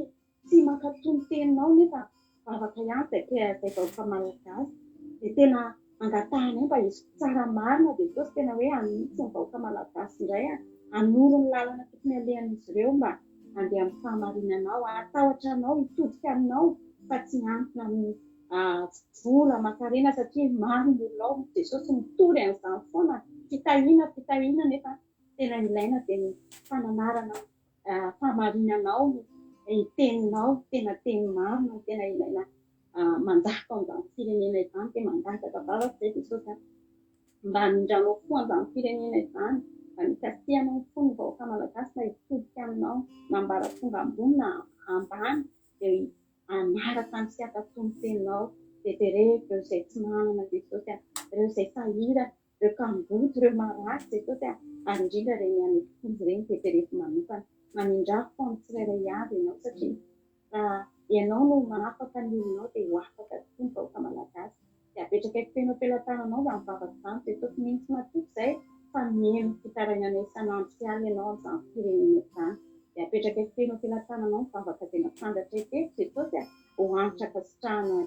Speaker 6: tsy mankatony teninao nefa vavaka ihany izay vahoaka malagasy dia tena angatahanay mba hisy tsara marina Jesosy tena hoe anitsy ny vahoaka malagasy indray hanoro ny lalana tokony alehan'izy ireo mba andeha amin'ny fahamarinanao, atahotra anao, hitodika aminao fa tsy antona amin'ny vola aman-karena satria maro ny olona ao Jesosy mitory an'izany foana fitahiana nefa tena ilaina dia ny fananarana fahamarinanao ny teninao tena teny marina tena ilaina mandaka amin'izany firenena izany dia mangataka vavaka izay Jesosy mba hanindranao foa an'izany firenena izany mikasianao ny fony vahoaka malagasy na hitodika aminao nambara tonga ambony na ambany dia anaraka ny sy akatontenao dia ireo izay tsy manana Jesosy ireo izay sahira ireo kamboty ireo maratsy Jesosy ary indrindra ireny any tokozy ireny dia rehefa manokana manindrako fo amin'ny tsirairay avy ianao satria raha ianao no manafaka ny olonao dia ho afaka tokoa ny vahoaka malagasy dia apetraka ekipeno ampelantananao raha mivavaka izany Jesosy mihitsy matoky izay fa mihaino fitarainana isan'andro sy aly ianao amin'izany firenena izany dia apetraka ekipeno ampelantananao mivavaka tena fandatra eketo Jesosy ho anitra kasitrahana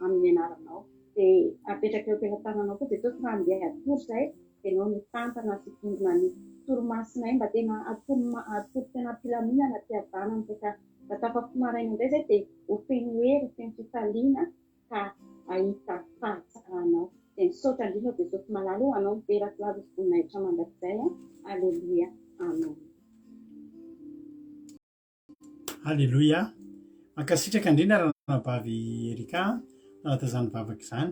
Speaker 6: amin'ny anaranao dia apetraka eo ampelantananao koa Jesosy raha handeha atory izay dia ianao mitantana sy tondrona ny toromasinay mba tena atory tena ampilaminana ty-havanana rehefa tafafy maraina indray izay dia ho feno hery ho feno fifaliana ka ahita fahatsaranao dia misaotra indrindra Jesosy malala ho anao miveraka lava sy voninahitra mandrakizay aleluia amen.
Speaker 1: Aleluia. Mankasitraka indrindra ranabavy Erika anaty izany vavaka izany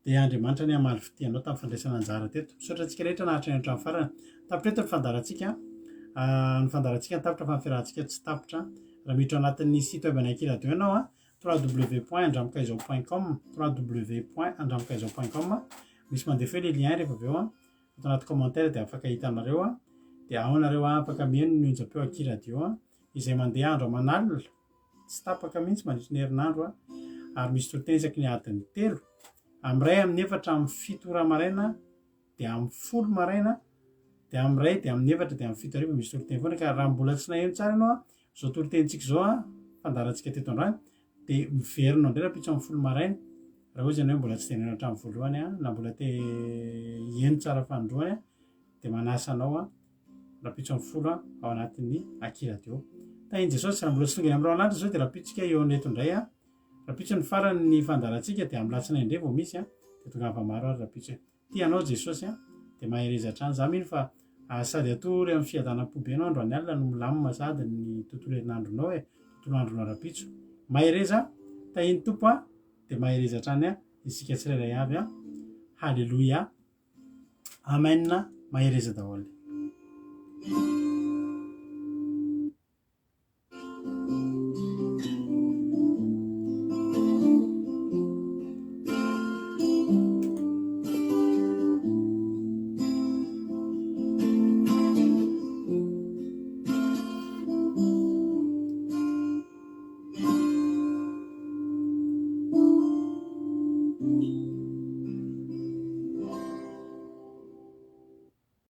Speaker 1: dia Andriamanitra ny hamaly fitianao tamin'ny fandraisana anjara teto. Misaotra antsika rehetra nahatra ny hatramin'ny farany. Tapitra eto ny fandarantsika ny tapitra fa ny fiarahantsika tsy tapitra. Raha miditra anatin'ny site web ny Akira Radio ianao www.andramokaizao.com www.andramokaizao.com misy mandefa ilay lien rehefa avy eo ato anaty commentaire dia afaka hitanareo dia ao nareo afaka mihaino ny onjam-peo Akira Radio izay mandeha andro aman'alina tsy tapaka mihitsy mandritra ny herinandro ary misy totena isaky ny adiny 3 amin'ny ray amin'ny 4 amin'ny 7 ora maraina dia amin'ny 10 maraina dia amin'ny ray dia amin'ny 4 dia amin'ny 7 arivo misy toloteny foana ka raha mbola tsy naheno tsara ianao zao tolotentsika zao fandarantsika teto androany dia miverinao indray rapitso amin'ny 10 maraina raha ozy ianao mbola tsy teneno hatramin'ny voalohany na mbola te hieno tsara fandroany dia manasa anao rapitso amin'ny 10 ao anatin'ny Akira Radio. Tahiny Jesosy raha mbola tsy tonga amin'ny ran'andro zao dia rapitsika eo neto indray rapitso ny farany ny fandarantsika dia amin'ny latsinainy indray vao misy dia tonga avamaro ary rapitso tianao Jesosy dia maherezatra any za mino fa sady atory amin'ny fiadanam-pobe anao andro any alina no milamina sady ny tontolo herinandronao tontolo andronao rapitso mahereza tahiny tompo dia maherezatra any isika tsirairay avy Haleluia amen mahereza daholo.